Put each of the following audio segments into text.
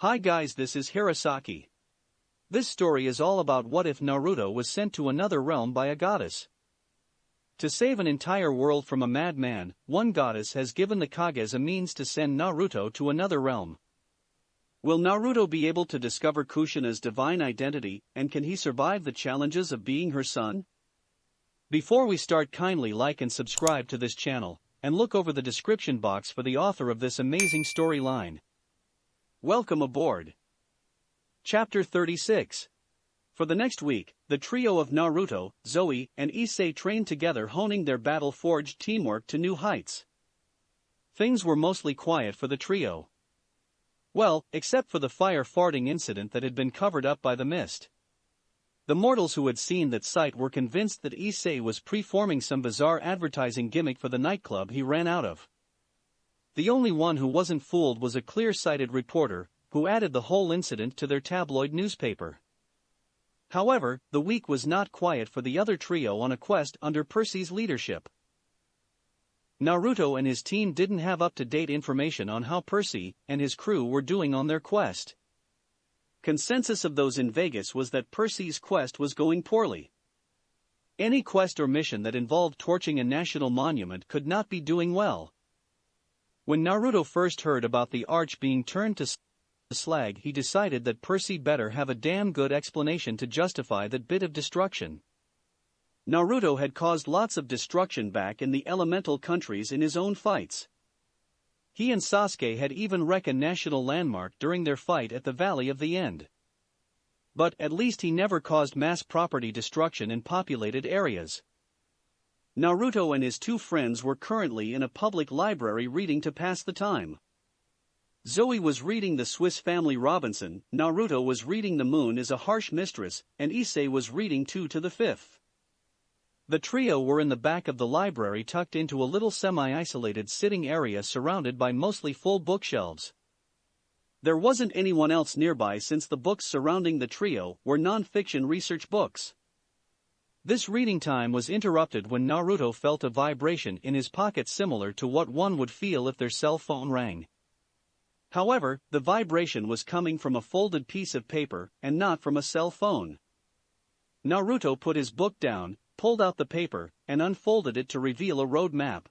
Hi guys, this is Hirosaki. This story is all about what if Naruto was sent to another realm by a goddess. To save an entire world from a madman, one goddess has given the Kages a means to send Naruto to another realm. Will Naruto be able to discover Kushina's divine identity, and can he survive the challenges of being her son? Before we start, kindly like and subscribe to this channel, and look over the description box for the author of this amazing storyline. Welcome aboard. Chapter 36. For the next week, the trio of Naruto, Zoe, and Issei trained together, honing their battle-forged teamwork to new heights. Things were mostly quiet for the trio. Well, except for the fire-farting incident that had been covered up by the mist. The mortals who had seen that sight were convinced that Issei was preforming some bizarre advertising gimmick for the nightclub he ran out of. The only one who wasn't fooled was a clear-sighted reporter, who added the whole incident to their tabloid newspaper. However, the week was not quiet for the other trio on a quest under Percy's leadership. Naruto and his team didn't have up-to-date information on how Percy and his crew were doing on their quest. Consensus of those in Vegas was that Percy's quest was going poorly. Any quest or mission that involved torching a national monument could not be doing well. When Naruto first heard about the arch being turned to slag, he decided that Percy better have a damn good explanation to justify that bit of destruction. Naruto had caused lots of destruction back in the elemental countries in his own fights. He and Sasuke had even wrecked a national landmark during their fight at the Valley of the End. But at least he never caused mass property destruction in populated areas. Naruto and his two friends were currently in a public library reading to pass the time. Zoe was reading The Swiss Family Robinson, Naruto was reading The Moon is a Harsh Mistress, and Issei was reading 2 to the 5th. The trio were in the back of the library, tucked into a little semi-isolated sitting area surrounded by mostly full bookshelves. There wasn't anyone else nearby since the books surrounding the trio were non-fiction research books. This reading time was interrupted when Naruto felt a vibration in his pocket similar to what one would feel if their cell phone rang. However, the vibration was coming from a folded piece of paper and not from a cell phone. Naruto put his book down, pulled out the paper, and unfolded it to reveal a road map.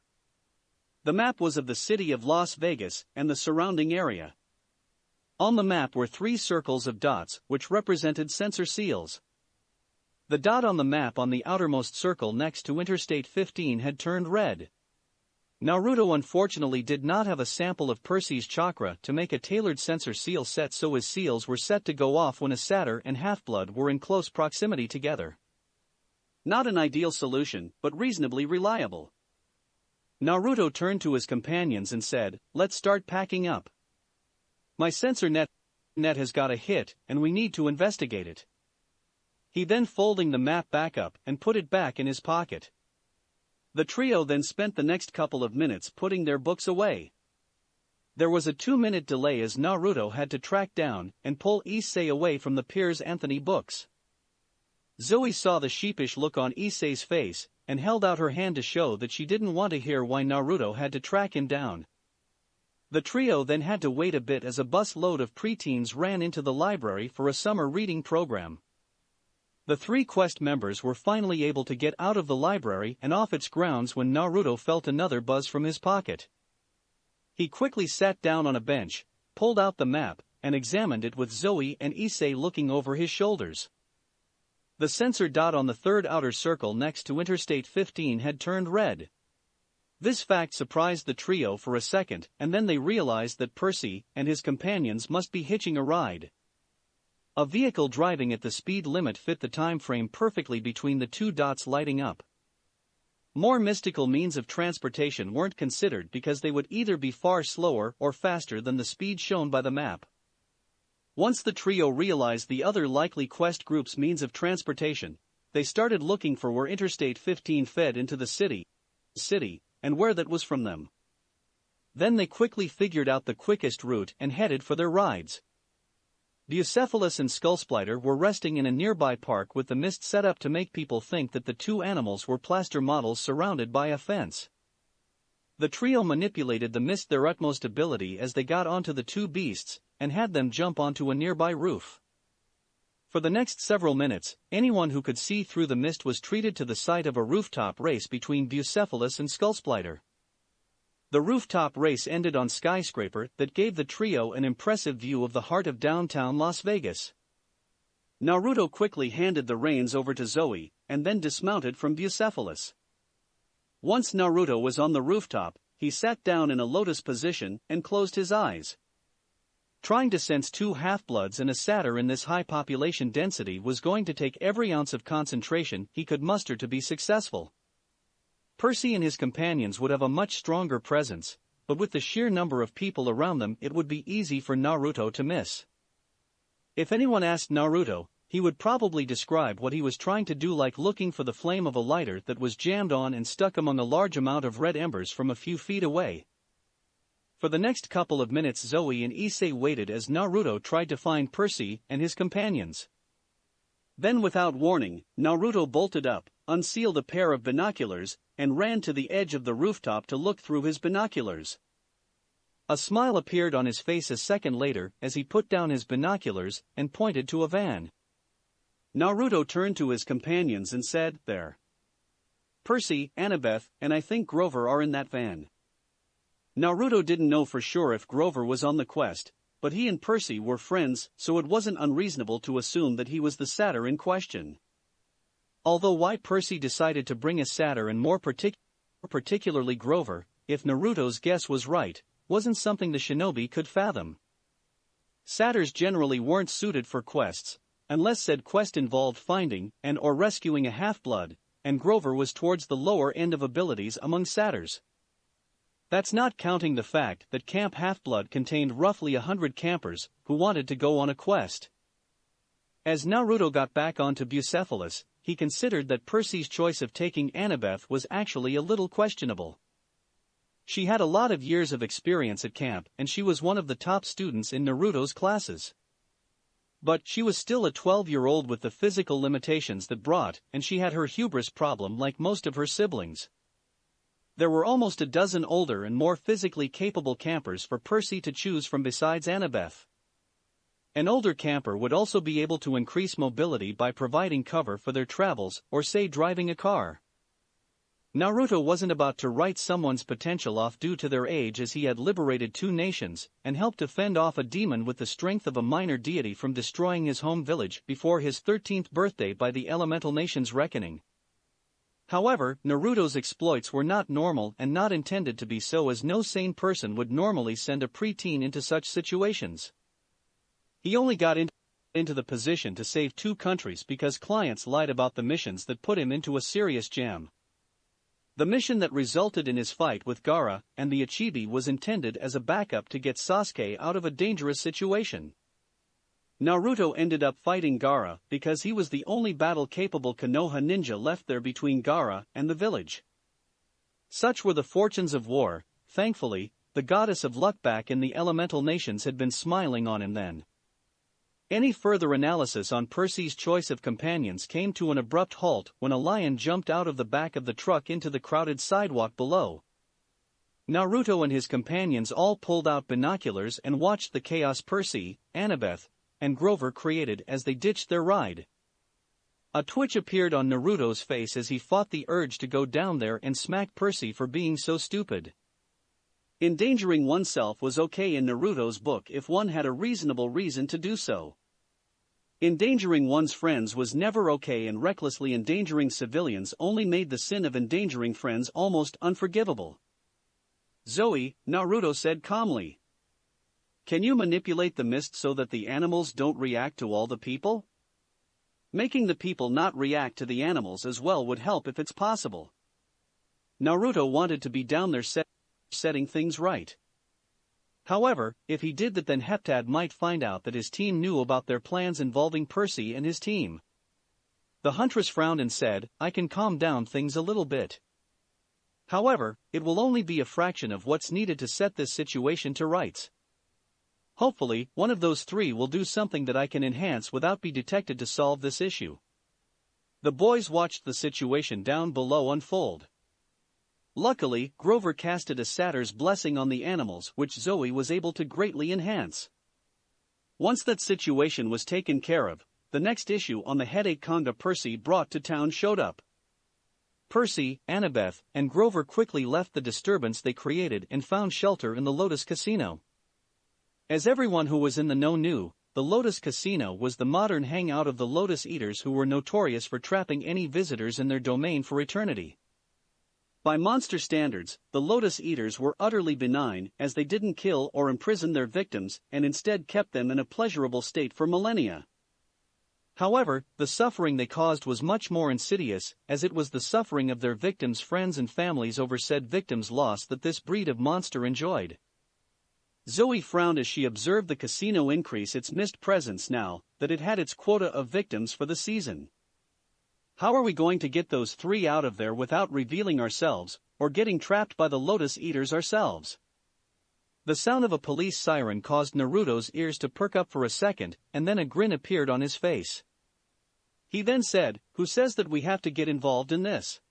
The map was of the city of Las Vegas and the surrounding area. On the map were 3 circles of dots, which represented sensor seals. The dot on the map on the outermost circle next to Interstate 15 had turned red. Naruto unfortunately did not have a sample of Percy's chakra to make a tailored sensor seal set, so his seals were set to go off when a satyr and Half-Blood were in close proximity together. Not an ideal solution, but reasonably reliable. Naruto turned to his companions and said, "Let's start packing up. My sensor net has got a hit, and we need to investigate it." He then folding the map back up and put it back in his pocket. The trio then spent the next couple of minutes putting their books away. There was a 2-minute delay as Naruto had to track down and pull Issei away from the Piers Anthony books. Zoe saw the sheepish look on Issei's face and held out her hand to show that she didn't want to hear why Naruto had to track him down. The trio then had to wait a bit as a bus load of preteens ran into the library for a summer reading program. The 3 quest members were finally able to get out of the library and off its grounds when Naruto felt another buzz from his pocket. He quickly sat down on a bench, pulled out the map, and examined it with Zoe and Issei looking over his shoulders. The sensor dot on the 3rd outer circle next to Interstate 15 had turned red. This fact surprised the trio for a second, and then they realized that Percy and his companions must be hitching a ride. A vehicle driving at the speed limit fit the time frame perfectly between the 2 dots lighting up. More mystical means of transportation weren't considered because they would either be far slower or faster than the speed shown by the map. Once the trio realized the other likely quest group's means of transportation, they started looking for where Interstate 15 fed into the city, and where that was from them. Then they quickly figured out the quickest route and headed for their rides. Bucephalus and Skullsplitter were resting in a nearby park with the mist set up to make people think that the 2 animals were plaster models surrounded by a fence. The trio manipulated the mist their utmost ability as they got onto the two beasts, and had them jump onto a nearby roof. For the next several minutes, anyone who could see through the mist was treated to the sight of a rooftop race between Bucephalus and Skullsplitter. The rooftop race ended on skyscraper that gave the trio an impressive view of the heart of downtown Las Vegas. Naruto quickly handed the reins over to Zoe, and then dismounted from Bucephalus. Once Naruto was on the rooftop, he sat down in a lotus position and closed his eyes. Trying to sense two half-bloods and a satyr in this high population density was going to take every ounce of concentration he could muster to be successful. Percy and his companions would have a much stronger presence, but with the sheer number of people around them it would be easy for Naruto to miss. If anyone asked Naruto, he would probably describe what he was trying to do like looking for the flame of a lighter that was jammed on and stuck among a large amount of red embers from a few feet away. For the next couple of minutes Zoe and Issei waited as Naruto tried to find Percy and his companions. Then without warning, Naruto bolted up, unsealed a pair of binoculars, and ran to the edge of the rooftop to look through his binoculars. A smile appeared on his face a second later as he put down his binoculars and pointed to a van. Naruto turned to his companions and said, "There. Percy, Annabeth, and I think Grover are in that van." Naruto didn't know for sure if Grover was on the quest, but he and Percy were friends, so it wasn't unreasonable to assume that he was the satyr in question. Although why Percy decided to bring a satyr and more particularly Grover, if Naruto's guess was right, wasn't something the shinobi could fathom. Satyrs generally weren't suited for quests, unless said quest involved finding and or rescuing a half-blood, and Grover was towards the lower end of abilities among satyrs. That's not counting the fact that Camp Half-Blood contained roughly 100 campers who wanted to go on a quest. As Naruto got back onto Bucephalus, he considered that Percy's choice of taking Annabeth was actually a little questionable. She had a lot of years of experience at camp and she was one of the top students in Naruto's classes. But she was still a 12-year-old with the physical limitations that brought, and she had her hubris problem like most of her siblings. There were almost a dozen older and more physically capable campers for Percy to choose from besides Annabeth. An older camper would also be able to increase mobility by providing cover for their travels or say driving a car. Naruto wasn't about to write someone's potential off due to their age as he had liberated 2 nations and helped to fend off a demon with the strength of a minor deity from destroying his home village before his 13th birthday by the elemental nation's reckoning. However, Naruto's exploits were not normal and not intended to be so, as no sane person would normally send a preteen into such situations. He only got into the position to save 2 countries because clients lied about the missions that put him into a serious jam. The mission that resulted in his fight with Gaara and the Ichibi was intended as a backup to get Sasuke out of a dangerous situation. Naruto ended up fighting Gaara because he was the only battle-capable Konoha ninja left there between Gaara and the village. Such were the fortunes of war. Thankfully, the goddess of luck back in the elemental nations had been smiling on him then. Any further analysis on Percy's choice of companions came to an abrupt halt when a lion jumped out of the back of the truck into the crowded sidewalk below. Naruto and his companions all pulled out binoculars and watched the chaos Percy, Annabeth, and Grover created as they ditched their ride. A twitch appeared on Naruto's face as he fought the urge to go down there and smack Percy for being so stupid. Endangering oneself was okay in Naruto's book if one had a reasonable reason to do so. Endangering one's friends was never okay, and recklessly endangering civilians only made the sin of endangering friends almost unforgivable. "Zoe," Naruto said calmly, "can you manipulate the mist so that the animals don't react to all the people? Making the people not react to the animals as well would help if it's possible." Naruto wanted to be down there setting things right. However, if he did that, then Heptad might find out that his team knew about their plans involving Percy and his team. The huntress frowned and said, "I can calm down things a little bit. However, it will only be a fraction of what's needed to set this situation to rights. Hopefully, one of those 3 will do something that I can enhance without be detected to solve this issue." The boys watched the situation down below unfold. Luckily, Grover casted a satyr's blessing on the animals, which Zoe was able to greatly enhance. Once that situation was taken care of, the next issue on the headache Conga Percy brought to town showed up. Percy, Annabeth, and Grover quickly left the disturbance they created and found shelter in the Lotus Casino. As everyone who was in the know knew, the Lotus Casino was the modern hangout of the Lotus Eaters, who were notorious for trapping any visitors in their domain for eternity. By monster standards, the Lotus Eaters were utterly benign, as they didn't kill or imprison their victims and instead kept them in a pleasurable state for millennia. However, the suffering they caused was much more insidious, as it was the suffering of their victims' friends and families over said victims' loss that this breed of monster enjoyed. Zoe frowned as she observed the casino increase its missed presence now that it had its quota of victims for the season. How are we going to get those 3 out of there without revealing ourselves, or getting trapped by the Lotus Eaters ourselves? The sound of a police siren caused Naruto's ears to perk up for a second, and then a grin appeared on his face. He then said, "Who says that we have to get involved in this?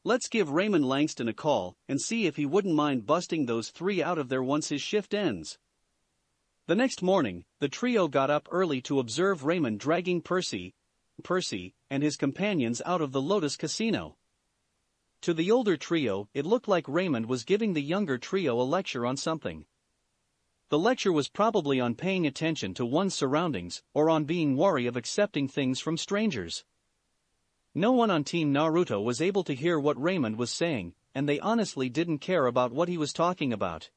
Let's give Raymond Langston a call and see if he wouldn't mind busting those 3 out of there once his shift ends." The next morning, the trio got up early to observe Raymond dragging Percy, and his companions out of the Lotus Casino. To the older trio, it looked like Raymond was giving the younger trio a lecture on something. The lecture was probably on paying attention to one's surroundings, or on being wary of accepting things from strangers. No one on Team Naruto was able to hear what Raymond was saying, and they honestly didn't care about what he was talking about.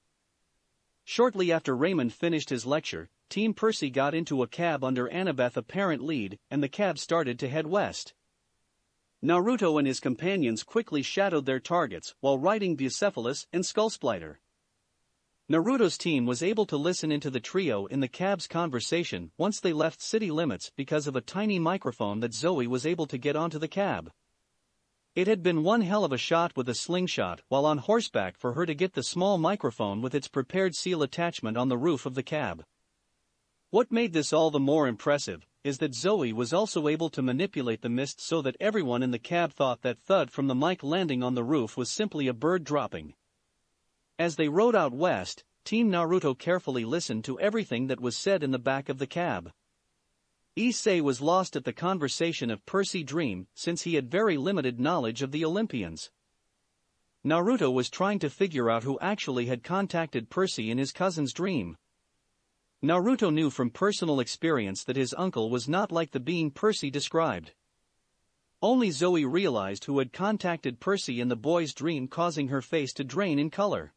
Shortly after Raymond finished his lecture, Team Percy got into a cab under Annabeth's apparent lead, and the cab started to head west. Naruto and his companions quickly shadowed their targets while riding Bucephalus and Skullsplitter. Naruto's team was able to listen into the trio in the cab's conversation once they left city limits because of a tiny microphone that Zoe was able to get onto the cab. It had been one hell of a shot with a slingshot while on horseback for her to get the small microphone with its prepared seal attachment on the roof of the cab. What made this all the more impressive is that Zoe was also able to manipulate the mist so that everyone in the cab thought that thud from the mic landing on the roof was simply a bird dropping. As they rode out west, Team Naruto carefully listened to everything that was said in the back of the cab. Issei was lost at the conversation of Percy Dream since he had very limited knowledge of the Olympians. Naruto was trying to figure out who actually had contacted Percy in his cousin's dream. Naruto knew from personal experience that his uncle was not like the being Percy described. Only Zoe realized who had contacted Percy in the boy's dream, causing her face to drain in color.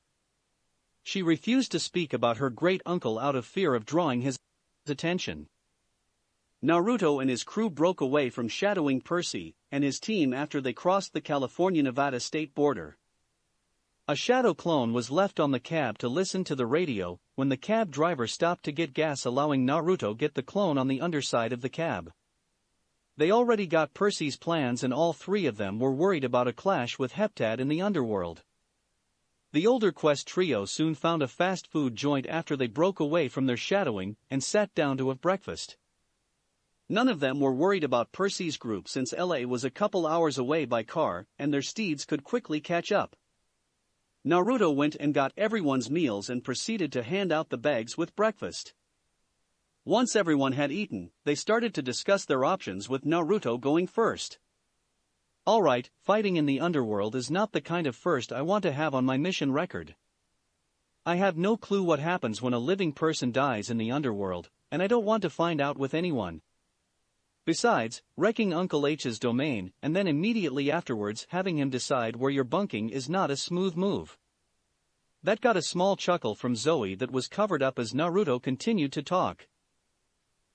She refused to speak about her great-uncle out of fear of drawing his attention. Naruto and his crew broke away from shadowing Percy and his team after they crossed the California-Nevada state border. A shadow clone was left on the cab to listen to the radio when the cab driver stopped to get gas, allowing Naruto get the clone on the underside of the cab. They already got Percy's plans and all 3 of them were worried about a clash with Heptad in the underworld. The older Quest trio soon found a fast food joint after they broke away from their shadowing and sat down to have breakfast. None of them were worried about Percy's group since LA was a couple hours away by car and their steeds could quickly catch up. Naruto went and got everyone's meals and proceeded to hand out the bags with breakfast. Once everyone had eaten, they started to discuss their options, with Naruto going first. "Alright, fighting in the underworld is not the kind of first I want to have on my mission record. I have no clue what happens when a living person dies in the underworld, and I don't want to find out with anyone. Besides, wrecking Uncle H's domain and then immediately afterwards having him decide where you're bunking is not a smooth move." That got a small chuckle from Zoe that was covered up as Naruto continued to talk.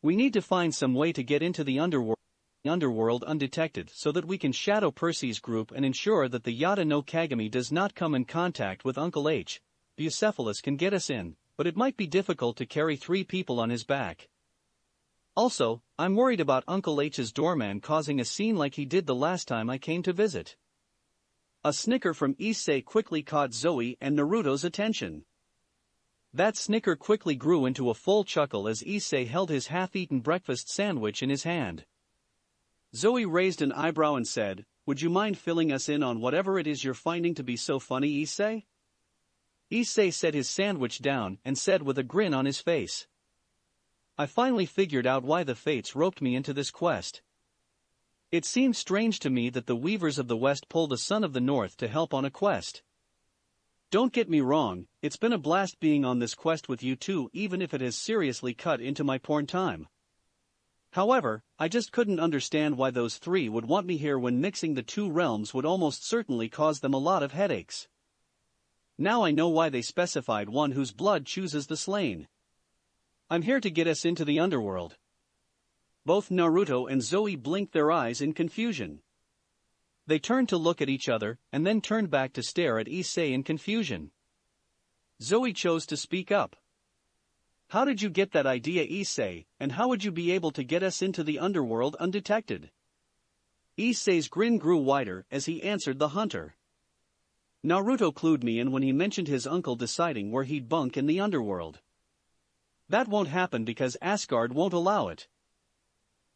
"We need to find some way to get into the underworld undetected so that we can shadow Percy's group and ensure that the Yata no Kagami does not come in contact with Uncle H. Bucephalus can get us in, but it might be difficult to carry 3 people on his back. Also, I'm worried about Uncle H's doorman causing a scene like he did the last time I came to visit." A snicker from Issei quickly caught Zoe and Naruto's attention. That snicker quickly grew into a full chuckle as Issei held his half-eaten breakfast sandwich in his hand. Zoe raised an eyebrow and said, would you mind filling us in on whatever it is you're finding to be so funny, Issei? Issei set his sandwich down and said with a grin on his face. I finally figured out why the fates roped me into this quest. It seemed strange to me that the Weavers of the West pulled a son of the North to help on a quest. Don't get me wrong, it's been a blast being on this quest with you two, even if it has seriously cut into my porn time. However, I just couldn't understand why those three would want me here when mixing the two realms would almost certainly cause them a lot of headaches. Now I know why they specified one whose blood chooses the slain. I'm here to get us into the underworld. Both Naruto and Zoe blinked their eyes in confusion. They turned to look at each other and then turned back to stare at Issei in confusion. Zoe chose to speak up. How did you get that idea, Issei, and how would you be able to get us into the underworld undetected? Issei's grin grew wider as he answered the hunter. Naruto clued me in when he mentioned his uncle deciding where he'd bunk in the underworld. That won't happen because Asgard won't allow it.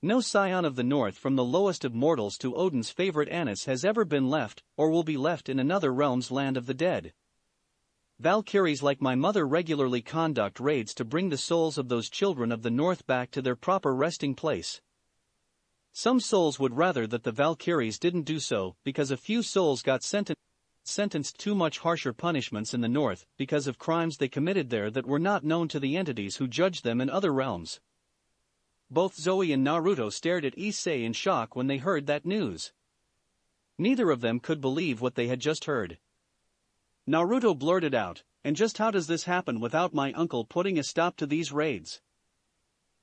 No scion of the North, from the lowest of mortals to Odin's favorite Anis, has ever been left, or will be left, in another realm's land of the dead. Valkyries like my mother regularly conduct raids to bring the souls of those children of the North back to their proper resting place. Some souls would rather that the Valkyries didn't do so, because a few souls got sentenced to much harsher punishments in the North because of crimes they committed there that were not known to the entities who judged them in other realms. Both Zoe and Naruto stared at Issei in shock when they heard that news. Neither of them could believe what they had just heard. Naruto blurted out, and just how does this happen without my uncle putting a stop to these raids?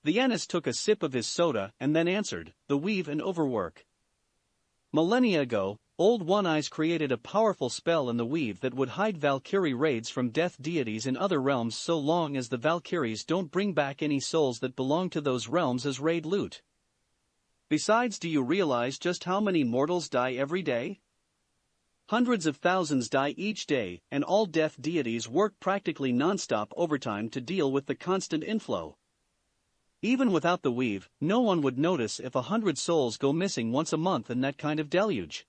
The Anis took a sip of his soda and then answered, the weave and overwork. Millennia ago, Old One Eyes created a powerful spell in the weave that would hide Valkyrie raids from death deities in other realms so long as the Valkyries don't bring back any souls that belong to those realms as raid loot. Besides, do you realize just how many mortals die every day? Hundreds of thousands die each day, and all death deities work practically non-stop overtime to deal with the constant inflow. Even without the weave, no one would notice if 100 souls go missing once a month in that kind of deluge.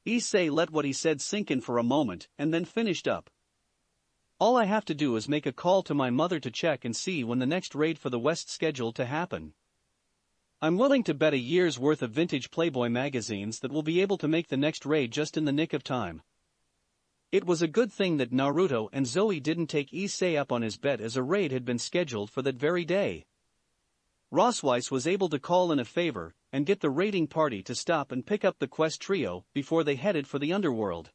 Issei let what he said sink in for a moment, and then finished up. All I have to do is make a call to my mother to check and see when the next raid for the West's scheduled to happen. I'm willing to bet a year's worth of vintage Playboy magazines that we'll be able to make the next raid just in the nick of time. It was a good thing that Naruto and Zoe didn't take Issei up on his bet, as a raid had been scheduled for that very day. Rossweiss was able to call in a favor and get the raiding party to stop and pick up the quest trio before they headed for the underworld.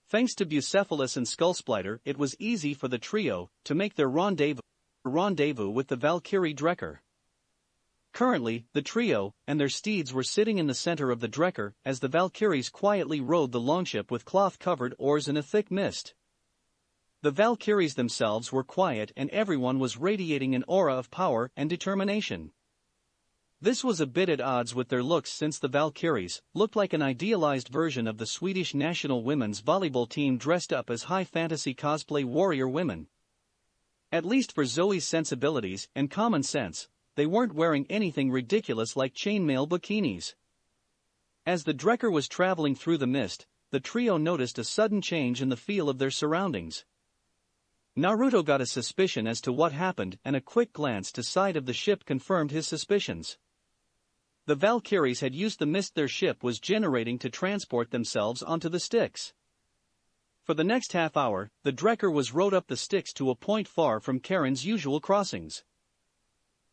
Thanks to Bucephalus and Skullsplitter, it was easy for the trio to make their rendezvous with the Valkyrie Drekker. Currently, the trio and their steeds were sitting in the center of the Drekker as the Valkyries quietly rowed the longship with cloth-covered oars in a thick mist. The Valkyries themselves were quiet, and everyone was radiating an aura of power and determination. This was a bit at odds with their looks, since the Valkyries looked like an idealized version of the Swedish national women's volleyball team dressed up as high fantasy cosplay warrior women. At least for Zoe's sensibilities and common sense, they weren't wearing anything ridiculous like chainmail bikinis. As the Drekker was traveling through the mist, the trio noticed a sudden change in the feel of their surroundings. Naruto got a suspicion as to what happened, and a quick glance to side of the ship confirmed his suspicions. The Valkyries had used the mist their ship was generating to transport themselves onto the Styx. For the next half hour, the Drekker was rowed up the Styx to a point far from Karen's usual crossings.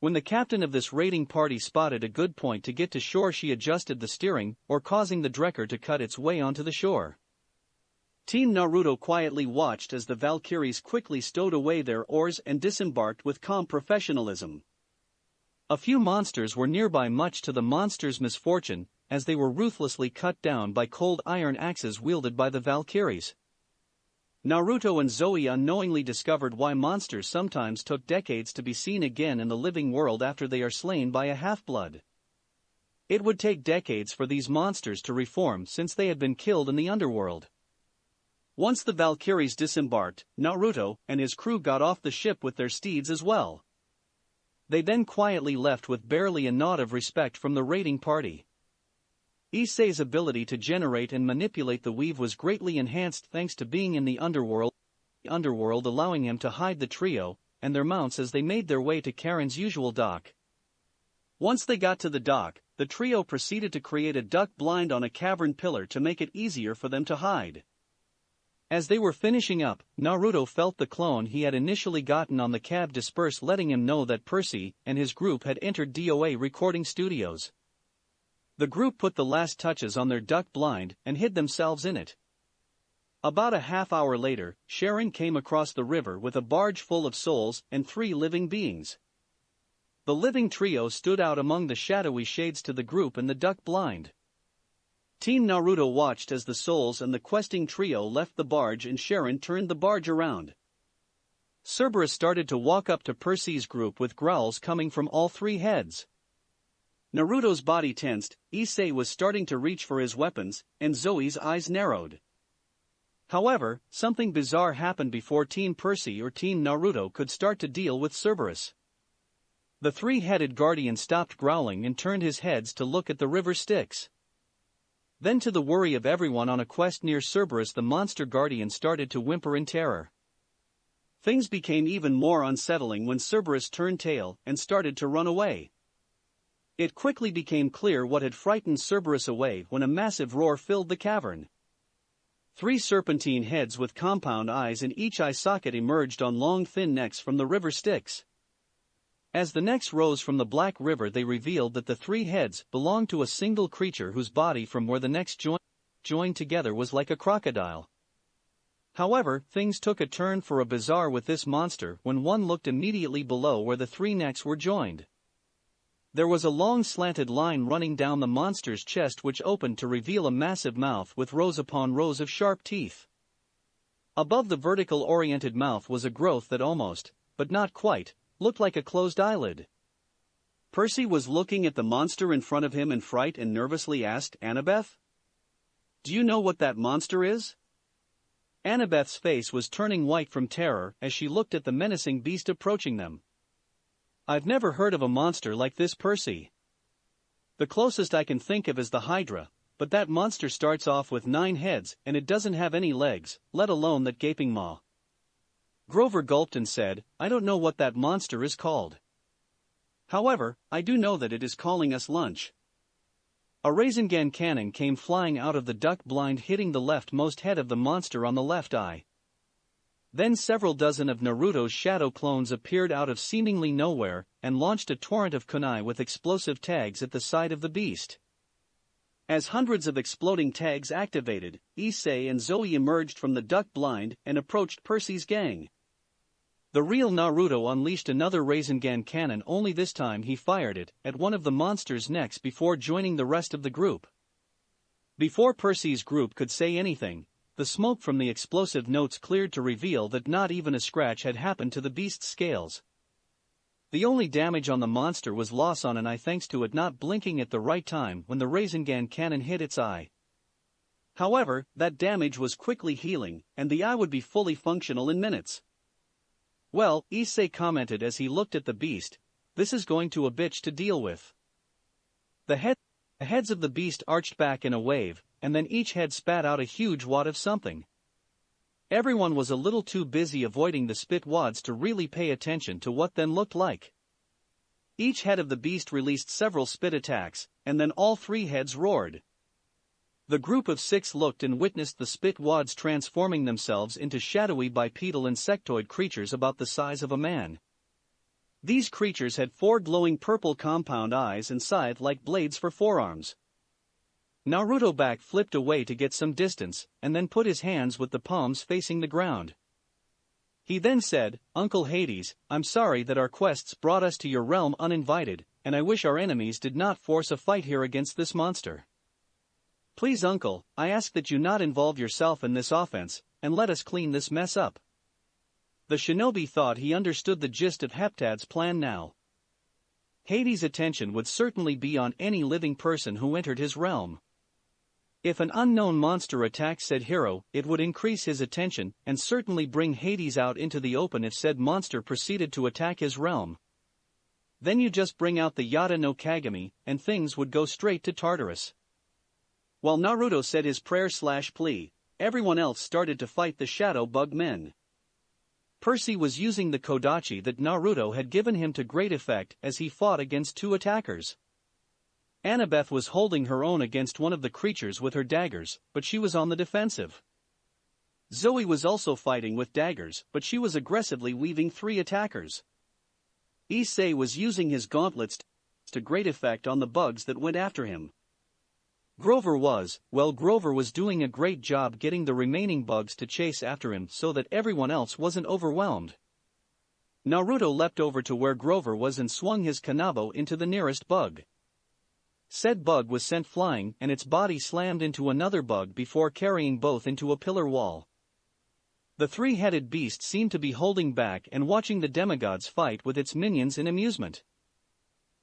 When the captain of this raiding party spotted a good point to get to shore, she adjusted the steering, or causing the Drekker to cut its way onto the shore. Team Naruto quietly watched as the Valkyries quickly stowed away their oars and disembarked with calm professionalism. A few monsters were nearby, much to the monsters' misfortune, as they were ruthlessly cut down by cold iron axes wielded by the Valkyries. Naruto and Zoe unknowingly discovered why monsters sometimes took decades to be seen again in the living world after they are slain by a half-blood. It would take decades for these monsters to reform, since they had been killed in the underworld. Once the Valkyries disembarked, Naruto and his crew got off the ship with their steeds as well. They then quietly left with barely a nod of respect from the raiding party. Issei's ability to generate and manipulate the weave was greatly enhanced thanks to being in the underworld allowing him to hide the trio and their mounts as they made their way to Karen's usual dock. Once they got to the dock, the trio proceeded to create a duck blind on a cavern pillar to make it easier for them to hide. As they were finishing up, Naruto felt the clone he had initially gotten on the cab disperse, letting him know that Percy and his group had entered DOA recording studios. The group put the last touches on their duck blind and hid themselves in it. About a half hour later, Sharon came across the river with a barge full of souls and 3 living beings. The living trio stood out among the shadowy shades to the group in the duck blind. Team Naruto watched as the souls and the questing trio left the barge and Sharon turned the barge around. Cerberus started to walk up to Percy's group with growls coming from all 3 heads. Naruto's body tensed, Issei was starting to reach for his weapons, and Zoe's eyes narrowed. However, something bizarre happened before Team Percy or Team Naruto could start to deal with Cerberus. The 3-headed guardian stopped growling and turned his heads to look at the river Styx. Then, to the worry of everyone on a quest near Cerberus, the monster guardian started to whimper in terror. Things became even more unsettling when Cerberus turned tail and started to run away. It quickly became clear what had frightened Cerberus away when a massive roar filled the cavern. 3 serpentine heads with compound eyes in each eye socket emerged on long thin necks from the river Styx. As the necks rose from the black river, they revealed that the 3 heads belonged to a single creature whose body from where the necks joined together was like a crocodile. However, things took a turn for a bizarre with this monster when one looked immediately below where the 3 necks were joined. There was a long slanted line running down the monster's chest which opened to reveal a massive mouth with rows upon rows of sharp teeth. Above the vertical-oriented mouth was a growth that almost, but not quite, looked like a closed eyelid. Percy was looking at the monster in front of him in fright and nervously asked Annabeth, "Do you know what that monster is?" Annabeth's face was turning white from terror as she looked at the menacing beast approaching them. "I've never heard of a monster like this, Percy. The closest I can think of is the Hydra, but that monster starts off with 9 heads and it doesn't have any legs, let alone that gaping maw." Grover gulped and said, "I don't know what that monster is called. However, I do know that it is calling us lunch." A Rasengan cannon came flying out of the duck blind, hitting the leftmost head of the monster on the left eye. Then several dozen of Naruto's shadow clones appeared out of seemingly nowhere and launched a torrent of kunai with explosive tags at the side of the beast. As hundreds of exploding tags activated, Issei and Zoe emerged from the duck blind and approached Percy's gang. The real Naruto unleashed another Rasengan cannon, only this time he fired it at one of the monster's necks before joining the rest of the group. Before Percy's group could say anything, the smoke from the explosive notes cleared to reveal that not even a scratch had happened to the beast's scales. The only damage on the monster was loss on an eye thanks to it not blinking at the right time when the Rasengan cannon hit its eye. However, that damage was quickly healing, and the eye would be fully functional in minutes. "Well," Issei commented as he looked at the beast, "this is going to a bitch to deal with." The heads of the beast arched back in a wave, and then each head spat out a huge wad of something. Everyone was a little too busy avoiding the spit wads to really pay attention to what then looked like. Each head of the beast released several spit attacks, and then all 3 heads roared. The group of 6 looked and witnessed the spit wads transforming themselves into shadowy bipedal insectoid creatures about the size of a man. These creatures had 4 glowing purple compound eyes and scythe-like blades for forearms. Naruto back flipped away to get some distance, and then put his hands with the palms facing the ground. He then said, "Uncle Hades, I'm sorry that our quests brought us to your realm uninvited, and I wish our enemies did not force a fight here against this monster. Please, Uncle, I ask that you not involve yourself in this offense, and let us clean this mess up." The shinobi thought he understood the gist of Heptad's plan now. Hades' attention would certainly be on any living person who entered his realm. If an unknown monster attacked said hero, it would increase his attention and certainly bring Hades out into the open if said monster proceeded to attack his realm. Then you just bring out the Yata no Kagami, and things would go straight to Tartarus. While Naruto said his prayer/plea, everyone else started to fight the Shadow Bug men. Percy was using the Kodachi that Naruto had given him to great effect as he fought against two attackers. Annabeth was holding her own against one of the creatures with her daggers, but she was on the defensive. Zoe was also fighting with daggers, but she was aggressively weaving three attackers. Issei was using his gauntlets to great effect on the bugs that went after him. Grover was doing a great job getting the remaining bugs to chase after him so that everyone else wasn't overwhelmed. Naruto leapt over to where Grover was and swung his Kanabo into the nearest bug. Said bug was sent flying and its body slammed into another bug before carrying both into a pillar wall. The three-headed beast seemed to be holding back and watching the demigods fight with its minions in amusement.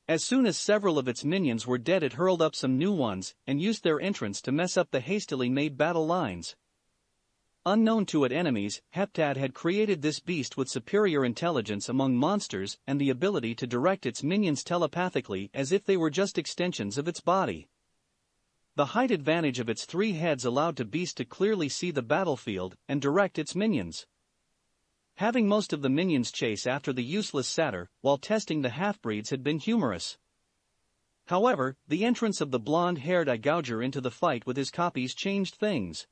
As soon as several of its minions were dead, it hurled up some new ones and used their entrance to mess up the hastily made battle lines. Unknown to its enemies, Heptad had created this beast with superior intelligence among monsters and the ability to direct its minions telepathically as if they were just extensions of its body. The height advantage of its three heads allowed the beast to clearly see the battlefield and direct its minions. Having most of the minions chase after the useless satyr while testing the half-breeds had been humorous. However, the entrance of the blonde-haired Igouger into the fight with his copies changed things.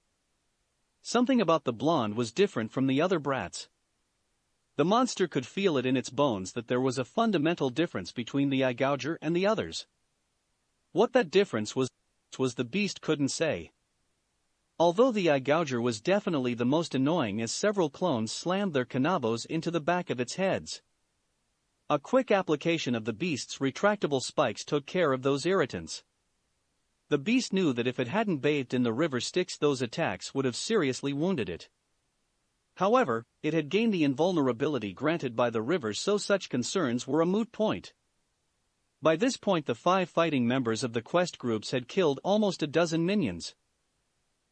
Something about the blonde was different from the other brats. The monster could feel it in its bones that there was a fundamental difference between the Igouger and the others. What that difference was the beast couldn't say. Although the Igouger was definitely the most annoying as several clones slammed their Kanabos into the back of its heads. A quick application of the beast's retractable spikes took care of those irritants. The beast knew that if it hadn't bathed in the river Styx, those attacks would have seriously wounded it. However, it had gained the invulnerability granted by the river, so such concerns were a moot point. By this point the 5 fighting members of the quest groups had killed almost a dozen minions.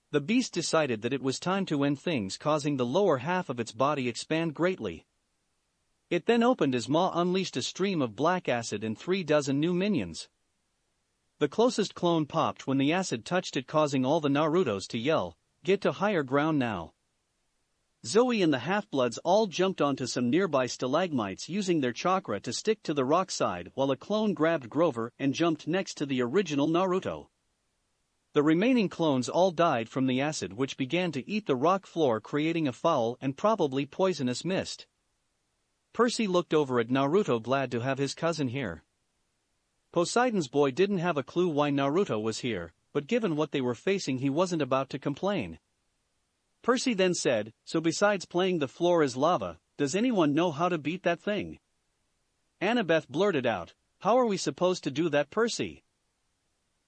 The beast decided that it was time to end things, causing the lower half of its body expand greatly. It then opened its maw, unleashed a stream of black acid and 36 new minions. The closest clone popped when the acid touched it, causing all the Narutos to yell, "Get to higher ground now." Zoe and the half-bloods all jumped onto some nearby stalagmites using their chakra to stick to the rock side, while a clone grabbed Grover and jumped next to the original Naruto. The remaining clones all died from the acid, which began to eat the rock floor, creating a foul and probably poisonous mist. Percy looked over at Naruto, glad to have his cousin here. Poseidon's boy didn't have a clue why Naruto was here, but given what they were facing he wasn't about to complain. Percy then said, "So besides playing the floor is lava, does anyone know how to beat that thing?" Annabeth blurted out, "How are we supposed to do that, Percy?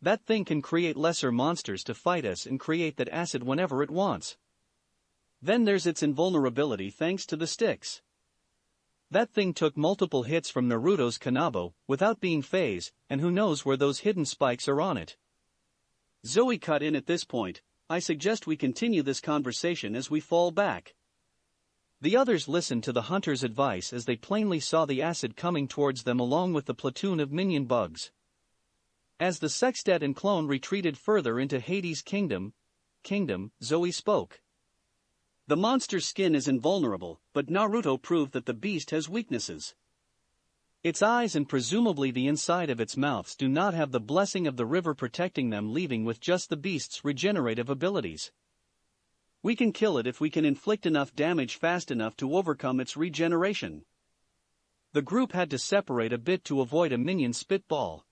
That thing can create lesser monsters to fight us and create that acid whenever it wants. Then there's its invulnerability thanks to the sticks. That thing took multiple hits from Naruto's Kanabo without being phased, and who knows where those hidden spikes are on it." Zoe cut in at this point, "I suggest we continue this conversation as we fall back." The others listened to the hunter's advice as they plainly saw the acid coming towards them along with the platoon of minion bugs. As the sextet and clone retreated further into Hades' kingdom, Zoe spoke. "The monster's skin is invulnerable, but Naruto proved that the beast has weaknesses. Its eyes and presumably the inside of its mouths do not have the blessing of the river protecting them, leaving with just the beast's regenerative abilities. We can kill it if we can inflict enough damage fast enough to overcome its regeneration." The group had to separate a bit to avoid a minion spitball.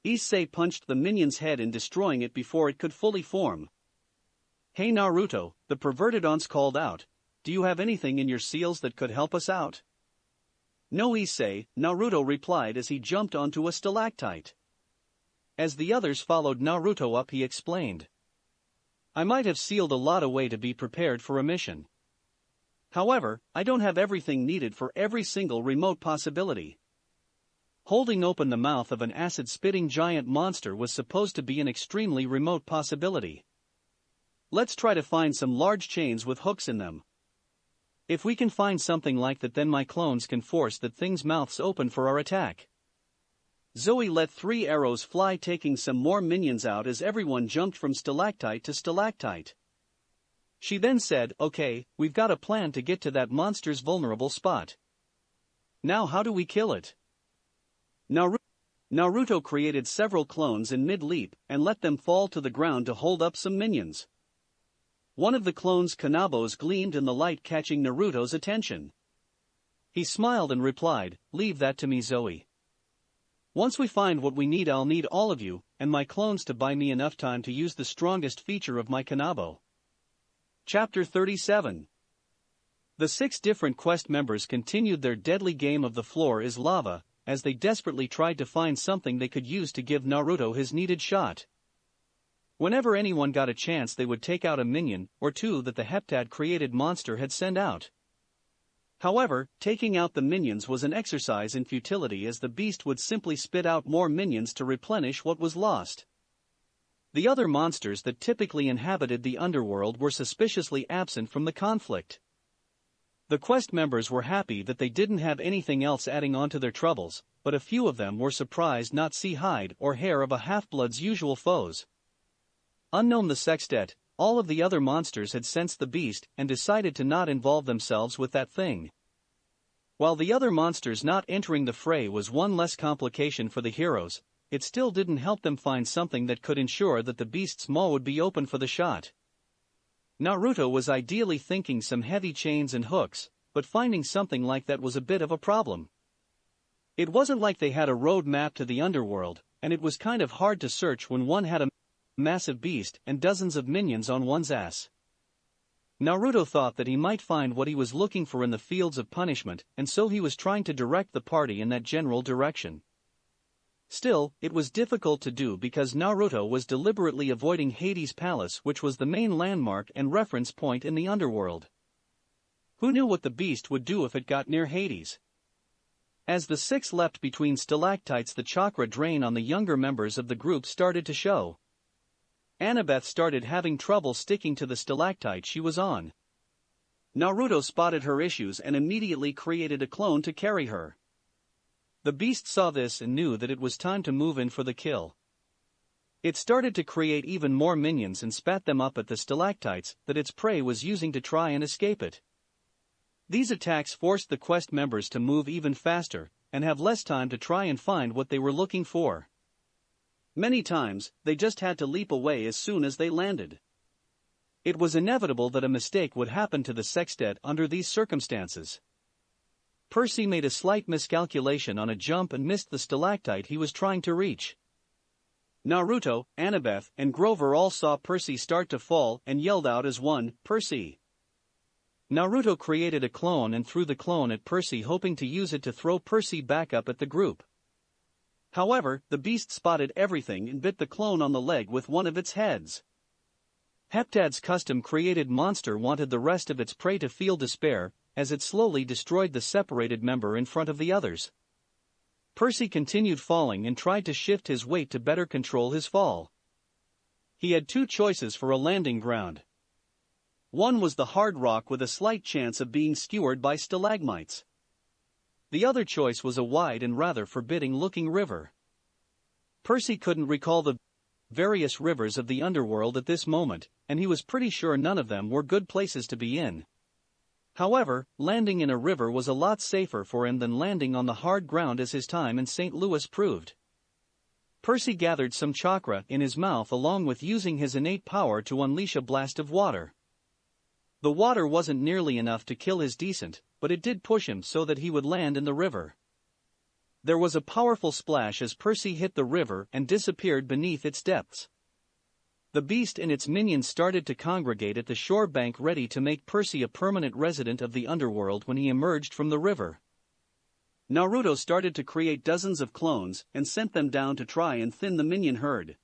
Issei punched the minion's head in, destroying it before it could fully form. "Hey Naruto," the perverted aunts called out, "do you have anything in your seals that could help us out?" "No, Issei," Naruto replied as he jumped onto a stalactite. As the others followed Naruto up, he explained, "I might have sealed a lot away to be prepared for a mission. However, I don't have everything needed for every single remote possibility." Holding open the mouth of an acid-spitting giant monster was supposed to be an extremely remote possibility. "Let's try to find some large chains with hooks in them. If we can find something like that, then my clones can force that thing's mouths open for our attack." Zoe let 3 arrows fly, taking some more minions out as everyone jumped from stalactite to stalactite. She then said, "Okay, we've got a plan to get to that monster's vulnerable spot. Now how do we kill it?" Naruto created several clones in mid-leap and let them fall to the ground to hold up some minions. One of the clones' kanabos gleamed in the light, catching Naruto's attention. He smiled and replied, "Leave that to me, Zoe. Once we find what we need, I'll need all of you and my clones to buy me enough time to use the strongest feature of my kanabo." Chapter 37. The 6 different quest members continued their deadly game of the floor is lava, as they desperately tried to find something they could use to give Naruto his needed shot. Whenever anyone got a chance, they would take out a minion or two that the Heptad-created monster had sent out. However, taking out the minions was an exercise in futility, as the beast would simply spit out more minions to replenish what was lost. The other monsters that typically inhabited the underworld were suspiciously absent from the conflict. The quest members were happy that they didn't have anything else adding on to their troubles, but a few of them were surprised not see hide or hair of a half-blood's usual foes. Unknown the sextet, all of the other monsters had sensed the beast and decided to not involve themselves with that thing. While the other monsters not entering the fray was one less complication for the heroes, it still didn't help them find something that could ensure that the beast's maw would be open for the shot. Naruto was ideally thinking some heavy chains and hooks, but finding something like that was a bit of a problem. It wasn't like they had a road map to the underworld, and it was kind of hard to search when one had a massive beast and dozens of minions on one's ass. Naruto thought that he might find what he was looking for in the fields of punishment, and so he was trying to direct the party in that general direction. Still, it was difficult to do because Naruto was deliberately avoiding Hades' Palace, which was the main landmark and reference point in the underworld. Who knew what the beast would do if it got near Hades? As the 6 leapt between stalactites, the chakra drain on the younger members of the group started to show. Annabeth started having trouble sticking to the stalactite she was on. Naruto spotted her issues and immediately created a clone to carry her. The beast saw this and knew that it was time to move in for the kill. It started to create even more minions and spat them up at the stalactites that its prey was using to try and escape it. These attacks forced the quest members to move even faster and have less time to try and find what they were looking for. Many times, they just had to leap away as soon as they landed. It was inevitable that a mistake would happen to the sextet under these circumstances. Percy made a slight miscalculation on a jump and missed the stalactite he was trying to reach. Naruto, Annabeth, and Grover all saw Percy start to fall and yelled out as one, "Percy!" Naruto created a clone and threw the clone at Percy, hoping to use it to throw Percy back up at the group. However, the beast spotted everything and bit the clone on the leg with one of its heads. Heptad's custom-created monster wanted the rest of its prey to feel despair, as it slowly destroyed the separated member in front of the others. Percy continued falling and tried to shift his weight to better control his fall. He had 2 choices for a landing ground. One was the hard rock with a slight chance of being skewered by stalagmites. The other choice was a wide and rather forbidding-looking river. Percy couldn't recall the various rivers of the underworld at this moment, and he was pretty sure none of them were good places to be in. However, landing in a river was a lot safer for him than landing on the hard ground, as his time in St. Louis proved. Percy gathered some chakra in his mouth along with using his innate power to unleash a blast of water. The water wasn't nearly enough to kill his descent, but it did push him so that he would land in the river. There was a powerful splash as Percy hit the river and disappeared beneath its depths. The beast and its minions started to congregate at the shore bank, ready to make Percy a permanent resident of the underworld when he emerged from the river. Naruto started to create dozens of clones and sent them down to try and thin the minion herd.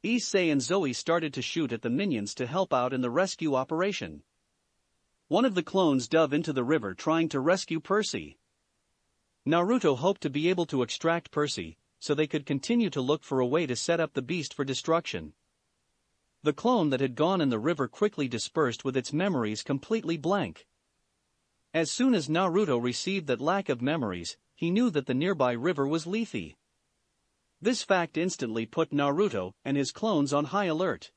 Issei and Zoe started to shoot at the minions to help out in the rescue operation. One of the clones dove into the river trying to rescue Percy. Naruto hoped to be able to extract Percy, so they could continue to look for a way to set up the beast for destruction. The clone that had gone in the river quickly dispersed with its memories completely blank. As soon as Naruto received that lack of memories, he knew that the nearby river was Lethe. This fact instantly put Naruto and his clones on high alert.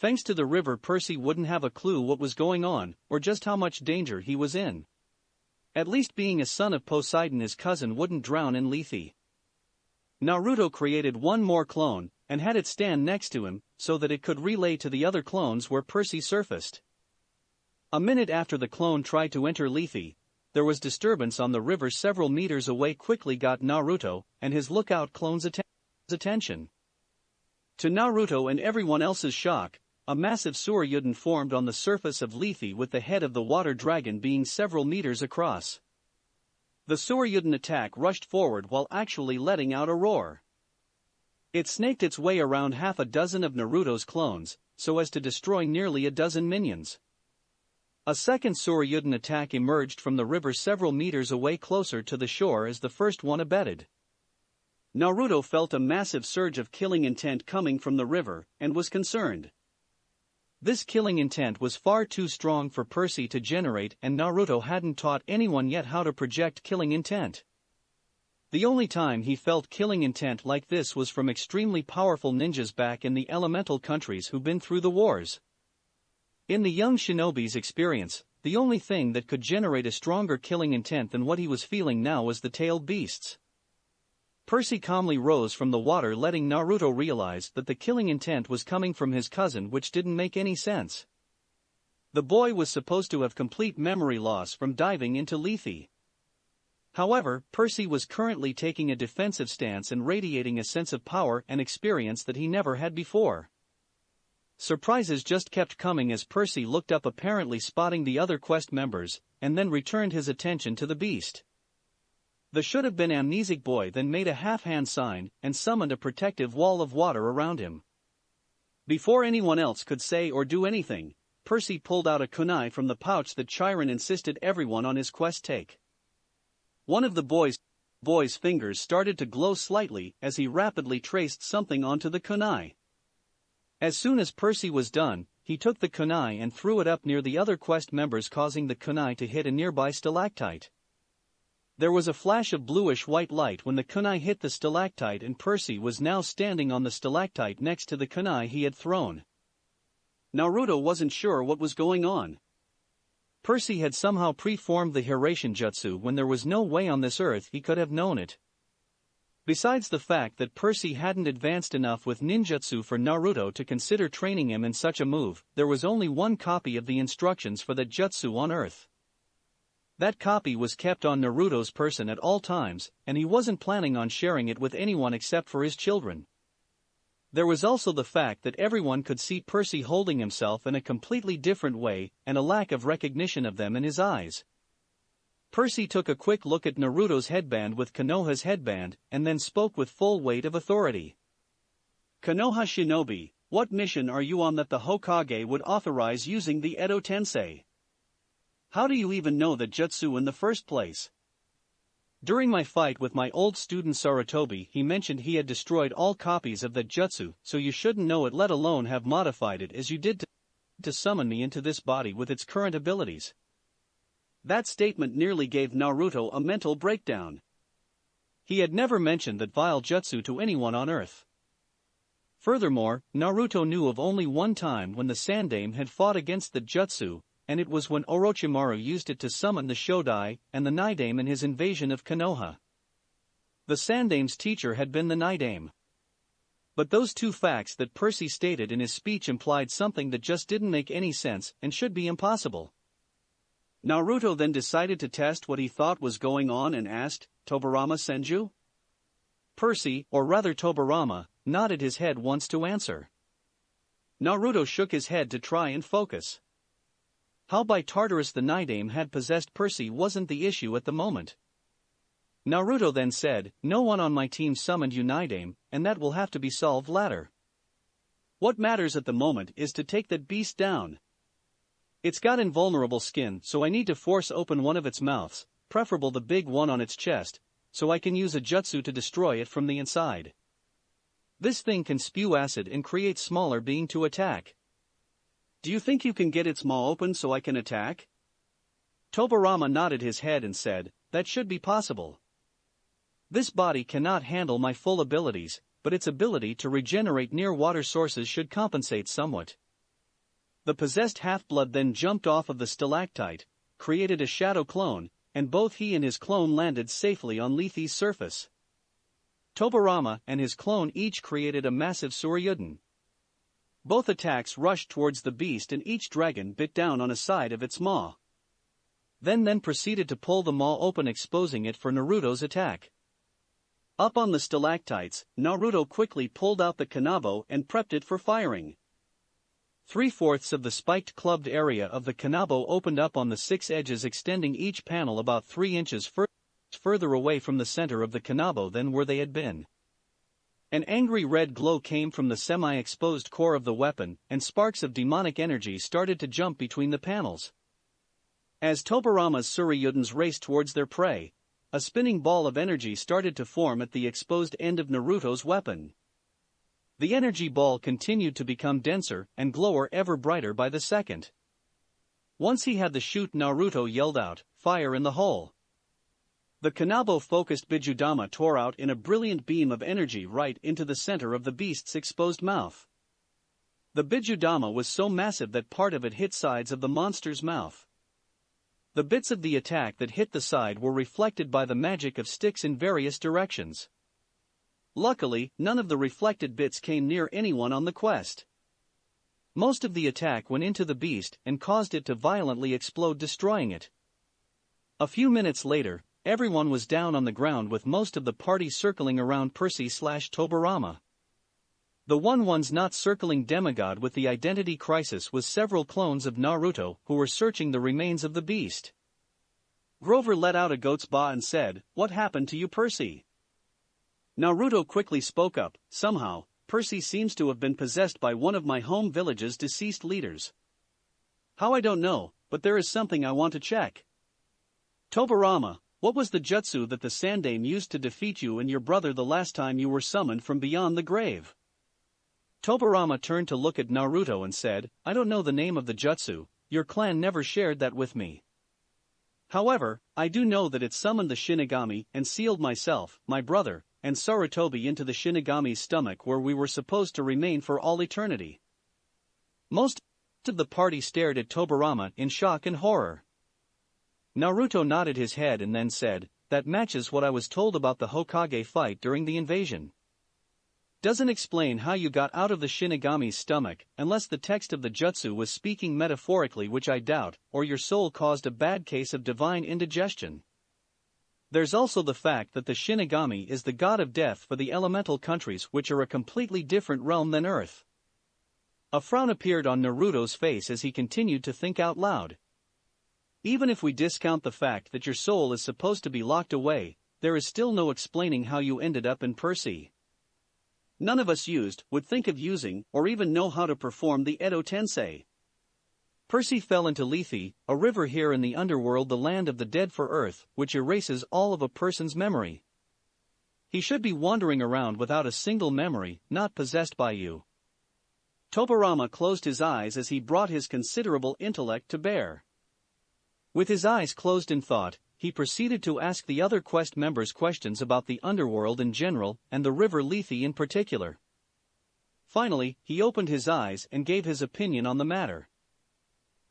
Thanks to the river, Percy wouldn't have a clue what was going on, or just how much danger he was in. At least being a son of Poseidon, his cousin wouldn't drown in Lethe. Naruto created one more clone, and had it stand next to him, so that it could relay to the other clones where Percy surfaced. A minute after the clone tried to enter Lethe, there was disturbance on the river several meters away. Quickly got Naruto and his lookout clone's attention. To Naruto and everyone else's shock, a massive Tsuryudan formed on the surface of Lethe with the head of the water dragon being several meters across. The Tsuryudan attack rushed forward while actually letting out a roar. It snaked its way around half a dozen of Naruto's clones, so as to destroy nearly a dozen minions. A second Tsuryudan attack emerged from the river several meters away closer to the shore as the first one abated. Naruto felt a massive surge of killing intent coming from the river, and was concerned. This killing intent was far too strong for Percy to generate, and Naruto hadn't taught anyone yet how to project killing intent. The only time he felt killing intent like this was from extremely powerful ninjas back in the elemental countries who've been through the wars. In the young shinobi's experience, the only thing that could generate a stronger killing intent than what he was feeling now was the tailed beasts. Percy calmly rose from the water, letting Naruto realize that the killing intent was coming from his cousin, which didn't make any sense. The boy was supposed to have complete memory loss from diving into Lethe. However, Percy was currently taking a defensive stance and radiating a sense of power and experience that he never had before. Surprises just kept coming as Percy looked up, apparently spotting the other quest members, and then returned his attention to the beast. The should-have-been amnesic boy then made a half-hand sign and summoned a protective wall of water around him. Before anyone else could say or do anything, Percy pulled out a kunai from the pouch that Chiron insisted everyone on his quest take. One of the boy's fingers started to glow slightly as he rapidly traced something onto the kunai. As soon as Percy was done, he took the kunai and threw it up near the other quest members, causing the kunai to hit a nearby stalactite. There was a flash of bluish-white light when the kunai hit the stalactite, and Percy was now standing on the stalactite next to the kunai he had thrown. Naruto wasn't sure what was going on. Percy had somehow preformed the Hiraishin Jutsu when there was no way on this earth he could have known it. Besides the fact that Percy hadn't advanced enough with ninjutsu for Naruto to consider training him in such a move, there was only one copy of the instructions for that jutsu on Earth. That copy was kept on Naruto's person at all times, and he wasn't planning on sharing it with anyone except for his children. There was also the fact that everyone could see Percy holding himself in a completely different way, and a lack of recognition of them in his eyes. Percy took a quick look at Naruto's headband with Konoha's headband, and then spoke with full weight of authority. "Konoha Shinobi, what mission are you on that the Hokage would authorize using the Edo Tensei? How do you even know the jutsu in the first place?" During my fight with my old student Sarutobi, he mentioned he had destroyed all copies of that jutsu, so you shouldn't know it, let alone have modified it as you did to summon me into this body with its current abilities. That statement nearly gave Naruto a mental breakdown. He had never mentioned that vile jutsu to anyone on Earth. Furthermore, Naruto knew of only one time when the Sandaime had fought against the jutsu, and it was when Orochimaru used it to summon the Shodai and the Nidaime in his invasion of Konoha. The Sandaime's teacher had been the Nidaime. But those two facts that Percy stated in his speech implied something that just didn't make any sense and should be impossible. Naruto then decided to test what he thought was going on and asked, "Tobirama Senju?" Percy, or rather Tobirama, nodded his head once to answer. Naruto shook his head to try and focus. How by Tartarus the Nidaime had possessed Percy wasn't the issue at the moment. Naruto then said, "No one on my team summoned you, Nidaime, and that will have to be solved later. What matters at the moment is to take that beast down. It's got invulnerable skin, so I need to force open one of its mouths, preferable the big one on its chest, so I can use a jutsu to destroy it from the inside. This thing can spew acid and create smaller being to attack. Do you think you can get its maw open so I can attack?" Tobirama nodded his head and said, "That should be possible." This body cannot handle my full abilities, but its ability to regenerate near water sources should compensate somewhat. The possessed half-blood then jumped off of the stalactite, created a shadow clone, and both he and his clone landed safely on Lethe's surface. Tobirama and his clone each created a massive Suryudan. Both attacks rushed towards the beast and each dragon bit down on a side of its maw. Then proceeded to pull the maw open, exposing it for Naruto's attack. Up on the stalactites, Naruto quickly pulled out the kanabo and prepped it for firing. 3/4 of the spiked clubbed area of the kanabo opened up on the 6 edges, extending each panel about 3 inches further away from the center of the kanabo than where they had been. An angry red glow came from the semi-exposed core of the weapon, and sparks of demonic energy started to jump between the panels. As Tobirama's Suryudans raced towards their prey, a spinning ball of energy started to form at the exposed end of Naruto's weapon. The energy ball continued to become denser and glower ever brighter by the second. Once he had the shoot, Naruto yelled out, "Fire in the hole!" The kanabo-focused Bijudama tore out in a brilliant beam of energy right into the center of the beast's exposed mouth. The Bijudama was so massive that part of it hit sides of the monster's mouth. The bits of the attack that hit the side were reflected by the magic of sticks in various directions. Luckily, none of the reflected bits came near anyone on the quest. Most of the attack went into the beast and caused it to violently explode, destroying it. A few minutes later, everyone was down on the ground with most of the party circling around Percy/Tobirama. The ones not circling Demigod with the identity crisis was several clones of Naruto who were searching the remains of the beast. Grover let out a goat's baa and said, "What happened to you, Percy?" Naruto quickly spoke up, "Somehow, Percy seems to have been possessed by one of my home village's deceased leaders. How I don't know, but there is something I want to check. Tobirama, what was the jutsu that the Sandaime used to defeat you and your brother the last time you were summoned from beyond the grave?" Tobirama turned to look at Naruto and said, "I don't know the name of the jutsu, your clan never shared that with me. However, I do know that it summoned the Shinigami and sealed myself, my brother, and Sarutobi into the Shinigami's stomach, where we were supposed to remain for all eternity." Most of the party stared at Tobirama in shock and horror. Naruto nodded his head and then said, "That matches what I was told about the Hokage fight during the invasion. Doesn't explain how you got out of the Shinigami's stomach, unless the text of the jutsu was speaking metaphorically, which I doubt, or your soul caused a bad case of divine indigestion. There's also the fact that the Shinigami is the god of death for the elemental countries, which are a completely different realm than Earth." A frown appeared on Naruto's face as he continued to think out loud. "Even if we discount the fact that your soul is supposed to be locked away, there is still no explaining how you ended up in Percy. None of us would think of using, or even know how to perform the Edo Tensei. Percy fell into Lethe, a river here in the underworld, the land of the dead for Earth, which erases all of a person's memory. He should be wandering around without a single memory, not possessed by you." Tobirama closed his eyes as he brought his considerable intellect to bear. With his eyes closed in thought, he proceeded to ask the other quest members questions about the underworld in general and the river Lethe in particular. Finally, he opened his eyes and gave his opinion on the matter.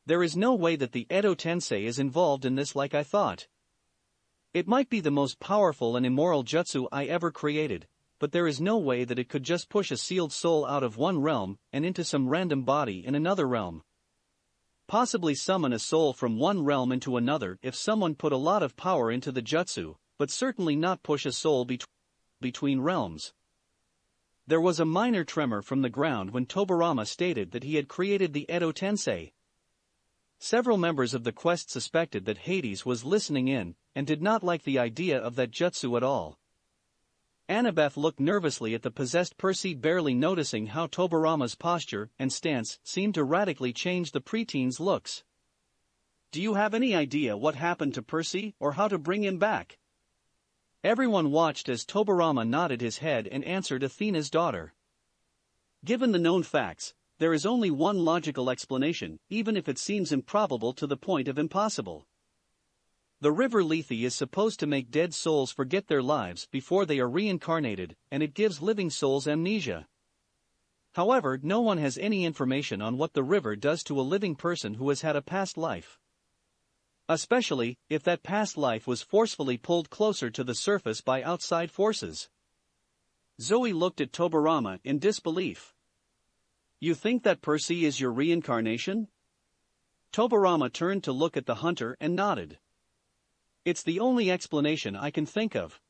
"There is no way that the Edo Tensei is involved in this like I thought. It might be the most powerful and immoral jutsu I ever created, but there is no way that it could just push a sealed soul out of one realm and into some random body in another realm. Possibly summon a soul from one realm into another if someone put a lot of power into the jutsu, but certainly not push a soul between realms." There was a minor tremor from the ground when Tobirama stated that he had created the Edo Tensei. Several members of the quest suspected that Hades was listening in, and did not like the idea of that jutsu at all. Annabeth looked nervously at the possessed Percy, barely noticing how Tobirama's posture and stance seemed to radically change the preteen's looks. "Do you have any idea what happened to Percy, or how to bring him back?" Everyone watched as Tobirama nodded his head and answered Athena's daughter. "Given the known facts, there is only one logical explanation, even if it seems improbable to the point of impossible. The river Lethe is supposed to make dead souls forget their lives before they are reincarnated, and it gives living souls amnesia. However, no one has any information on what the river does to a living person who has had a past life. Especially, if that past life was forcefully pulled closer to the surface by outside forces. Zoe looked at Tobarama in disbelief. You think that Percy is your reincarnation? Tobarama turned to look at the hunter and nodded. It's the only explanation I can think of.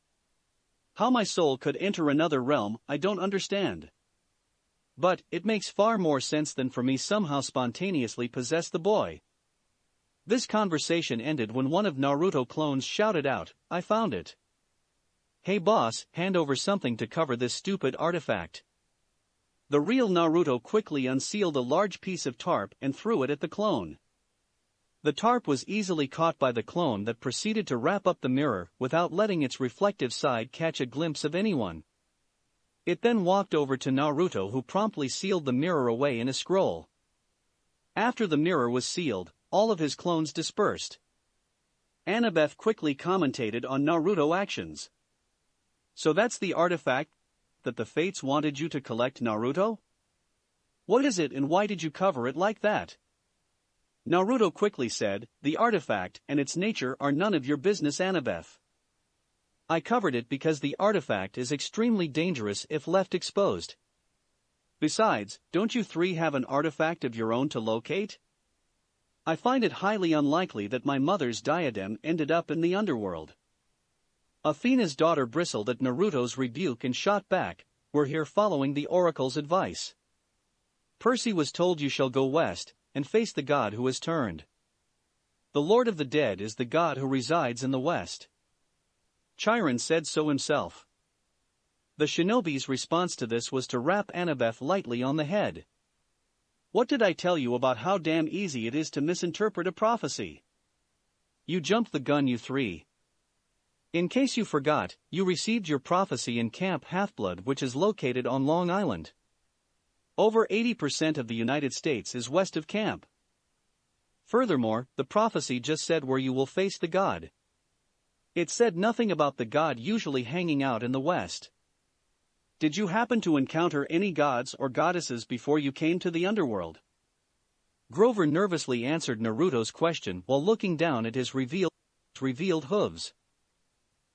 How my soul could enter another realm, I don't understand. But, it makes far more sense than for me somehow spontaneously possess the boy. This conversation ended when one of Naruto clones shouted out, I found it. Hey boss, hand over something to cover this stupid artifact. The real Naruto quickly unsealed a large piece of tarp and threw it at the clone. The tarp was easily caught by the clone that proceeded to wrap up the mirror without letting its reflective side catch a glimpse of anyone. It then walked over to Naruto, who promptly sealed the mirror away in a scroll. After the mirror was sealed, all of his clones dispersed. Annabeth quickly commentated on Naruto's actions. So that's the artifact that the Fates wanted you to collect, Naruto? What is it and why did you cover it like that? Naruto quickly said, the artifact and its nature are none of your business, Annabeth. I covered it because the artifact is extremely dangerous if left exposed. Besides, don't you three have an artifact of your own to locate? I find it highly unlikely that my mother's diadem ended up in the underworld. Athena's daughter bristled at Naruto's rebuke and shot back, we're here following the oracle's advice. Percy was told you shall go west, and face the god who has turned. The Lord of the Dead is the god who resides in the west. Chiron said so himself. The shinobi's response to this was to rap Annabeth lightly on the head. What did I tell you about how damn easy it is to misinterpret a prophecy? You jumped the gun, you three. In case you forgot, you received your prophecy in Camp Half-Blood, which is located on Long Island. Over 80% of the United States is west of Camp. Furthermore, the prophecy just said where you will face the god. It said nothing about the god usually hanging out in the west. Did you happen to encounter any gods or goddesses before you came to the underworld? Grover nervously answered Naruto's question while looking down at his revealed hooves.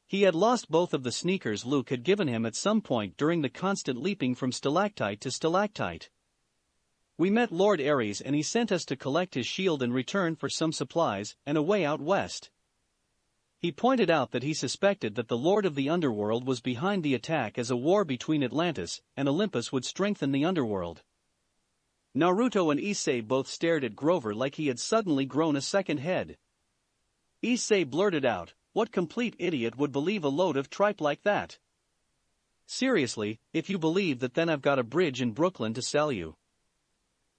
He had lost both of the sneakers Luke had given him at some point during the constant leaping from stalactite to stalactite. We met Lord Ares and he sent us to collect his shield in return for some supplies and a way out west. He pointed out that he suspected that the Lord of the Underworld was behind the attack, as a war between Atlantis and Olympus would strengthen the underworld. Naruto and Issei both stared at Grover like he had suddenly grown a second head. Issei blurted out, what complete idiot would believe a load of tripe like that? Seriously, if you believe that, then I've got a bridge in Brooklyn to sell you.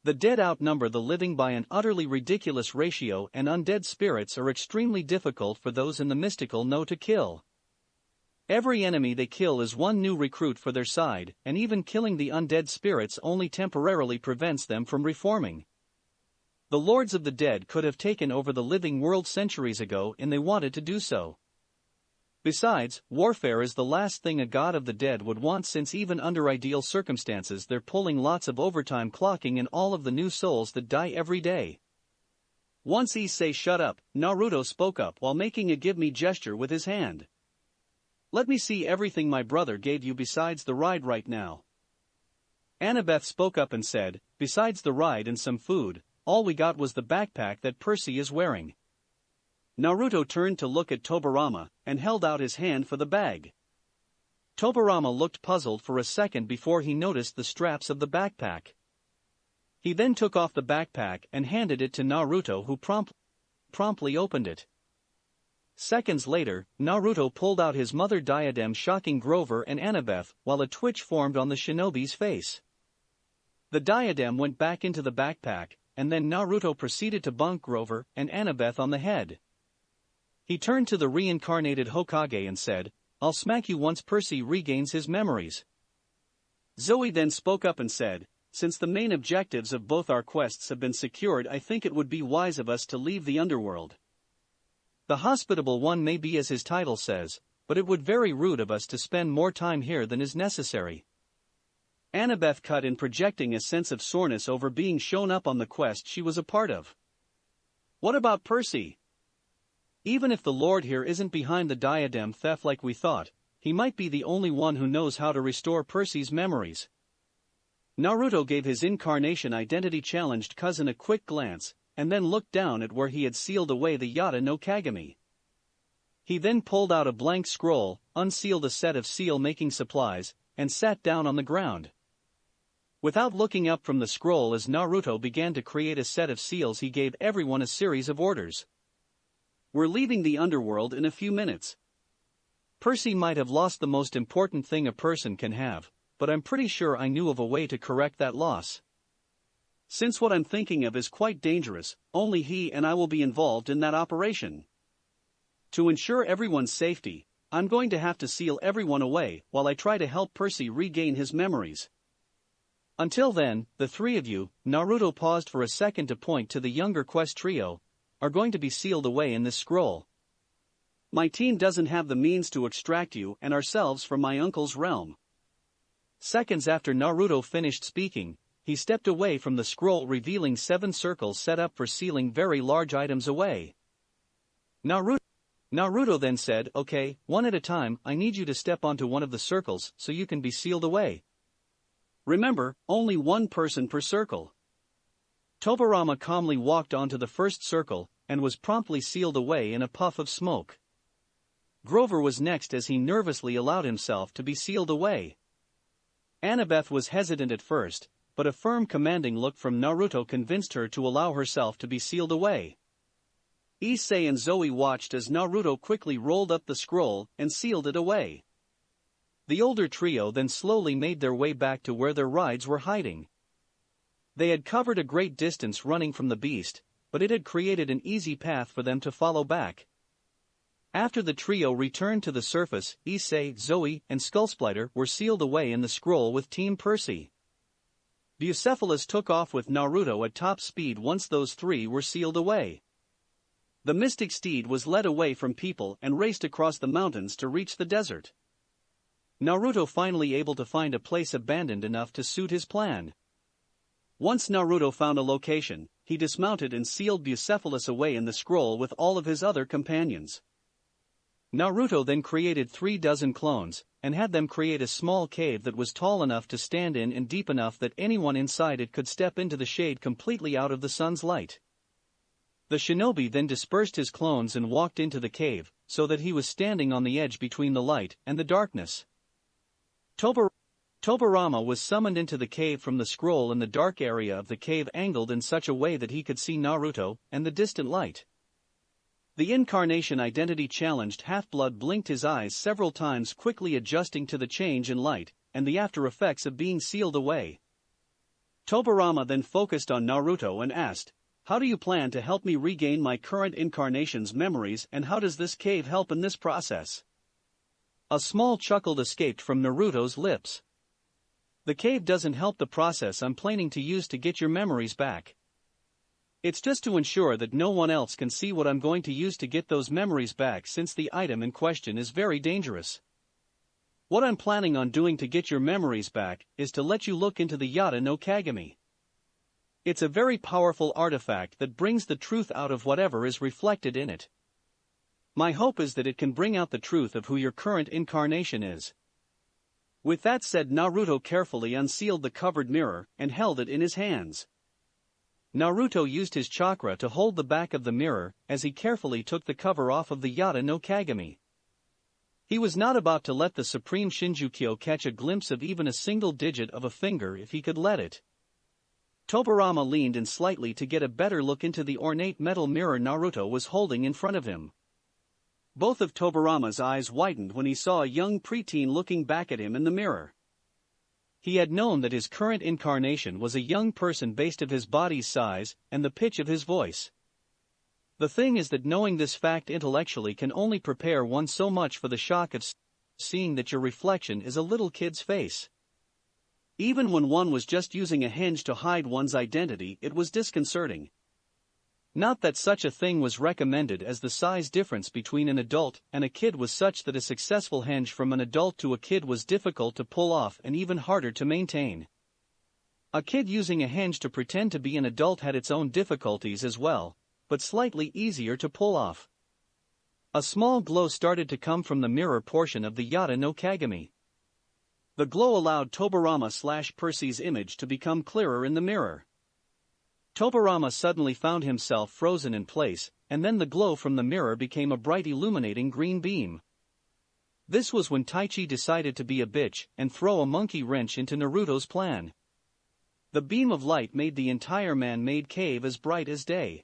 The dead outnumber the living by an utterly ridiculous ratio, and undead spirits are extremely difficult for those in the mystical know to kill. Every enemy they kill is one new recruit for their side, and even killing the undead spirits only temporarily prevents them from reforming. The Lords of the Dead could have taken over the living world centuries ago and they wanted to do so. Besides, warfare is the last thing a god of the dead would want, since even under ideal circumstances they're pulling lots of overtime, clocking in all of the new souls that die every day. Once Issei shut up, Naruto spoke up while making a give me gesture with his hand. Let me see everything my brother gave you besides the ride right now. Annabeth spoke up and said, besides the ride and some food, all we got was the backpack that Percy is wearing. Naruto turned to look at Tobarama and held out his hand for the bag. Tobarama looked puzzled for a second before he noticed the straps of the backpack. He then took off the backpack and handed it to Naruto, who promptly opened it. Seconds later, Naruto pulled out his mother diadem, shocking Grover and Annabeth, while a twitch formed on the shinobi's face. The diadem went back into the backpack, and then Naruto proceeded to bonk Grover and Annabeth on the head. He turned to the reincarnated Hokage and said, I'll smack you once Percy regains his memories. Zoe then spoke up and said, since the main objectives of both our quests have been secured, I think it would be wise of us to leave the underworld. The hospitable one may be as his title says, but it would very rude of us to spend more time here than is necessary. Annabeth cut in, projecting a sense of soreness over being shown up on the quest she was a part of. What about Percy? Even if the Lord here isn't behind the diadem theft like we thought, he might be the only one who knows how to restore Percy's memories. Naruto gave his incarnation identity challenged cousin a quick glance, and then looked down at where he had sealed away the Yata no Kagami. He then pulled out a blank scroll, unsealed a set of seal-making supplies, and sat down on the ground. Without looking up from the scroll as Naruto began to create a set of seals, he gave everyone a series of orders. We're leaving the underworld in a few minutes. Percy might have lost the most important thing a person can have, but I'm pretty sure I knew of a way to correct that loss. Since what I'm thinking of is quite dangerous, only he and I will be involved in that operation. To ensure everyone's safety, I'm going to have to seal everyone away while I try to help Percy regain his memories. Until then, the three of you, Naruto paused for a second to point to the younger quest trio, are going to be sealed away in this scroll. My team doesn't have the means to extract you and ourselves from my uncle's realm. Seconds after Naruto finished speaking, he stepped away from the scroll, revealing 7 circles set up for sealing very large items away. Naruto then said, "Okay, one at a time, I need you to step onto one of the circles so you can be sealed away. Remember, only one person per circle." Tobirama calmly walked onto the first circle, and was promptly sealed away in a puff of smoke. Grover was next as he nervously allowed himself to be sealed away. Annabeth was hesitant at first, but a firm commanding look from Naruto convinced her to allow herself to be sealed away. Issei and Zoe watched as Naruto quickly rolled up the scroll and sealed it away. The older trio then slowly made their way back to where their rides were hiding. They had covered a great distance running from the beast, but it had created an easy path for them to follow back. After the trio returned to the surface, Issei, Zoe, and Skullsplitter were sealed away in the scroll with Team Percy. Bucephalus took off with Naruto at top speed once those three were sealed away. The mystic steed was led away from people and raced across the mountains to reach the desert. Naruto finally able to find a place abandoned enough to suit his plan. Once Naruto found a location, he dismounted and sealed Bucephalus away in the scroll with all of his other companions. Naruto then created 36 clones, and had them create a small cave that was tall enough to stand in and deep enough that anyone inside it could step into the shade completely out of the sun's light. The shinobi then dispersed his clones and walked into the cave, so that he was standing on the edge between the light and the darkness. Tobirama was summoned into the cave from the scroll, and the dark area of the cave angled in such a way that he could see Naruto and the distant light. The incarnation identity challenged half-blood blinked his eyes several times, quickly adjusting to the change in light and the after effects of being sealed away. Tobirama then focused on Naruto and asked, "How do you plan to help me regain my current incarnation's memories, and how does this cave help in this process?" A small chuckle escaped from Naruto's lips. "The cave doesn't help the process I'm planning to use to get your memories back. It's just to ensure that no one else can see what I'm going to use to get those memories back, since the item in question is very dangerous. What I'm planning on doing to get your memories back is to let you look into the Yata no Kagami. It's a very powerful artifact that brings the truth out of whatever is reflected in it. My hope is that it can bring out the truth of who your current incarnation is." With that said, Naruto carefully unsealed the covered mirror and held it in his hands. Naruto used his chakra to hold the back of the mirror as he carefully took the cover off of the Yata no Kagami. He was not about to let the Supreme Shinjukyo catch a glimpse of even a single digit of a finger if he could let it. Tobirama leaned in slightly to get a better look into the ornate metal mirror Naruto was holding in front of him. Both of Tobirama's eyes widened when he saw a young preteen looking back at him in the mirror. He had known that his current incarnation was a young person based on his body's size and the pitch of his voice. The thing is that knowing this fact intellectually can only prepare one so much for the shock of seeing that your reflection is a little kid's face. Even when one was just using a hinge to hide one's identity, it was disconcerting. Not that such a thing was recommended, as the size difference between an adult and a kid was such that a successful henge from an adult to a kid was difficult to pull off and even harder to maintain. A kid using a henge to pretend to be an adult had its own difficulties as well, but slightly easier to pull off. A small glow started to come from the mirror portion of the Yata no Kagami. The glow allowed Tobirama/Percy's image to become clearer in the mirror. Tobirama suddenly found himself frozen in place, and then the glow from the mirror became a bright illuminating green beam. This was when Taichi decided to be a bitch and throw a monkey wrench into Naruto's plan. The beam of light made the entire man-made cave as bright as day.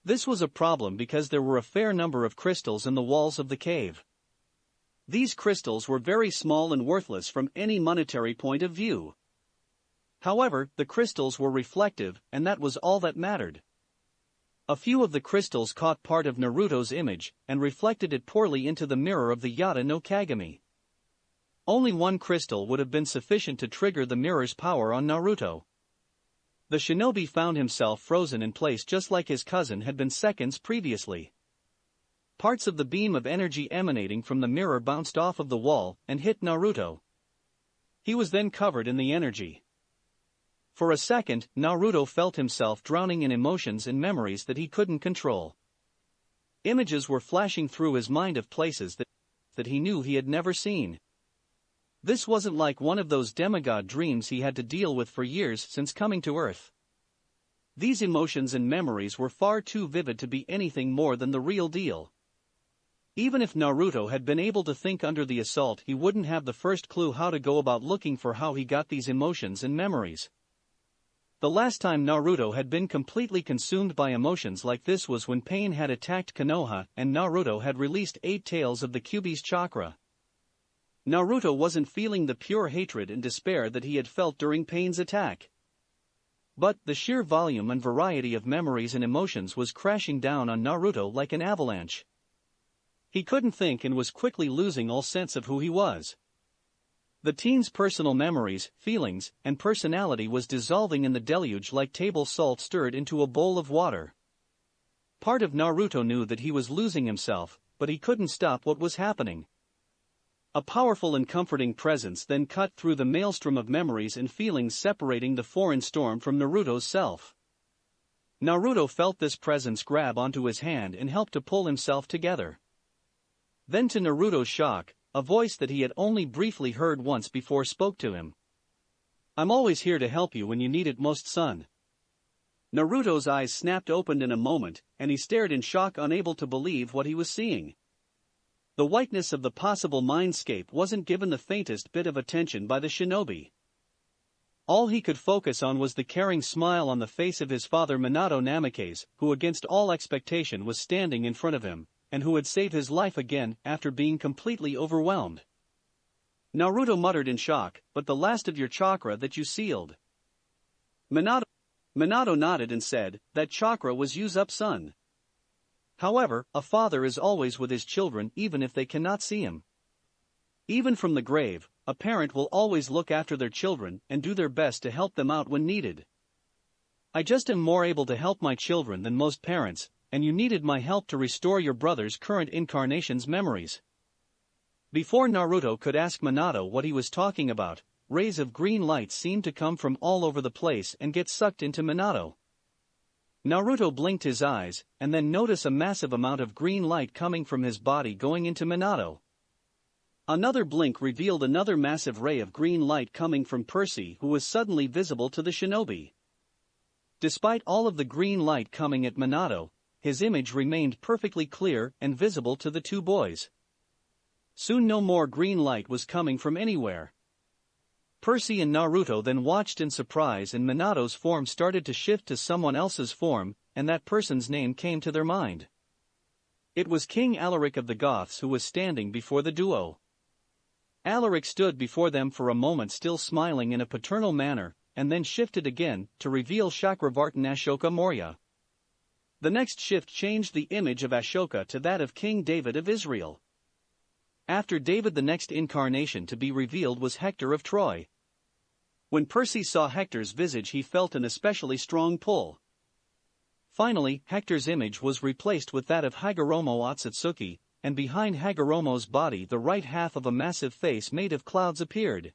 This was a problem because there were a fair number of crystals in the walls of the cave. These crystals were very small and worthless from any monetary point of view. However, the crystals were reflective, and that was all that mattered. A few of the crystals caught part of Naruto's image and reflected it poorly into the mirror of the Yata no Kagami. Only one crystal would have been sufficient to trigger the mirror's power on Naruto. The shinobi found himself frozen in place just like his cousin had been seconds previously. Parts of the beam of energy emanating from the mirror bounced off of the wall and hit Naruto. He was then covered in the energy. For a second, Naruto felt himself drowning in emotions and memories that he couldn't control. Images were flashing through his mind of places that he knew he had never seen. This wasn't like one of those demigod dreams he had to deal with for years since coming to Earth. These emotions and memories were far too vivid to be anything more than the real deal. Even if Naruto had been able to think under the assault, he wouldn't have the first clue how to go about looking for how he got these emotions and memories. The last time Naruto had been completely consumed by emotions like this was when Pain had attacked Konoha and Naruto had released 8 tails of the Kyuubi's chakra. Naruto wasn't feeling the pure hatred and despair that he had felt during Pain's attack. But the sheer volume and variety of memories and emotions was crashing down on Naruto like an avalanche. He couldn't think and was quickly losing all sense of who he was. The teen's personal memories, feelings, and personality was dissolving in the deluge like table salt stirred into a bowl of water. Part of Naruto knew that he was losing himself, but he couldn't stop what was happening. A powerful and comforting presence then cut through the maelstrom of memories and feelings separating the foreign storm from Naruto's self. Naruto felt this presence grab onto his hand and help to pull himself together. Then to Naruto's shock, a voice that he had only briefly heard once before spoke to him. "I'm always here to help you when you need it most, son." Naruto's eyes snapped open in a moment, and he stared in shock, unable to believe what he was seeing. The whiteness of the possible mindscape wasn't given the faintest bit of attention by the shinobi. All he could focus on was the caring smile on the face of his father Minato Namikaze, who against all expectation was standing in front of him, and who had saved his life again after being completely overwhelmed. Naruto muttered in shock, "But the last of your chakra that you sealed." Minato nodded and said, "That chakra was used up, son." However, a father is always with his children even if they cannot see him. Even from the grave, a parent will always look after their children and do their best to help them out when needed. I just am more able to help my children than most parents, and you needed my help to restore your brother's current incarnation's memories. Before Naruto could ask Minato what he was talking about, rays of green light seemed to come from all over the place and get sucked into Minato. Naruto blinked his eyes, and then noticed a massive amount of green light coming from his body going into Minato. Another blink revealed another massive ray of green light coming from Percy, who was suddenly visible to the shinobi. Despite all of the green light coming at Minato, his image remained perfectly clear and visible to the two boys. Soon no more green light was coming from anywhere. Percy and Naruto then watched in surprise, and Minato's form started to shift to someone else's form, and that person's name came to their mind. It was King Alaric of the Goths who was standing before the duo. Alaric stood before them for a moment, still smiling in a paternal manner, and then shifted again to reveal Chakravartin Ashoka Maurya. The next shift changed the image of Ashoka to that of King David of Israel. After David, the next incarnation to be revealed was Hector of Troy. When Percy saw Hector's visage, he felt an especially strong pull. Finally, Hector's image was replaced with that of Hagoromo Otsutsuki, and behind Hagoromo's body the right half of a massive face made of clouds appeared.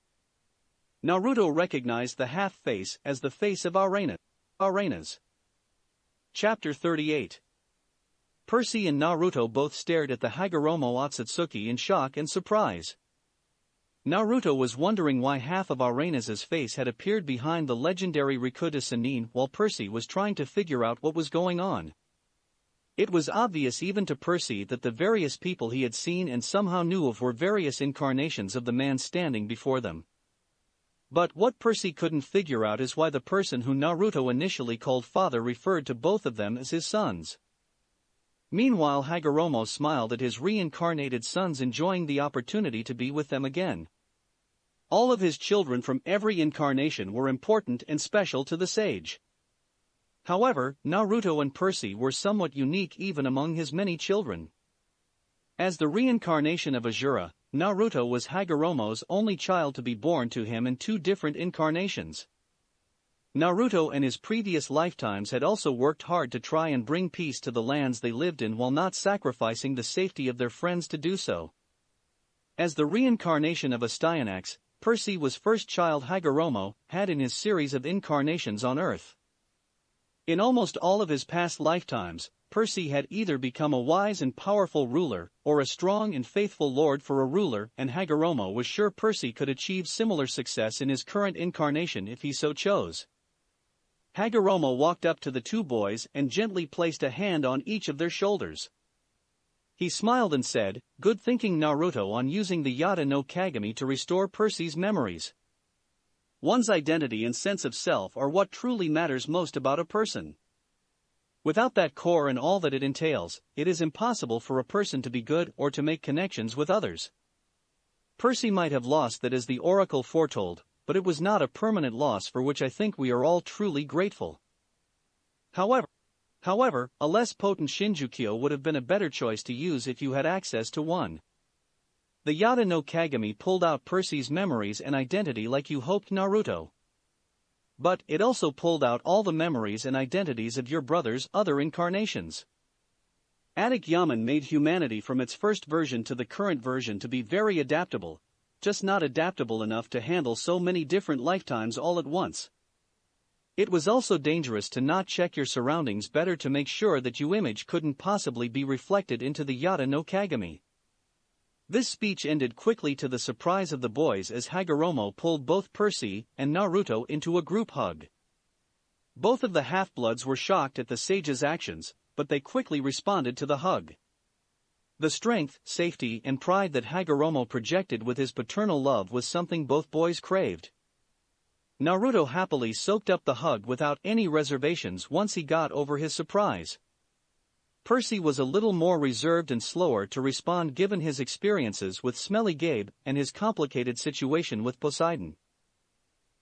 Naruto recognized the half-face as the face of Arenas. Chapter 38. Percy and Naruto both stared at the Hagoromo Otsutsuki in shock and surprise. Naruto was wondering why half of Arenas's face had appeared behind the legendary Rikuta Sannin, while Percy was trying to figure out what was going on. It was obvious even to Percy that the various people he had seen and somehow knew of were various incarnations of the man standing before them. But what Percy couldn't figure out is why the person who Naruto initially called father referred to both of them as his sons. Meanwhile, Hagoromo smiled at his reincarnated sons, enjoying the opportunity to be with them again. All of his children from every incarnation were important and special to the sage. However, Naruto and Percy were somewhat unique even among his many children. As the reincarnation of Asura, Naruto was Hagoromo's only child to be born to him in two different incarnations. Naruto in his previous lifetimes had also worked hard to try and bring peace to the lands they lived in while not sacrificing the safety of their friends to do so. As the reincarnation of Astyanax, Percy was first child Hagoromo had in his series of incarnations on Earth. In almost all of his past lifetimes, Percy had either become a wise and powerful ruler, or a strong and faithful lord for a ruler, and Hagoromo was sure Percy could achieve similar success in his current incarnation if he so chose. Hagoromo walked up to the two boys and gently placed a hand on each of their shoulders. He smiled and said, "Good thinking, Naruto, on using the Yata no Kagami to restore Percy's memories. One's identity and sense of self are what truly matters most about a person. Without that core and all that it entails, it is impossible for a person to be good or to make connections with others." Percy might have lost that as the oracle foretold, but it was not a permanent loss for which I think we are all truly grateful. However, a less potent Shinjukyo would have been a better choice to use if you had access to one. The Yata no Kagami pulled out Percy's memories and identity like you hoped, Naruto. But it also pulled out all the memories and identities of your brother's other incarnations. Attic Yaman made humanity from its first version to the current version to be very adaptable, just not adaptable enough to handle so many different lifetimes all at once. It was also dangerous to not check your surroundings better to make sure that your image couldn't possibly be reflected into the Yata no Kagami. This speech ended quickly to the surprise of the boys as Hagoromo pulled both Percy and Naruto into a group hug. Both of the half-bloods were shocked at the sage's actions, but they quickly responded to the hug. The strength, safety, and pride that Hagoromo projected with his paternal love was something both boys craved. Naruto happily soaked up the hug without any reservations once he got over his surprise. Percy was a little more reserved and slower to respond given his experiences with Smelly Gabe and his complicated situation with Poseidon.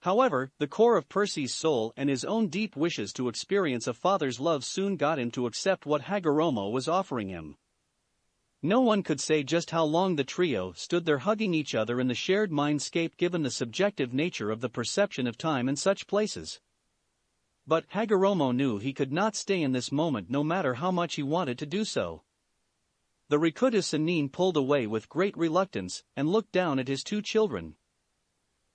However, the core of Percy's soul and his own deep wishes to experience a father's love soon got him to accept what Hagoromo was offering him. No one could say just how long the trio stood there hugging each other in the shared mindscape given the subjective nature of the perception of time in such places. But Hagoromo knew he could not stay in this moment no matter how much he wanted to do so. The Rikuta Sannin pulled away with great reluctance and looked down at his two children.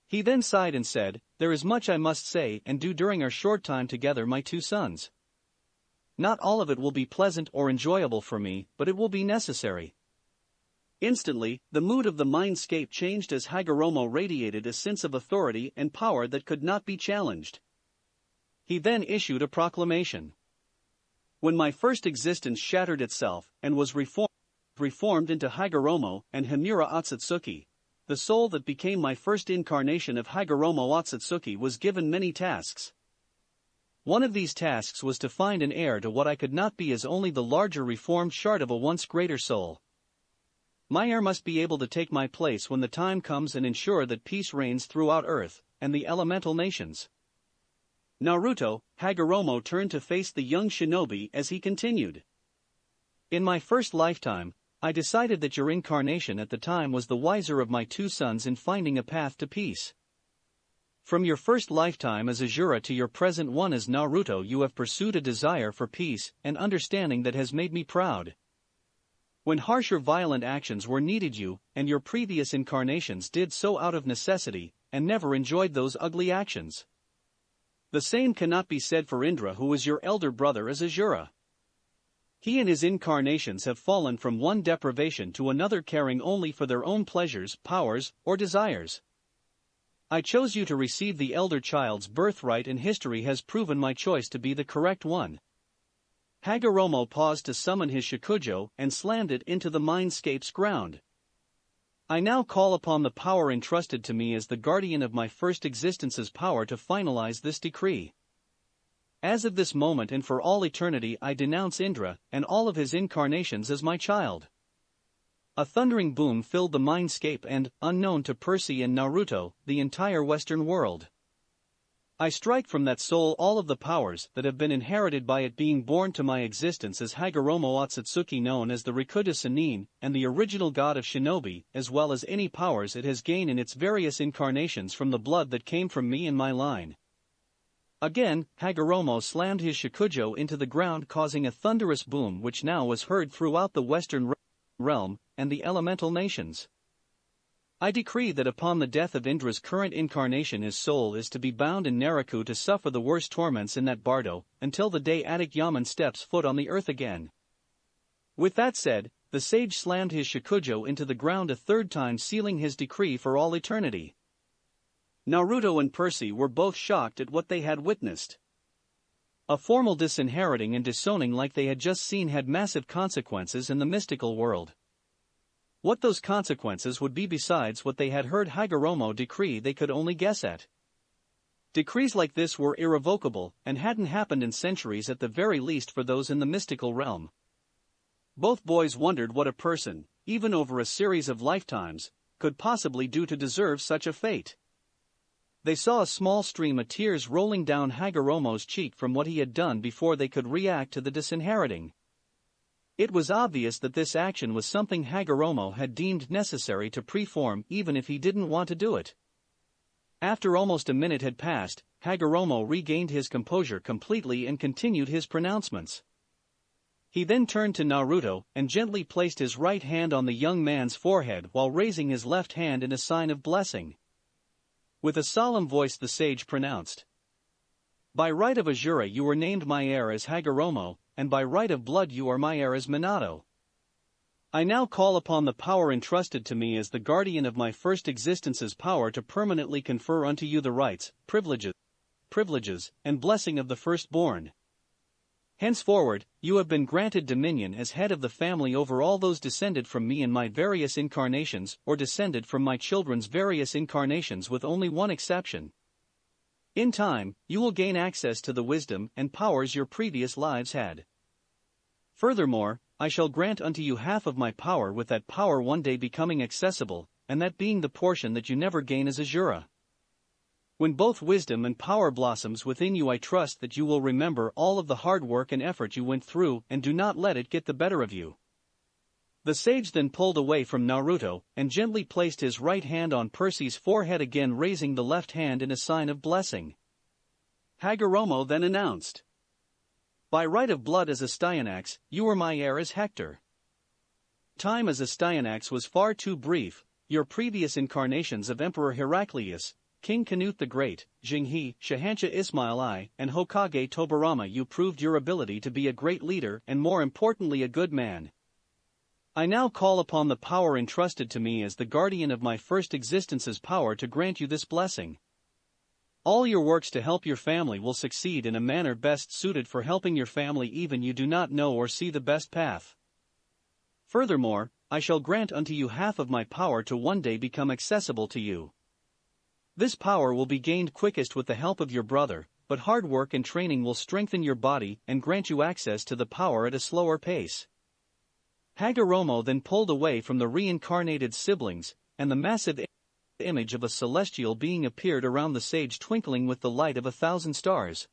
He then sighed and said, "There is much I must say and do during our short time together, my two sons. Not all of it will be pleasant or enjoyable for me, but it will be necessary." Instantly, the mood of the mindscape changed as Hagoromo radiated a sense of authority and power that could not be challenged. He then issued a proclamation. "When my first existence shattered itself and was reformed into Hagoromo and Himura Otsutsuki, the soul that became my first incarnation of Hagoromo Otsutsuki was given many tasks. One of these tasks was to find an heir to what I could not be as only the larger reformed shard of a once greater soul. My heir must be able to take my place when the time comes and ensure that peace reigns throughout Earth and the elemental nations." Naruto, Hagoromo turned to face the young shinobi as he continued. "In my first lifetime, I decided that your incarnation at the time was the wiser of my two sons in finding a path to peace. From your first lifetime as Azura to your present one as Naruto, you have pursued a desire for peace and understanding that has made me proud. When harsher violent actions were needed, you and your previous incarnations did so out of necessity, and never enjoyed those ugly actions. The same cannot be said for Indra, who is your elder brother as Azura. He and his incarnations have fallen from one deprivation to another, caring only for their own pleasures, powers, or desires. I chose you to receive the elder child's birthright, and history has proven my choice to be the correct one. Hagoromo paused to summon his Shikujo and slammed it into the mindscape's ground. I now call upon the power entrusted to me as the guardian of my first existence's power to finalize this decree. As of this moment and for all eternity, I denounce Indra and all of his incarnations as my child. A thundering boom filled the mindscape and, unknown to Percy and Naruto, the entire Western world. I strike from that soul all of the powers that have been inherited by it being born to my existence as Hagoromo Otsutsuki, known as the Rikuta Sannin, and the original god of shinobi, as well as any powers it has gained in its various incarnations from the blood that came from me and my line. Again, Hagoromo slammed his Shikujo into the ground, causing a thunderous boom which now was heard throughout the Western realm and the elemental nations. I decree that upon the death of Indra's current incarnation, his soul is to be bound in Naraku to suffer the worst torments in that bardo, until the day Attic Yaman steps foot on the earth again. With that said, the sage slammed his Shikujo into the ground a third time, sealing his decree for all eternity. Naruto and Percy were both shocked at what they had witnessed. A formal disinheriting and disowning like they had just seen had massive consequences in the mystical world. What those consequences would be besides what they had heard Hagoromo decree, they could only guess at. Decrees like this were irrevocable and hadn't happened in centuries, at the very least for those in the mystical realm. Both boys wondered what a person, even over a series of lifetimes, could possibly do to deserve such a fate. They saw a small stream of tears rolling down Hagoromo's cheek from what he had done before they could react to the disinheriting. It was obvious that this action was something Hagoromo had deemed necessary to preform, even if he didn't want to do it. After almost a minute had passed, Hagoromo regained his composure completely and continued his pronouncements. He then turned to Naruto and gently placed his right hand on the young man's forehead while raising his left hand in a sign of blessing. With a solemn voice the sage pronounced, "By right of Azura you were named my heir as Hagoromo, and by right of blood you are my heir as Minato. I now call upon the power entrusted to me as the guardian of my first existence's power to permanently confer unto you the rights, privileges, and blessing of the firstborn. Henceforward, you have been granted dominion as head of the family over all those descended from me in my various incarnations, or descended from my children's various incarnations, with only one exception. In time, you will gain access to the wisdom and powers your previous lives had. Furthermore, I shall grant unto you half of my power, with that power one day becoming accessible, and that being the portion that you never gain as Azura. When both wisdom and power blossoms within you, I trust that you will remember all of the hard work and effort you went through and do not let it get the better of you." The sage then pulled away from Naruto and gently placed his right hand on Percy's forehead, again raising the left hand in a sign of blessing. Hagoromo then announced, "By right of blood as Astyanax, you are my heir as Hector. Time as Astyanax was far too brief. Your previous incarnations of Emperor Heraclius, King Canute the Great, Jinghe, Shahanshah Ismail I, and Hokage Tobirama, you proved your ability to be a great leader and, more importantly, a good man. I now call upon the power entrusted to me as the guardian of my first existence's power to grant you this blessing. All your works to help your family will succeed in a manner best suited for helping your family, even you do not know or see the best path. Furthermore, I shall grant unto you half of my power to one day become accessible to you. This power will be gained quickest with the help of your brother, but hard work and training will strengthen your body and grant you access to the power at a slower pace." Hagoromo then pulled away from the reincarnated siblings, and the massive image of a celestial being appeared around the sage, twinkling with the light of 1,000 stars.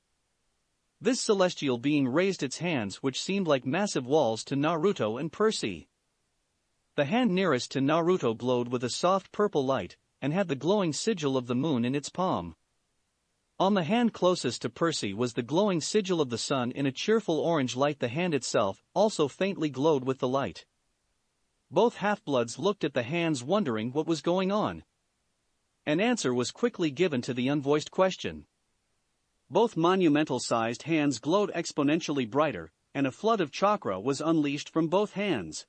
This celestial being raised its hands, which seemed like massive walls, to Naruto and Percy. The hand nearest to Naruto glowed with a soft purple light, and had the glowing sigil of the moon in its palm. On the hand closest to Percy was the glowing sigil of the sun in a cheerful orange light. The hand itself also faintly glowed with the light. Both half-bloods looked at the hands, wondering what was going on. An answer was quickly given to the unvoiced question. Both monumental-sized hands glowed exponentially brighter, and a flood of chakra was unleashed from both hands.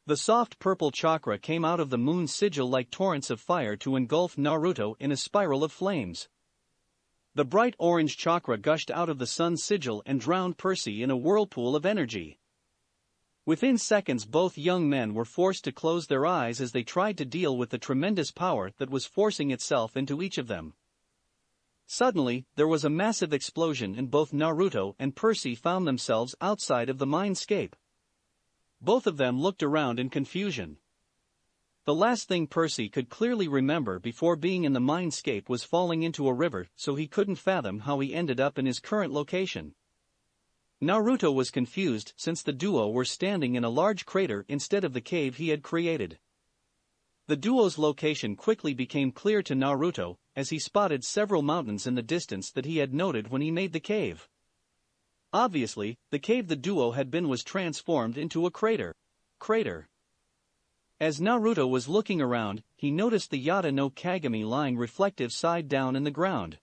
The soft purple chakra came out of the moon's sigil like torrents of fire to engulf Naruto in a spiral of flames. The bright orange chakra gushed out of the sun's sigil and drowned Percy in a whirlpool of energy. Within seconds, both young men were forced to close their eyes as they tried to deal with the tremendous power that was forcing itself into each of them. Suddenly, there was a massive explosion and both Naruto and Percy found themselves outside of the mindscape. Both of them looked around in confusion. The last thing Percy could clearly remember before being in the mindscape was falling into a river, so he couldn't fathom how he ended up in his current location. Naruto was confused since the duo were standing in a large crater instead of the cave he had created. The duo's location quickly became clear to Naruto, as he spotted several mountains in the distance that he had noted when he made the cave. Obviously, the cave the duo had been was transformed into a crater. As Naruto was looking around, he noticed the Yata no Kagami lying reflective side down in the ground.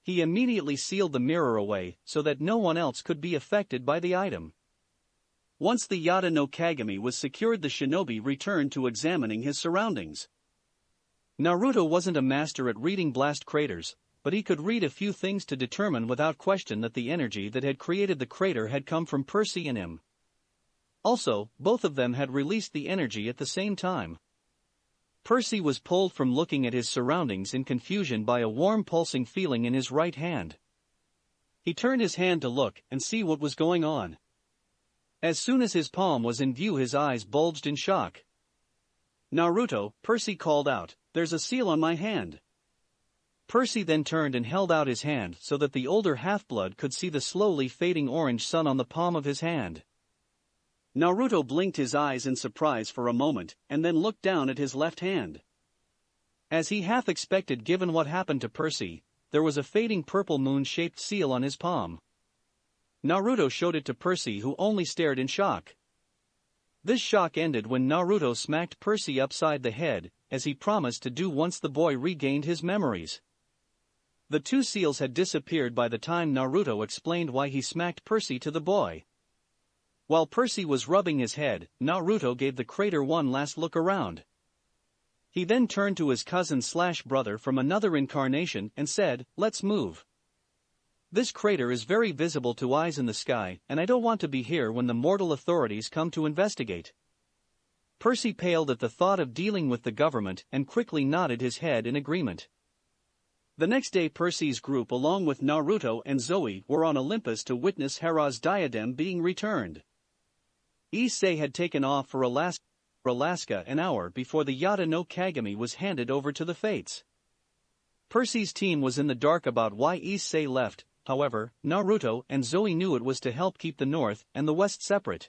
He immediately sealed the mirror away so that no one else could be affected by the item. Once the Yata no Kagami was secured, the shinobi returned to examining his surroundings. Naruto wasn't a master at reading blast craters, but he could read a few things to determine without question that the energy that had created the crater had come from Percy and him. Also, both of them had released the energy at the same time. Percy was pulled from looking at his surroundings in confusion by a warm pulsing feeling in his right hand. He turned his hand to look and see what was going on. As soon as his palm was in view, his eyes bulged in shock. "Naruto," Percy called out, "there's a seal on my hand." Percy then turned and held out his hand so that the older half-blood could see the slowly fading orange sun on the palm of his hand. Naruto blinked his eyes in surprise for a moment and then looked down at his left hand. As he half expected given what happened to Percy, there was a fading purple moon-shaped seal on his palm. Naruto showed it to Percy, who only stared in shock. This shock ended when Naruto smacked Percy upside the head, as he promised to do once the boy regained his memories. The two seals had disappeared by the time Naruto explained why he smacked Percy to the boy. While Percy was rubbing his head, Naruto gave the crater one last look around. He then turned to his cousin/brother from another incarnation and said, "Let's move. This crater is very visible to eyes in the sky, and I don't want to be here when the mortal authorities come to investigate." Percy paled at the thought of dealing with the government and quickly nodded his head in agreement. The next day, Percy's group along with Naruto and Zoe were on Olympus to witness Hera's diadem being returned. Issei had taken off for Alaska an hour before the Yata no Kagami was handed over to the Fates. Percy's team was in the dark about why Issei left. However, Naruto and Zoe knew it was to help keep the North and the West separate.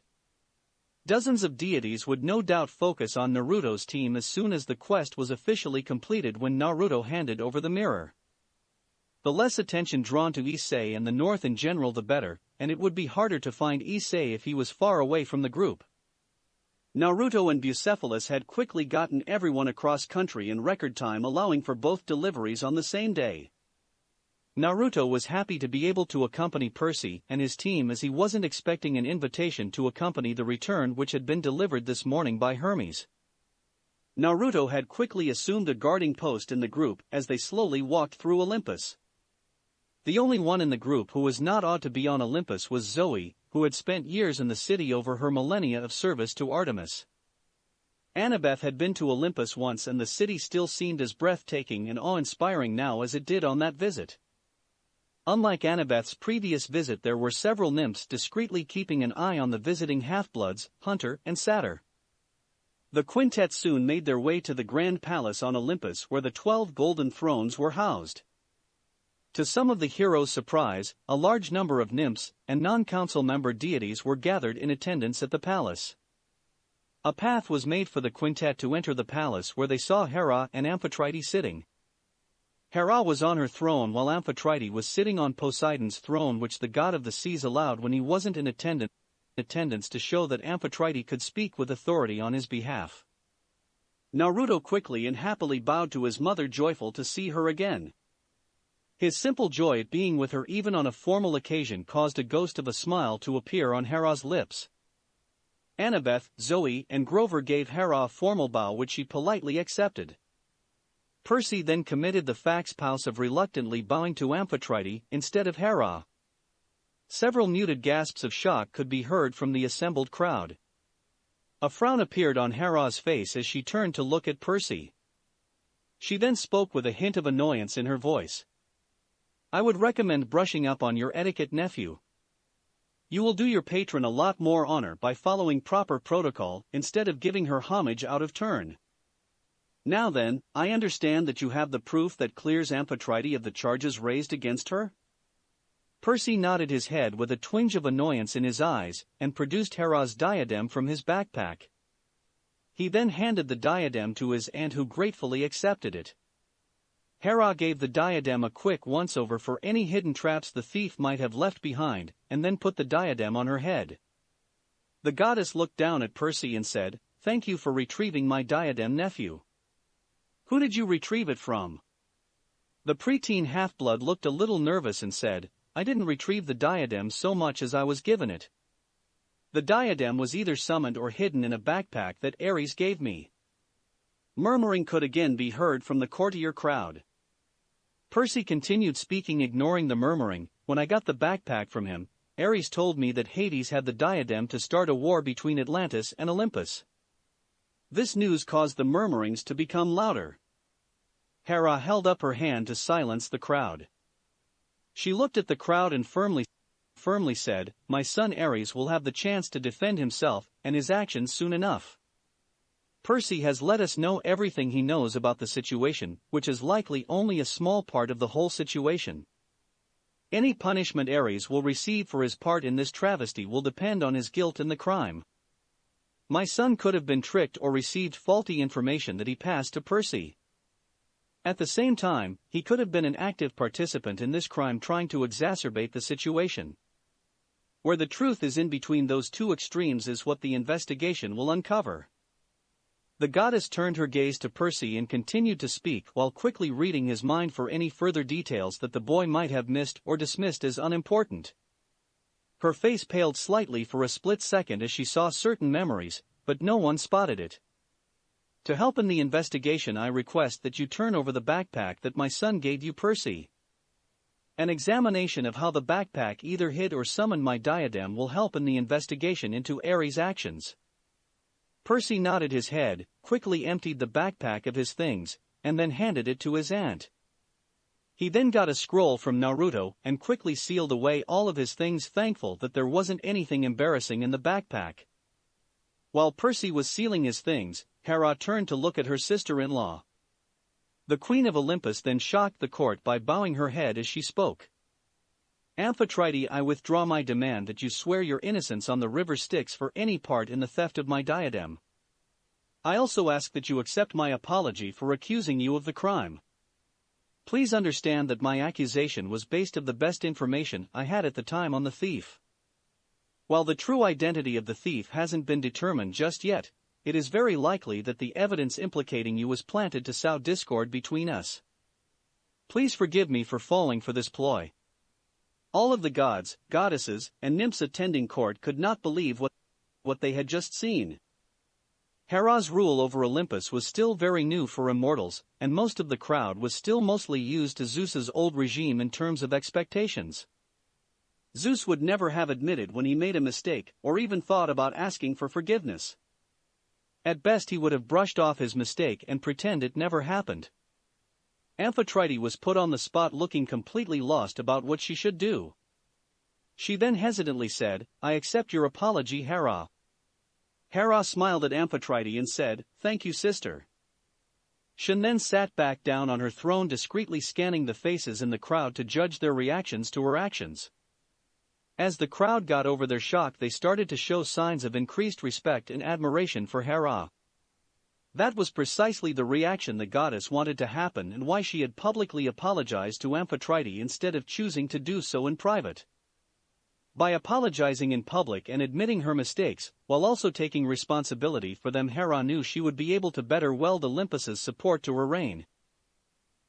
Dozens of deities would no doubt focus on Naruto's team as soon as the quest was officially completed when Naruto handed over the mirror. The less attention drawn to Issei and the North in general the better, and it would be harder to find Issei if he was far away from the group. Naruto and Bucephalus had quickly gotten everyone across country in record time, allowing for both deliveries on the same day. Naruto was happy to be able to accompany Percy and his team, as he wasn't expecting an invitation to accompany the return which had been delivered this morning by Hermes. Naruto had quickly assumed a guarding post in the group as they slowly walked through Olympus. The only one in the group who was not awed to be on Olympus was Zoe, who had spent years in the city over her millennia of service to Artemis. Annabeth had been to Olympus once, and the city still seemed as breathtaking and awe-inspiring now as it did on that visit. Unlike Annabeth's previous visit, there were several nymphs discreetly keeping an eye on the visiting half-bloods, Hunter and Satyr. The quintet soon made their way to the Grand Palace on Olympus, where the 12 golden thrones were housed. To some of the heroes' surprise, a large number of nymphs and non-council member deities were gathered in attendance at the palace. A path was made for the quintet to enter the palace, where they saw Hera and Amphitrite sitting. Hera was on her throne while Amphitrite was sitting on Poseidon's throne, which the god of the seas allowed when he wasn't in attendance to show that Amphitrite could speak with authority on his behalf. Naruto quickly and happily bowed to his mother, joyful to see her again. His simple joy at being with her even on a formal occasion caused a ghost of a smile to appear on Hera's lips. Annabeth, Zoe, and Grover gave Hera a formal bow, which she politely accepted. Percy then committed the fax pause of reluctantly bowing to Amphitrite instead of Hera. Several muted gasps of shock could be heard from the assembled crowd. A frown appeared on Hera's face as she turned to look at Percy. She then spoke with a hint of annoyance in her voice. "I would recommend brushing up on your etiquette, nephew. You will do your patron a lot more honor by following proper protocol instead of giving her homage out of turn. Now then, I understand that you have the proof that clears Amphitrite of the charges raised against her?" Percy nodded his head with a twinge of annoyance in his eyes and produced Hera's diadem from his backpack. He then handed the diadem to his aunt, who gratefully accepted it. Hera gave the diadem a quick once-over for any hidden traps the thief might have left behind, and then put the diadem on her head. The goddess looked down at Percy and said, "Thank you for retrieving my diadem, nephew. Who did you retrieve it from?" The preteen half-blood looked a little nervous and said, "I didn't retrieve the diadem so much as I was given it. The diadem was either summoned or hidden in a backpack that Ares gave me." Murmuring could again be heard from the courtier crowd. Percy continued speaking, ignoring the murmuring. "When I got the backpack from him, Ares told me that Hades had the diadem to start a war between Atlantis and Olympus." This news caused the murmurings to become louder. Hera held up her hand to silence the crowd. She looked at the crowd and firmly said, "My son Ares will have the chance to defend himself and his actions soon enough. Percy has let us know everything he knows about the situation, which is likely only a small part of the whole situation. Any punishment Ares will receive for his part in this travesty will depend on his guilt in the crime. My son could have been tricked or received faulty information that he passed to Percy. At the same time, he could have been an active participant in this crime, trying to exacerbate the situation. Where the truth is in between those two extremes is what the investigation will uncover." The goddess turned her gaze to Percy and continued to speak while quickly reading his mind for any further details that the boy might have missed or dismissed as unimportant. Her face paled slightly for a split second as she saw certain memories, but no one spotted it. "To help in the investigation, I request that you turn over the backpack that my son gave you, Percy. An examination of how the backpack either hid or summoned my diadem will help in the investigation into Ares' actions." Percy nodded his head, quickly emptied the backpack of his things, and then handed it to his aunt. He then got a scroll from Naruto and quickly sealed away all of his things, thankful that there wasn't anything embarrassing in the backpack. While Percy was sealing his things, Hera turned to look at her sister-in-law. The Queen of Olympus then shocked the court by bowing her head as she spoke. "Amphitrite, I withdraw my demand that you swear your innocence on the river Styx for any part in the theft of my diadem. I also ask that you accept my apology for accusing you of the crime. Please understand that my accusation was based on the best information I had at the time on the thief. While the true identity of the thief hasn't been determined just yet, it is very likely that the evidence implicating you was planted to sow discord between us. Please forgive me for falling for this ploy." All of the gods, goddesses, and nymphs attending court could not believe what they had just seen. Hera's rule over Olympus was still very new for immortals, and most of the crowd was still mostly used to Zeus's old regime in terms of expectations. Zeus would never have admitted when he made a mistake or even thought about asking for forgiveness. At best, he would have brushed off his mistake and pretend it never happened. Amphitrite was put on the spot, looking completely lost about what she should do. She then hesitantly said, "I accept your apology, Hera." Hera smiled at Amphitrite and said, "Thank you, sister." She then sat back down on her throne, discreetly scanning the faces in the crowd to judge their reactions to her actions. As the crowd got over their shock, they started to show signs of increased respect and admiration for Hera. That was precisely the reaction the goddess wanted to happen and why she had publicly apologized to Amphitrite instead of choosing to do so in private. By apologizing in public and admitting her mistakes, while also taking responsibility for them, Hera knew she would be able to better weld Olympus's support to her reign.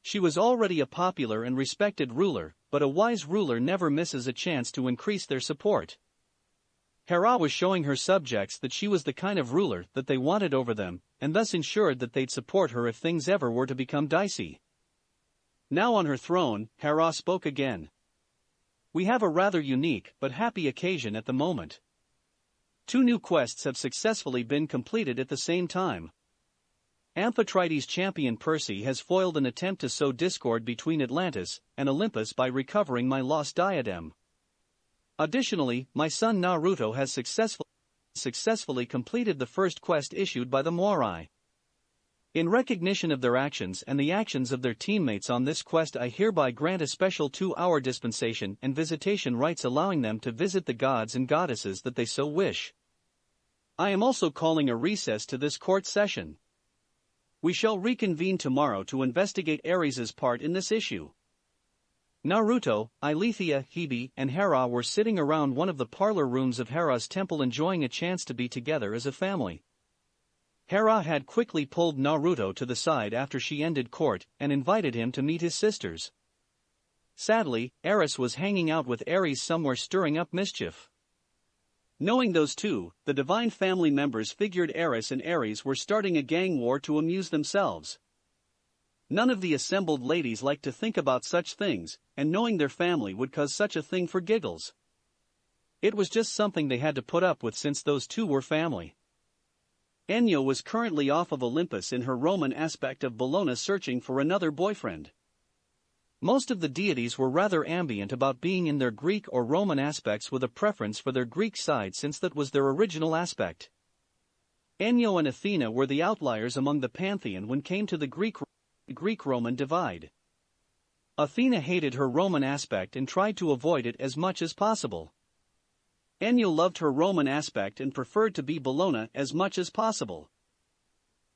She was already a popular and respected ruler, but a wise ruler never misses a chance to increase their support. Hera was showing her subjects that she was the kind of ruler that they wanted over them, and thus ensured that they'd support her if things ever were to become dicey. Now on her throne, Hera spoke again. We have a rather unique but happy occasion at the moment. 2 new quests have successfully been completed at the same time. Amphitrite's champion Percy has foiled an attempt to sow discord between Atlantis and Olympus by recovering my lost diadem. Additionally, my son Naruto has successfully completed the first quest issued by the Moirai. In recognition of their actions and the actions of their teammates on this quest, I hereby grant a special 2-hour dispensation and visitation rights, allowing them to visit the gods and goddesses that they so wish. I am also calling a recess to this court session. We shall reconvene tomorrow to investigate Ares' part in this issue. Naruto, Eilithia, Hebe, and Hera were sitting around one of the parlor rooms of Hera's temple, enjoying a chance to be together as a family. Hera had quickly pulled Naruto to the side after she ended court and invited him to meet his sisters. Sadly, Eris was hanging out with Ares somewhere, stirring up mischief. Knowing those two, the divine family members figured Eris and Ares were starting a gang war to amuse themselves. None of the assembled ladies liked to think about such things, and knowing their family would cause such a thing for giggles. It was just something they had to put up with since those two were family. Enyo was currently off of Olympus in her Roman aspect of Bellona, searching for another boyfriend. Most of the deities were rather ambient about being in their Greek or Roman aspects, with a preference for their Greek side since that was their original aspect. Enyo and Athena were the outliers among the pantheon when came to the Greek-Roman divide. Athena hated her Roman aspect and tried to avoid it as much as possible. Enyo loved her Roman aspect and preferred to be Bellona as much as possible.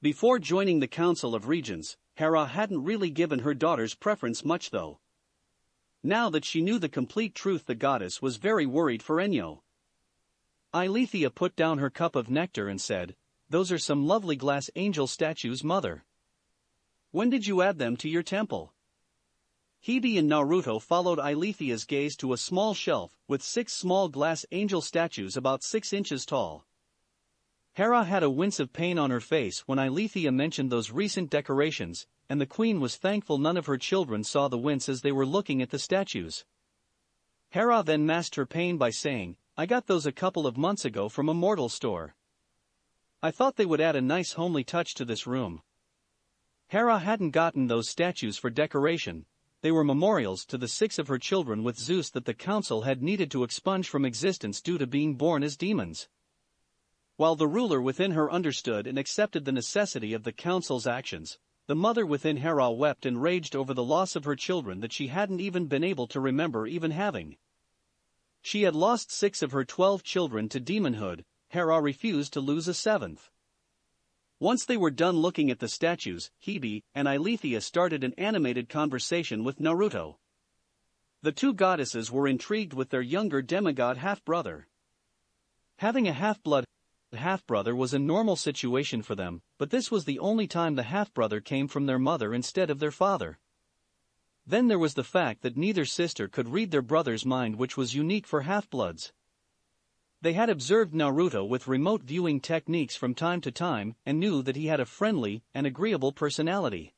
Before joining the Council of Regents, Hera hadn't really given her daughter's preference much though. Now that she knew the complete truth, the goddess was very worried for Enyo. Eilithia put down her cup of nectar and said, "Those are some lovely glass angel statues, mother. When did you add them to your temple?" Hebe and Naruto followed Eilithia's gaze to a small shelf with 6 small glass angel statues about 6 inches tall. Hera had a wince of pain on her face when Eilithia mentioned those recent decorations, and the queen was thankful none of her children saw the wince as they were looking at the statues. Hera then masked her pain by saying, "I got those a couple of months ago from a mortal store. I thought they would add a nice homely touch to this room." Hera hadn't gotten those statues for decoration. They were memorials to the 6 of her children with Zeus that the council had needed to expunge from existence due to being born as demons. While the ruler within her understood and accepted the necessity of the council's actions, the mother within Hera wept and raged over the loss of her children that she hadn't even been able to remember even having. She had lost 6 of her 12 children to demonhood. Hera refused to lose a 7th. Once they were done looking at the statues, Hebe and Eilithia started an animated conversation with Naruto. The 2 goddesses were intrigued with their younger demigod half-brother. Having a half-brother was a normal situation for them, but this was the only time the half-brother came from their mother instead of their father. Then there was the fact that neither sister could read their brother's mind, which was unique for half-bloods. They had observed Naruto with remote viewing techniques from time to time and knew that he had a friendly and agreeable personality.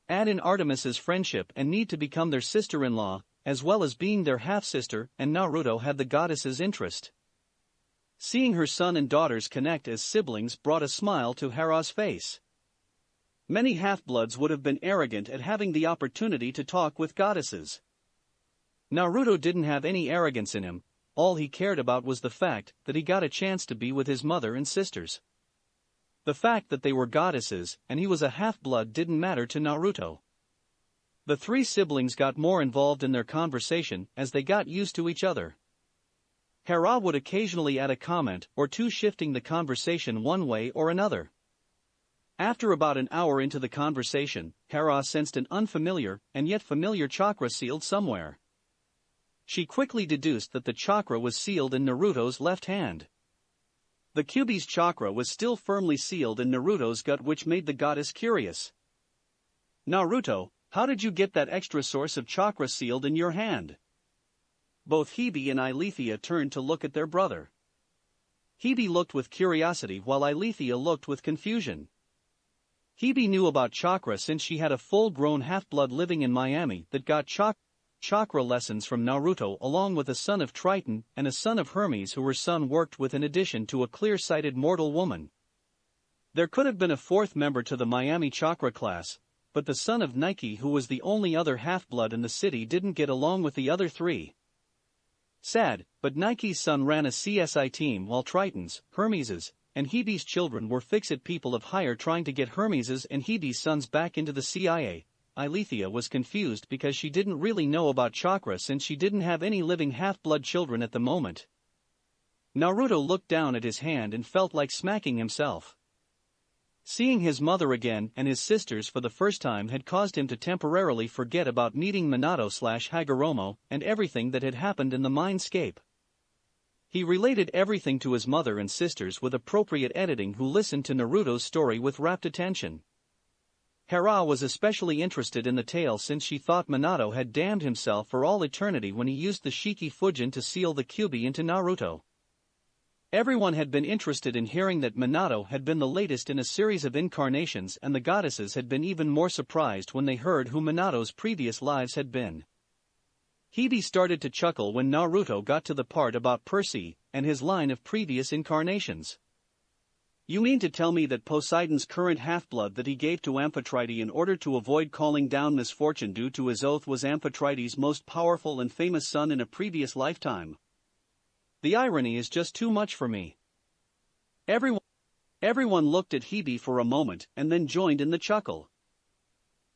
Add in Artemis's friendship and need to become their sister-in-law, as well as being their half-sister, and Naruto had the goddess's interest. Seeing her son and daughters connect as siblings brought a smile to Hera's face. Many half-bloods would have been arrogant at having the opportunity to talk with goddesses. Naruto didn't have any arrogance in him. All he cared about was the fact that he got a chance to be with his mother and sisters. The fact that they were goddesses and he was a half-blood didn't matter to Naruto. The 3 siblings got more involved in their conversation as they got used to each other. Hera would occasionally add a comment or two, shifting the conversation one way or another. After about an hour into the conversation, Hera sensed an unfamiliar and yet familiar chakra sealed somewhere. She quickly deduced that the chakra was sealed in Naruto's left hand. The Kyuubi's chakra was still firmly sealed in Naruto's gut, which made the goddess curious. "Naruto, how did you get that extra source of chakra sealed in your hand?" Both Hebe and Eilithia turned to look at their brother. Hebe looked with curiosity while Eilithia looked with confusion. Hebe knew about chakra since she had a full-grown half-blood living in Miami that got chakra lessons from Naruto, along with a son of Triton and a son of Hermes who her son worked with, in addition to a clear-sighted mortal woman. There could have been a fourth member to the Miami chakra class, but the son of Nike, who was the only other half-blood in the city, didn't get along with the other three. Sad, but Nike's son ran a CSI team while Triton's, Hermes's, and Hebe's children were fix-it people of hire trying to get Hermes's and Hebe's sons back into the CIA. Eilithia was confused because she didn't really know about chakra since she didn't have any living half-blood children at the moment. Naruto looked down at his hand and felt like smacking himself. Seeing his mother again and his sisters for the first time had caused him to temporarily forget about meeting Minato/Hagoromo and everything that had happened in the mindscape. He related everything to his mother and sisters with appropriate editing, who listened to Naruto's story with rapt attention. Hera was especially interested in the tale since she thought Minato had damned himself for all eternity when he used the Shiki Fujin to seal the Kyuubi into Naruto. Everyone had been interested in hearing that Minato had been the latest in a series of incarnations, and the goddesses had been even more surprised when they heard who Minato's previous lives had been. Hebe started to chuckle when Naruto got to the part about Percy and his line of previous incarnations. "You mean to tell me that Poseidon's current half-blood that he gave to Amphitrite in order to avoid calling down misfortune due to his oath was Amphitrite's most powerful and famous son in a previous lifetime? The irony is just too much for me." Everyone looked at Hebe for a moment and then joined in the chuckle.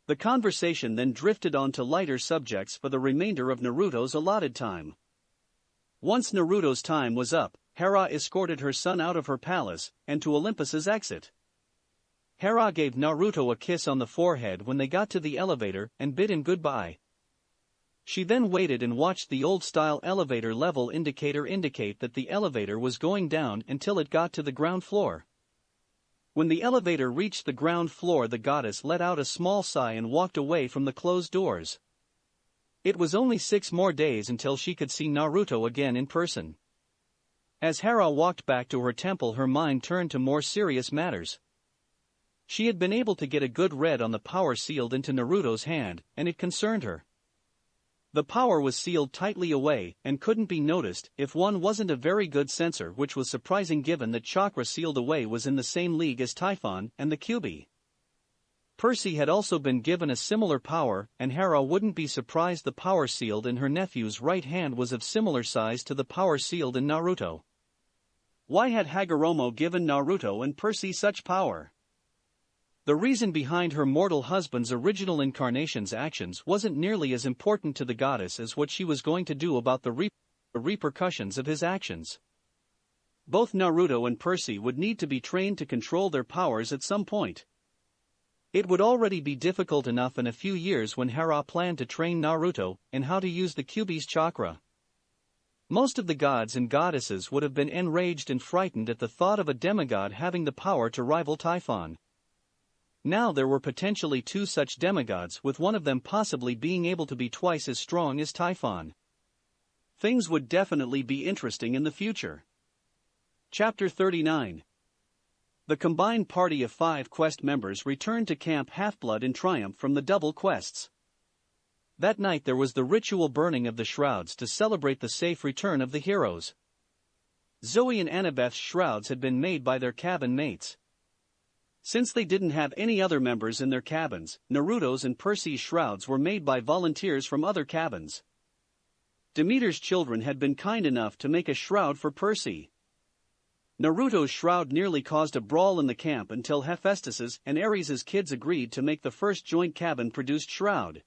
The conversation then drifted on to lighter subjects for the remainder of Naruto's allotted time. Once Naruto's time was up, Hera escorted her son out of her palace and to Olympus's exit. Hera gave Naruto a kiss on the forehead when they got to the elevator and bid him goodbye. She then waited and watched the old-style elevator level indicator indicate that the elevator was going down until it got to the ground floor. When the elevator reached the ground floor, the goddess let out a small sigh and walked away from the closed doors. It was only 6 more days until she could see Naruto again in person. As Hera walked back to her temple, her mind turned to more serious matters. She had been able to get a good read on the power sealed into Naruto's hand, and it concerned her. The power was sealed tightly away and couldn't be noticed if one wasn't a very good sensor, which was surprising given that chakra sealed away was in the same league as Typhon and the Kyuubi. Percy had also been given a similar power, and Hera wouldn't be surprised the power sealed in her nephew's right hand was of similar size to the power sealed in Naruto. Why had Hagoromo given Naruto and Percy such power? The reason behind her mortal husband's original incarnation's actions wasn't nearly as important to the goddess as what she was going to do about the repercussions of his actions. Both Naruto and Percy would need to be trained to control their powers at some point. It would already be difficult enough in a few years when Hera planned to train Naruto in how to use the Kyuubi's chakra. Most of the gods and goddesses would have been enraged and frightened at the thought of a demigod having the power to rival Typhon. Now there were potentially 2 such demigods, with one of them possibly being able to be twice as strong as Typhon. Things would definitely be interesting in the future. Chapter 39. The combined party of 5 quest members returned to Camp Half-Blood in triumph from the double quests. That night there was the ritual burning of the shrouds to celebrate the safe return of the heroes. Zoe and Annabeth's shrouds had been made by their cabin mates. Since they didn't have any other members in their cabins, Naruto's and Percy's shrouds were made by volunteers from other cabins. Demeter's children had been kind enough to make a shroud for Percy. Naruto's shroud nearly caused a brawl in the camp until Hephaestus's and Ares's kids agreed to make the first joint cabin-produced shroud.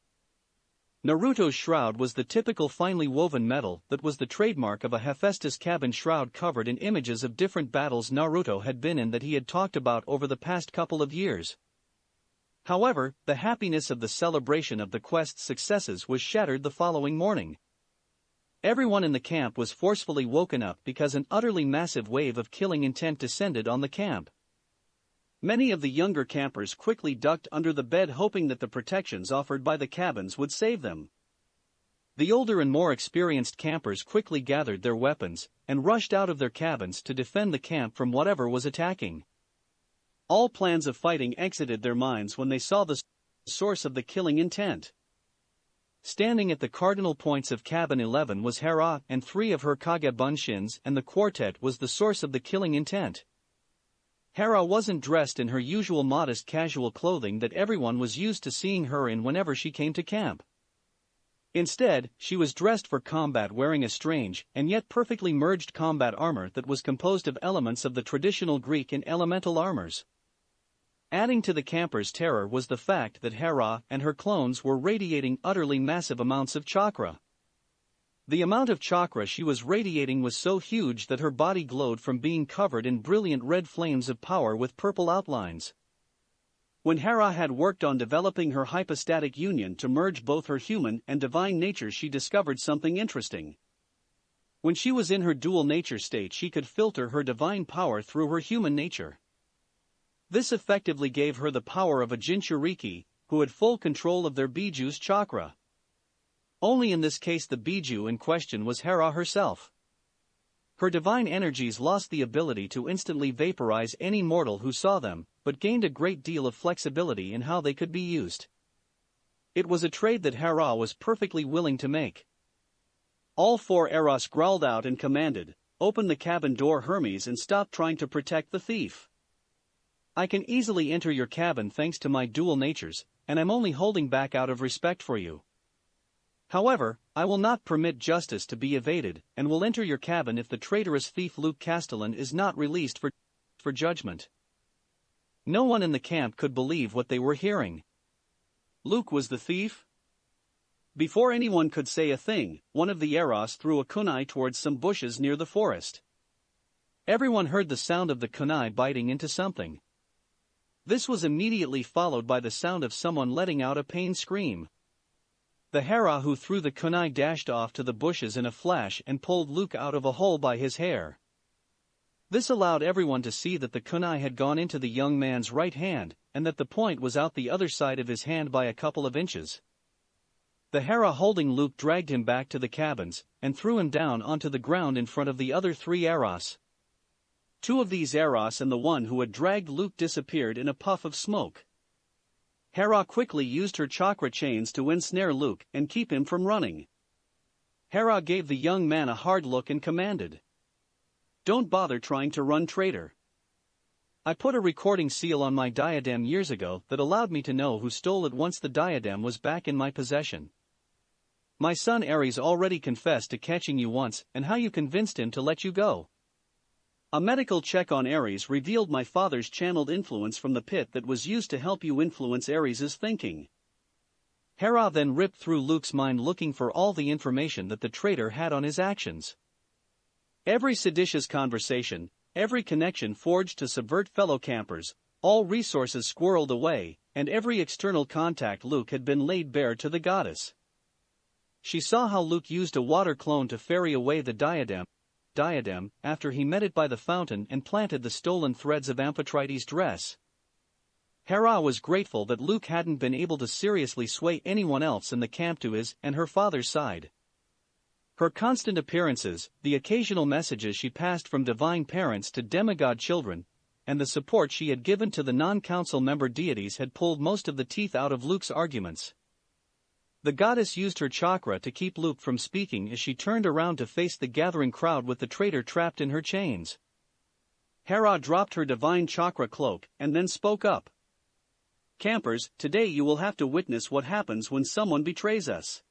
Naruto's shroud was the typical finely woven metal that was the trademark of a Hephaestus cabin shroud covered in images of different battles Naruto had been in that he had talked about over the past couple of years. However, the happiness of the celebration of the quest's successes was shattered the following morning. Everyone in the camp was forcefully woken up because an utterly massive wave of killing intent descended on the camp. Many of the younger campers quickly ducked under the bed hoping that the protections offered by the cabins would save them. The older and more experienced campers quickly gathered their weapons and rushed out of their cabins to defend the camp from whatever was attacking. All plans of fighting exited their minds when they saw the source of the killing intent. Standing at the cardinal points of Cabin 11 was Hera and 3 of her Kage Bunshins, and the quartet was the source of the killing intent. Hera wasn't dressed in her usual modest casual clothing that everyone was used to seeing her in whenever she came to camp. Instead, she was dressed for combat wearing a strange and yet perfectly merged combat armor that was composed of elements of the traditional Greek and elemental armors. Adding to the campers' terror was the fact that Hera and her clones were radiating utterly massive amounts of chakra. The amount of chakra she was radiating was so huge that her body glowed from being covered in brilliant red flames of power with purple outlines. When Hera had worked on developing her hypostatic union to merge both her human and divine natures, she discovered something interesting. When she was in her dual nature state, she could filter her divine power through her human nature. This effectively gave her the power of a Jinchuriki, who had full control of their Biju's chakra. Only in this case the Biju in question was Hera herself. Her divine energies lost the ability to instantly vaporize any mortal who saw them, but gained a great deal of flexibility in how they could be used. It was a trade that Hera was perfectly willing to make. All 4 Eros growled out and commanded, "Open the cabin door, Hermes, and stop trying to protect the thief. I can easily enter your cabin thanks to my dual natures, and I'm only holding back out of respect for you. However, I will not permit justice to be evaded, and will enter your cabin if the traitorous thief Luke Castellan is not released for judgment." No one in the camp could believe what they were hearing. Luke was the thief? Before anyone could say a thing, one of the Eros threw a kunai towards some bushes near the forest. Everyone heard the sound of the kunai biting into something. This was immediately followed by the sound of someone letting out a pain scream. The Hera who threw the kunai dashed off to the bushes in a flash and pulled Luke out of a hole by his hair. This allowed everyone to see that the kunai had gone into the young man's right hand, and that the point was out the other side of his hand by a couple of inches. The Hera holding Luke dragged him back to the cabins, and threw him down onto the ground in front of the other 3 Eros. 2 of these Eros and the one who had dragged Luke disappeared in a puff of smoke. Hera quickly used her chakra chains to ensnare Luke and keep him from running. Hera gave the young man a hard look and commanded, "Don't bother trying to run, traitor. I put a recording seal on my diadem years ago that allowed me to know who stole it once the diadem was back in my possession. My son Ares already confessed to catching you once and how you convinced him to let you go. A medical check on Ares revealed my father's channeled influence from the pit that was used to help you influence Ares's thinking." Hera then ripped through Luke's mind looking for all the information that the traitor had on his actions. Every seditious conversation, every connection forged to subvert fellow campers, all resources squirreled away, and every external contact Luke had been laid bare to the goddess. She saw how Luke used a water clone to ferry away the diadem after he met it by the fountain and planted the stolen threads of Amphitrite's dress. Hera was grateful that Luke hadn't been able to seriously sway anyone else in the camp to his and her father's side. Her constant appearances, the occasional messages she passed from divine parents to demigod children, and the support she had given to the non-council member deities had pulled most of the teeth out of Luke's arguments. The goddess used her chakra to keep Luke from speaking as she turned around to face the gathering crowd with the traitor trapped in her chains. Hera dropped her divine chakra cloak and then spoke up. "Campers, today you will have to witness what happens when someone betrays us.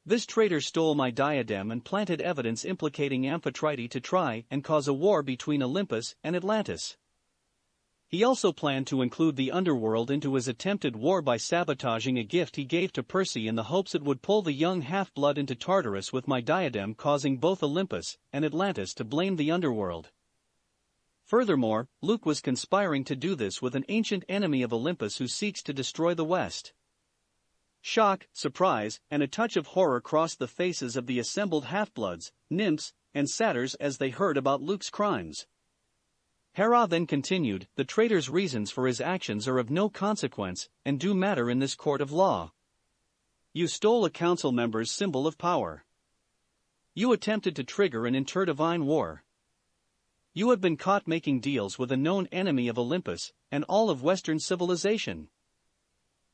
This traitor stole my diadem and planted evidence implicating Amphitrite to try and cause a war between Olympus and Atlantis. He also planned to include the underworld into his attempted war by sabotaging a gift he gave to Percy in the hopes it would pull the young half-blood into Tartarus with my diadem, causing both Olympus and Atlantis to blame the underworld. Furthermore, Luke was conspiring to do this with an ancient enemy of Olympus who seeks to destroy the West. Shock, surprise, and a touch of horror crossed the faces of the assembled half-bloods, nymphs, and satyrs as they heard about Luke's crimes. Hera then continued, "The traitor's reasons for his actions are of no consequence, and do matter in this court of law. You stole a council member's symbol of power. You attempted to trigger an interdivine war. You have been caught making deals with a known enemy of Olympus, and all of Western civilization.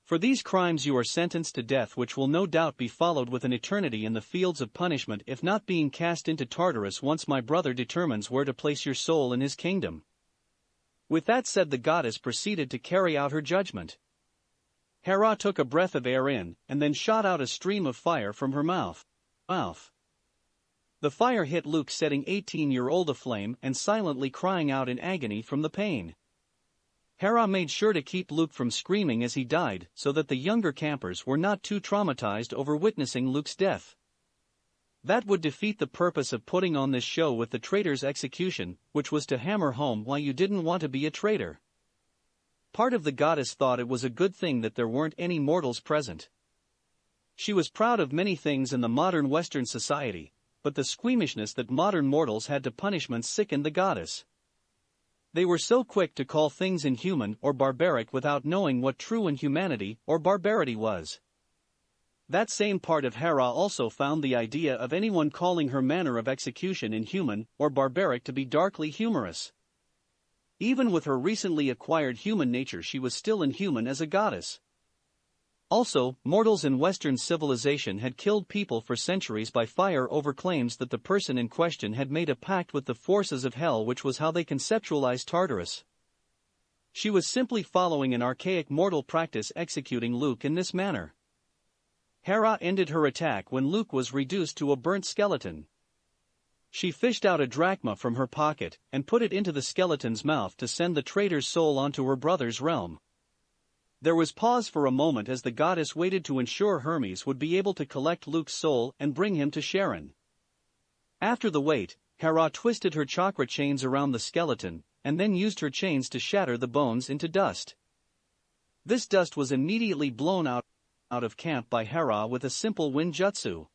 For these crimes you are sentenced to death, which will no doubt be followed with an eternity in the fields of punishment, if not being cast into Tartarus once my brother determines where to place your soul in his kingdom." With that said, the goddess proceeded to carry out her judgment. Hera took a breath of air in, and then shot out a stream of fire from her mouth. The fire hit Luke, setting 18-year-old aflame and silently crying out in agony from the pain. Hera made sure to keep Luke from screaming as he died, so that the younger campers were not too traumatized over witnessing Luke's death. That would defeat the purpose of putting on this show with the traitor's execution, which was to hammer home why you didn't want to be a traitor. Part of the goddess thought it was a good thing that there weren't any mortals present. She was proud of many things in the modern Western society, but the squeamishness that modern mortals had to punishment sickened the goddess. They were so quick to call things inhuman or barbaric without knowing what true inhumanity or barbarity was. That same part of Hera also found the idea of anyone calling her manner of execution inhuman or barbaric to be darkly humorous. Even with her recently acquired human nature, she was still inhuman as a goddess. Also, mortals in Western civilization had killed people for centuries by fire over claims that the person in question had made a pact with the forces of hell, which was how they conceptualized Tartarus. She was simply following an archaic mortal practice, executing Luke in this manner. Hera ended her attack when Luke was reduced to a burnt skeleton. She fished out a drachma from her pocket and put it into the skeleton's mouth to send the traitor's soul onto her brother's realm. There was pause for a moment as the goddess waited to ensure Hermes would be able to collect Luke's soul and bring him to Charon. After the wait, Hera twisted her chakra chains around the skeleton, and then used her chains to shatter the bones into dust. This dust was immediately blown out of camp by Hera with a simple wind jutsu.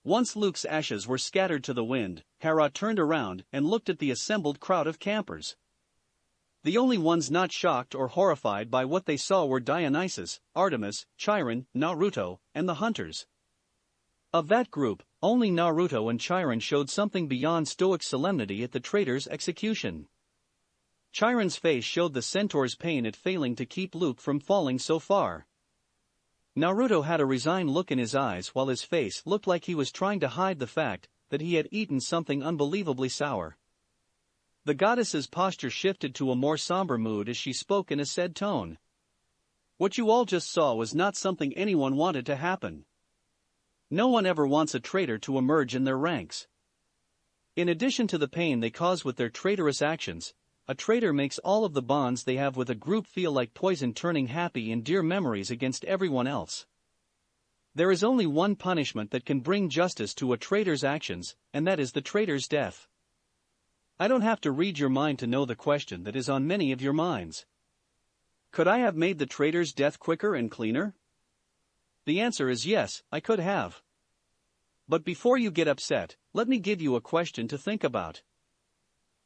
Once Luke's ashes were scattered to the wind, Hera turned around and looked at the assembled crowd of campers. The only ones not shocked or horrified by what they saw were Dionysus, Artemis, Chiron, Naruto, and the hunters. Of that group, only Naruto and Chiron showed something beyond stoic solemnity at the traitor's execution. Chiron's face showed the centaur's pain at failing to keep Luke from falling so far. Naruto had a resigned look in his eyes, while his face looked like he was trying to hide the fact that he had eaten something unbelievably sour. The goddess's posture shifted to a more somber mood as she spoke in a sad tone. "What you all just saw was not something anyone wanted to happen. No one ever wants a traitor to emerge in their ranks. In addition to the pain they cause with their traitorous actions, a traitor makes all of the bonds they have with a group feel like poison, turning happy and dear memories against everyone else. There is only one punishment that can bring justice to a traitor's actions, and that is the traitor's death. I don't have to read your mind to know the question that is on many of your minds. Could I have made the traitor's death quicker and cleaner? The answer is yes, I could have. But before you get upset, let me give you a question to think about.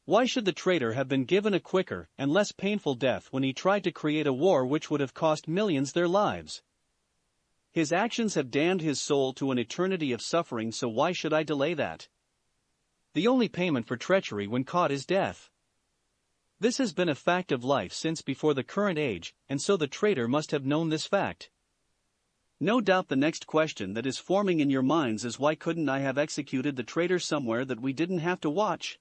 Why should the traitor have been given a quicker and less painful death when he tried to create a war which would have cost millions their lives? His actions have damned his soul to an eternity of suffering, so why should I delay that? The only payment for treachery when caught is death. This has been a fact of life since before the current age, and so the traitor must have known this fact. No doubt the next question that is forming in your minds is, why couldn't I have executed the traitor somewhere that we didn't have to watch?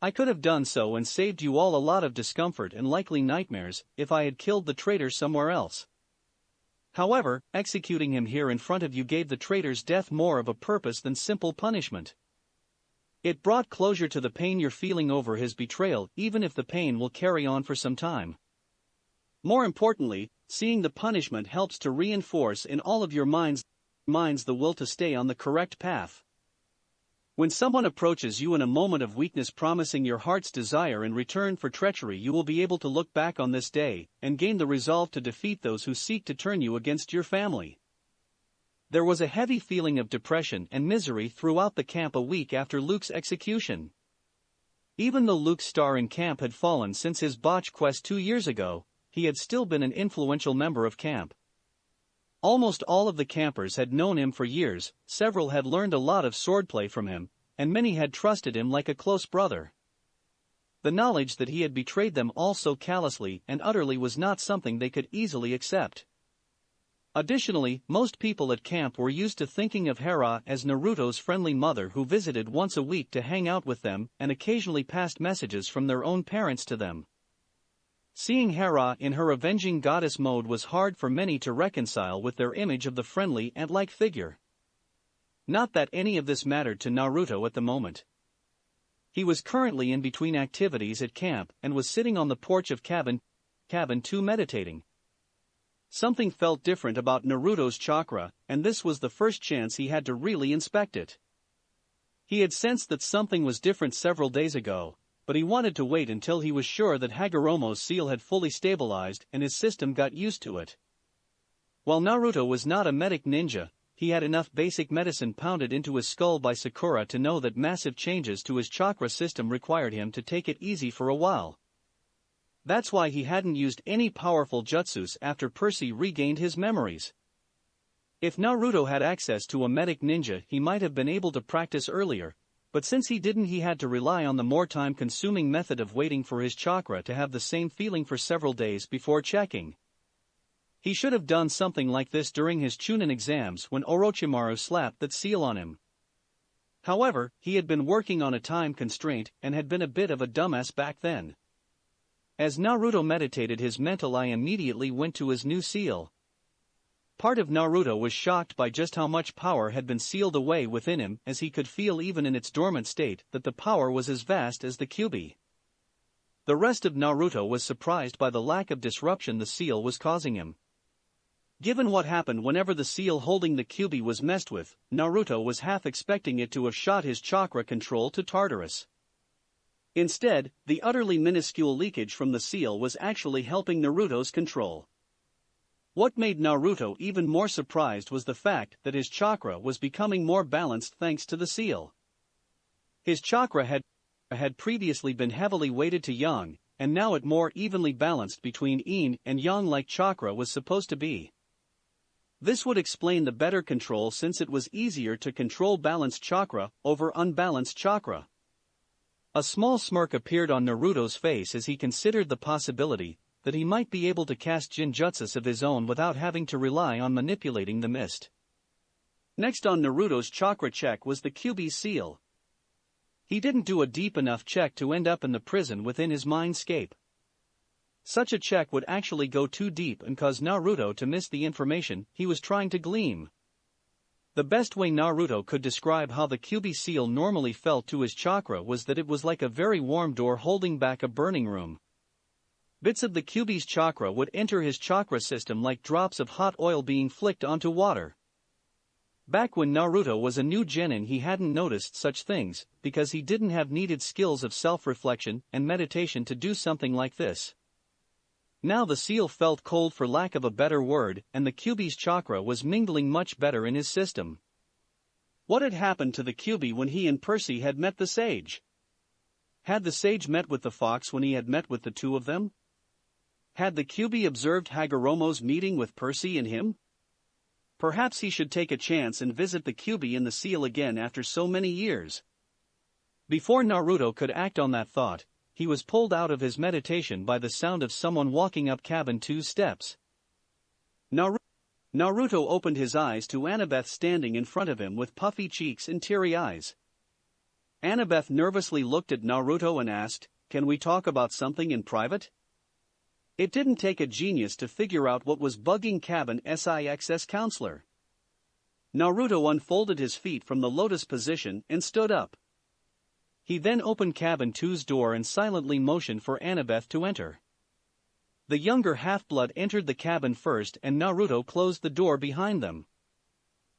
I could have done so and saved you all a lot of discomfort and likely nightmares if I had killed the traitor somewhere else. However, executing him here in front of you gave the traitor's death more of a purpose than simple punishment. It brought closure to the pain you're feeling over his betrayal, even if the pain will carry on for some time. More importantly, seeing the punishment helps to reinforce in all of your minds the will to stay on the correct path. When someone approaches you in a moment of weakness promising your heart's desire in return for treachery, you will be able to look back on this day and gain the resolve to defeat those who seek to turn you against your family. There was a heavy feeling of depression and misery throughout the camp a week after Luke's execution. Even though Luke's star in camp had fallen since his botch quest 2 years ago, he had still been an influential member of camp. Almost all of the campers had known him for years, several had learned a lot of swordplay from him, and many had trusted him like a close brother. The knowledge that he had betrayed them all so callously and utterly was not something they could easily accept. Additionally, most people at camp were used to thinking of Hera as Naruto's friendly mother who visited once a week to hang out with them and occasionally passed messages from their own parents to them. Seeing Hera in her avenging goddess mode was hard for many to reconcile with their image of the friendly ant-like figure. Not that any of this mattered to Naruto at the moment. He was currently in between activities at camp and was sitting on the porch of cabin 2 meditating. Something felt different about Naruto's chakra, and this was the first chance he had to really inspect it. He had sensed that something was different several days ago, but he wanted to wait until he was sure that Hagoromo's seal had fully stabilized and his system got used to it. While Naruto was not a medic ninja, he had enough basic medicine pounded into his skull by Sakura to know that massive changes to his chakra system required him to take it easy for a while. That's why he hadn't used any powerful jutsus after Percy regained his memories. If Naruto had access to a medic ninja, he might have been able to practice earlier, but since he didn't, he had to rely on the more time-consuming method of waiting for his chakra to have the same feeling for several days before checking. He should have done something like this during his Chunin exams when Orochimaru slapped that seal on him. However, he had been working on a time constraint and had been a bit of a dumbass back then. As Naruto meditated, his mental eye immediately went to his new seal. Part of Naruto was shocked by just how much power had been sealed away within him, as he could feel even in its dormant state that the power was as vast as the Kyuubi. The rest of Naruto was surprised by the lack of disruption the seal was causing him. Given what happened whenever the seal holding the Kyuubi was messed with, Naruto was half expecting it to have shot his chakra control to Tartarus. Instead, the utterly minuscule leakage from the seal was actually helping Naruto's control. What made Naruto even more surprised was the fact that his chakra was becoming more balanced thanks to the seal. His chakra had previously been heavily weighted to yang, and now it more evenly balanced between yin and yang like chakra was supposed to be. This would explain the better control, since it was easier to control balanced chakra over unbalanced chakra. A small smirk appeared on Naruto's face as he considered the possibility that he might be able to cast Jinjutsus of his own without having to rely on manipulating the mist. Next on Naruto's chakra check was the Kyuubi seal. He didn't do a deep enough check to end up in the prison within his mindscape. Such a check would actually go too deep and cause Naruto to miss the information he was trying to glean. The best way Naruto could describe how the Kyuubi seal normally felt to his chakra was that it was like a very warm door holding back a burning room. Bits of the Kyuubi's chakra would enter his chakra system like drops of hot oil being flicked onto water. Back when Naruto was a new genin, he hadn't noticed such things, because he didn't have needed skills of self-reflection and meditation to do something like this. Now the seal felt cold, for lack of a better word, and the Kyuubi's chakra was mingling much better in his system. What had happened to the Kyuubi when he and Percy had met the sage? Had the sage met with the fox when he had met with the two of them? Had the Kyuubi observed Hagoromo's meeting with Percy and him? Perhaps he should take a chance and visit the Kyuubi and the seal again after so many years. Before Naruto could act on that thought, he was pulled out of his meditation by the sound of someone walking up cabin 2 steps. Naruto opened his eyes to Annabeth standing in front of him with puffy cheeks and teary eyes. Annabeth nervously looked at Naruto and asked, "Can we talk about something in private?" It didn't take a genius to figure out what was bugging Cabin Six's counselor. Naruto unfolded his feet from the lotus position and stood up. He then opened cabin 2's door and silently motioned for Annabeth to enter. The younger half-blood entered the cabin first and Naruto closed the door behind them.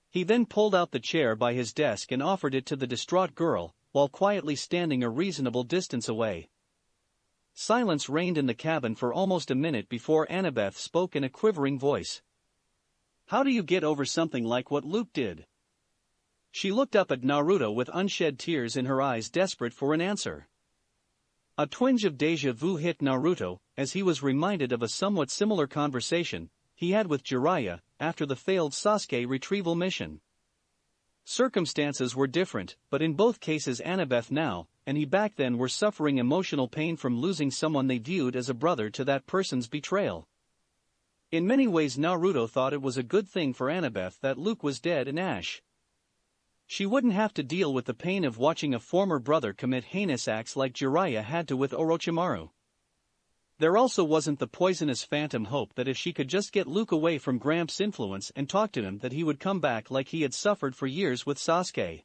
He then pulled out the chair by his desk and offered it to the distraught girl, while quietly standing a reasonable distance away. Silence reigned in the cabin for almost a minute before Annabeth spoke in a quivering voice. "How do you get over something like what Luke did?" She looked up at Naruto with unshed tears in her eyes, desperate for an answer. A twinge of déjà vu hit Naruto, as he was reminded of a somewhat similar conversation he had with Jiraiya after the failed Sasuke retrieval mission. Circumstances were different, but in both cases Annabeth now, and he back then, were suffering emotional pain from losing someone they viewed as a brother to that person's betrayal. In many ways Naruto thought it was a good thing for Annabeth that Luke was dead and Ash. She wouldn't have to deal with the pain of watching a former brother commit heinous acts like Jiraiya had to with Orochimaru. There also wasn't the poisonous phantom hope that if she could just get Luke away from Gramps' influence and talk to him that he would come back like he had suffered for years with Sasuke.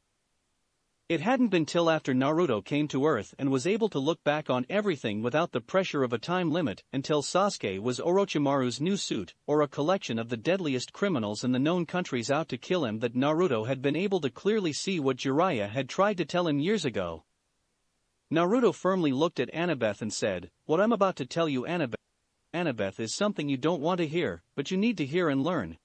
It hadn't been till after Naruto came to Earth and was able to look back on everything without the pressure of a time limit until Sasuke was Orochimaru's new suit or a collection of the deadliest criminals in the known countries out to kill him that Naruto had been able to clearly see what Jiraiya had tried to tell him years ago. Naruto firmly looked at Annabeth and said, "What I'm about to tell you, Annabeth, is something you don't want to hear, but you need to hear and learn.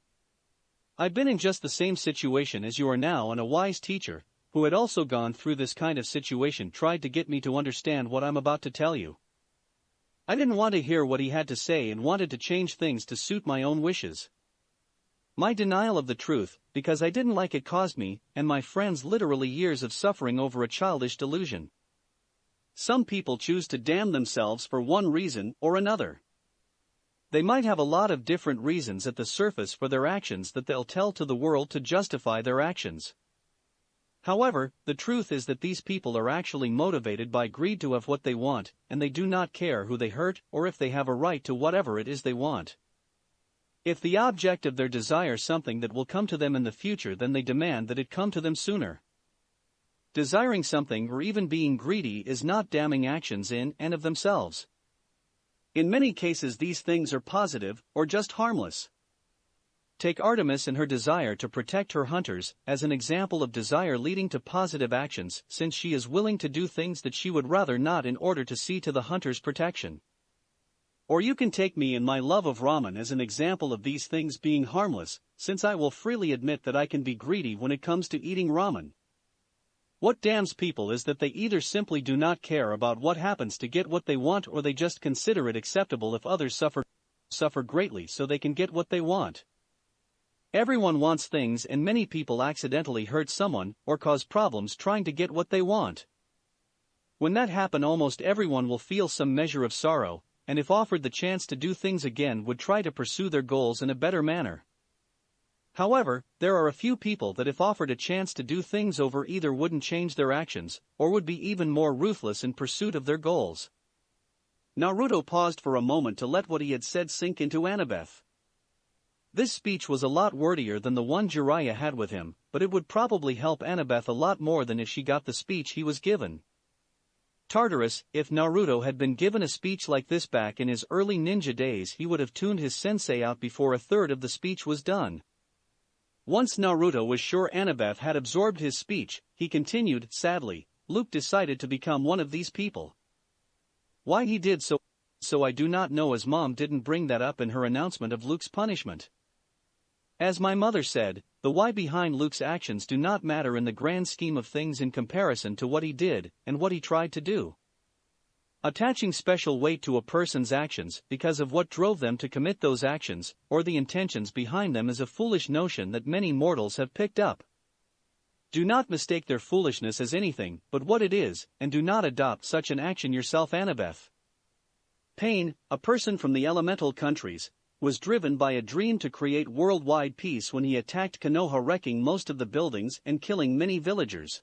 I've been in just the same situation as you are now, and a wise teacher, who had also gone through this kind of situation, tried to get me to understand what I'm about to tell you. I didn't want to hear what he had to say and wanted to change things to suit my own wishes. My denial of the truth, because I didn't like it, caused me and my friends literally years of suffering over a childish delusion. Some people choose to damn themselves for one reason or another. They might have a lot of different reasons at the surface for their actions that they'll tell to the world to justify their actions. However, the truth is that these people are actually motivated by greed to have what they want, and they do not care who they hurt or if they have a right to whatever it is they want. If the object of their desire is something that will come to them in the future, then they demand that it come to them sooner. Desiring something or even being greedy is not damning actions in and of themselves. In many cases these things are positive or just harmless. Take Artemis and her desire to protect her hunters as an example of desire leading to positive actions, since she is willing to do things that she would rather not in order to see to the hunter's protection. Or you can take me and my love of ramen as an example of these things being harmless, since I will freely admit that I can be greedy when it comes to eating ramen. What damns people is that they either simply do not care about what happens to get what they want, or they just consider it acceptable if others suffer greatly so they can get what they want. Everyone wants things, and many people accidentally hurt someone or cause problems trying to get what they want. When that happens, almost everyone will feel some measure of sorrow, and if offered the chance to do things again, would try to pursue their goals in a better manner. However, there are a few people that if offered a chance to do things over, either wouldn't change their actions, or would be even more ruthless in pursuit of their goals. Naruto paused for a moment to let what he had said sink into Annabeth. This speech was a lot wordier than the one Jiraiya had with him, but it would probably help Annabeth a lot more than if she got the speech he was given. Tartarus, if Naruto had been given a speech like this back in his early ninja days, he would have tuned his sensei out before a third of the speech was done. Once Naruto was sure Annabeth had absorbed his speech, he continued, "Sadly, Luke decided to become one of these people. Why he did so I do not know, as Mom didn't bring that up in her announcement of Luke's punishment. As my mother said, the why behind Luke's actions do not matter in the grand scheme of things in comparison to what he did and what he tried to do. Attaching special weight to a person's actions because of what drove them to commit those actions, or the intentions behind them, is a foolish notion that many mortals have picked up. Do not mistake their foolishness as anything but what it is, and do not adopt such an action yourself." Annabeth. Pain, a person from the elemental countries, was driven by a dream to create worldwide peace when he attacked Konoha, wrecking most of the buildings and killing many villagers.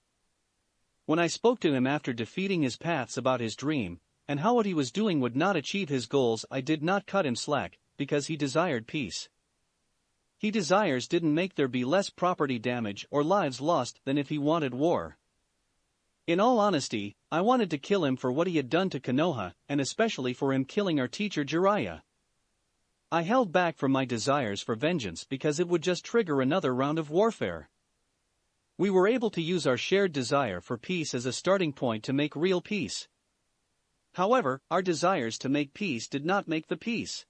When I spoke to him after defeating his paths about his dream, and how what he was doing would not achieve his goals, I did not cut him slack, because he desired peace. He desires didn't make there be less property damage or lives lost than if he wanted war. In all honesty, I wanted to kill him for what he had done to Konoha, and especially for him killing our teacher Jiraiya. I held back from my desires for vengeance because it would just trigger another round of warfare. We were able to use our shared desire for peace as a starting point to make real peace. However, our desires to make peace did not make the peace.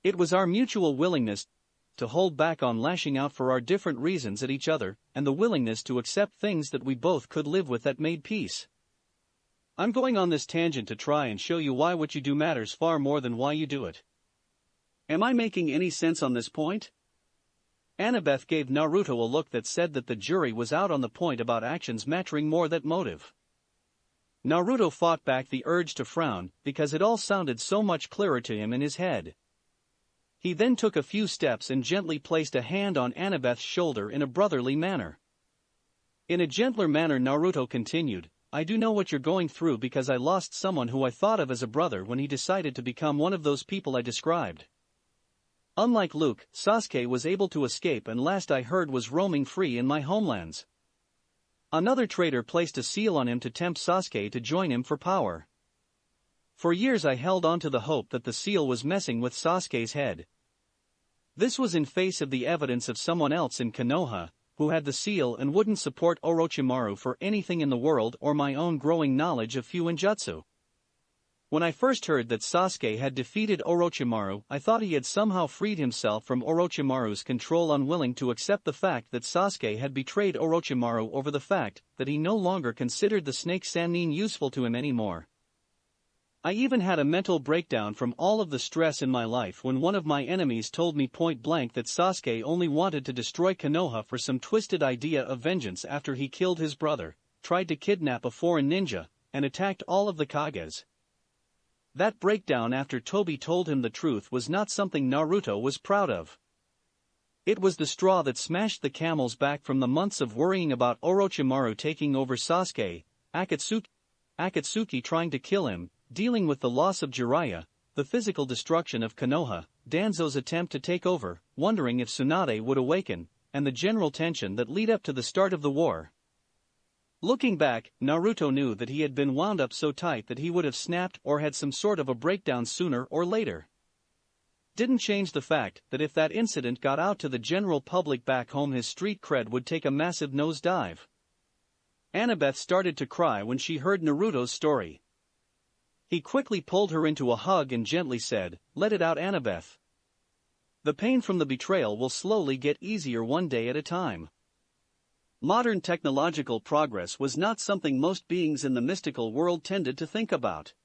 It was our mutual willingness to hold back on lashing out for our different reasons at each other, and the willingness to accept things that we both could live with that made peace. I'm going on this tangent to try and show you why what you do matters far more than why you do it. Am I making any sense on this point? Annabeth gave Naruto a look that said that the jury was out on the point about actions mattering more than motive. Naruto fought back the urge to frown, because it all sounded so much clearer to him in his head. He then took a few steps and gently placed a hand on Annabeth's shoulder in a brotherly manner. In a gentler manner Naruto continued, I do know what you're going through because I lost someone who I thought of as a brother when he decided to become one of those people I described. Unlike Luke, Sasuke was able to escape and last I heard was roaming free in my homelands. Another traitor placed a seal on him to tempt Sasuke to join him for power. For years I held on to the hope that the seal was messing with Sasuke's head. This was in face of the evidence of someone else in Konoha, who had the seal and wouldn't support Orochimaru for anything in the world or my own growing knowledge of Fuinjutsu. When I first heard that Sasuke had defeated Orochimaru, I thought he had somehow freed himself from Orochimaru's control, unwilling to accept the fact that Sasuke had betrayed Orochimaru over the fact that he no longer considered the snake Sannin useful to him anymore. I even had a mental breakdown from all of the stress in my life when one of my enemies told me point blank that Sasuke only wanted to destroy Konoha for some twisted idea of vengeance after he killed his brother, tried to kidnap a foreign ninja, and attacked all of the Kages. That breakdown after Tobi told him the truth was not something Naruto was proud of. It was the straw that smashed the camel's back from the months of worrying about Orochimaru taking over Sasuke, Akatsuki trying to kill him, dealing with the loss of Jiraiya, the physical destruction of Konoha, Danzo's attempt to take over, wondering if Tsunade would awaken, and the general tension that led up to the start of the war. Looking back, Naruto knew that he had been wound up so tight that he would have snapped or had some sort of a breakdown sooner or later. Didn't change the fact that if that incident got out to the general public back home, his street cred would take a massive nosedive. Annabeth started to cry when she heard Naruto's story. He quickly pulled her into a hug and gently said, "Let it out, Annabeth. The pain from the betrayal will slowly get easier one day at a time." Modern technological progress was not something most beings in the mystical world tended to think about.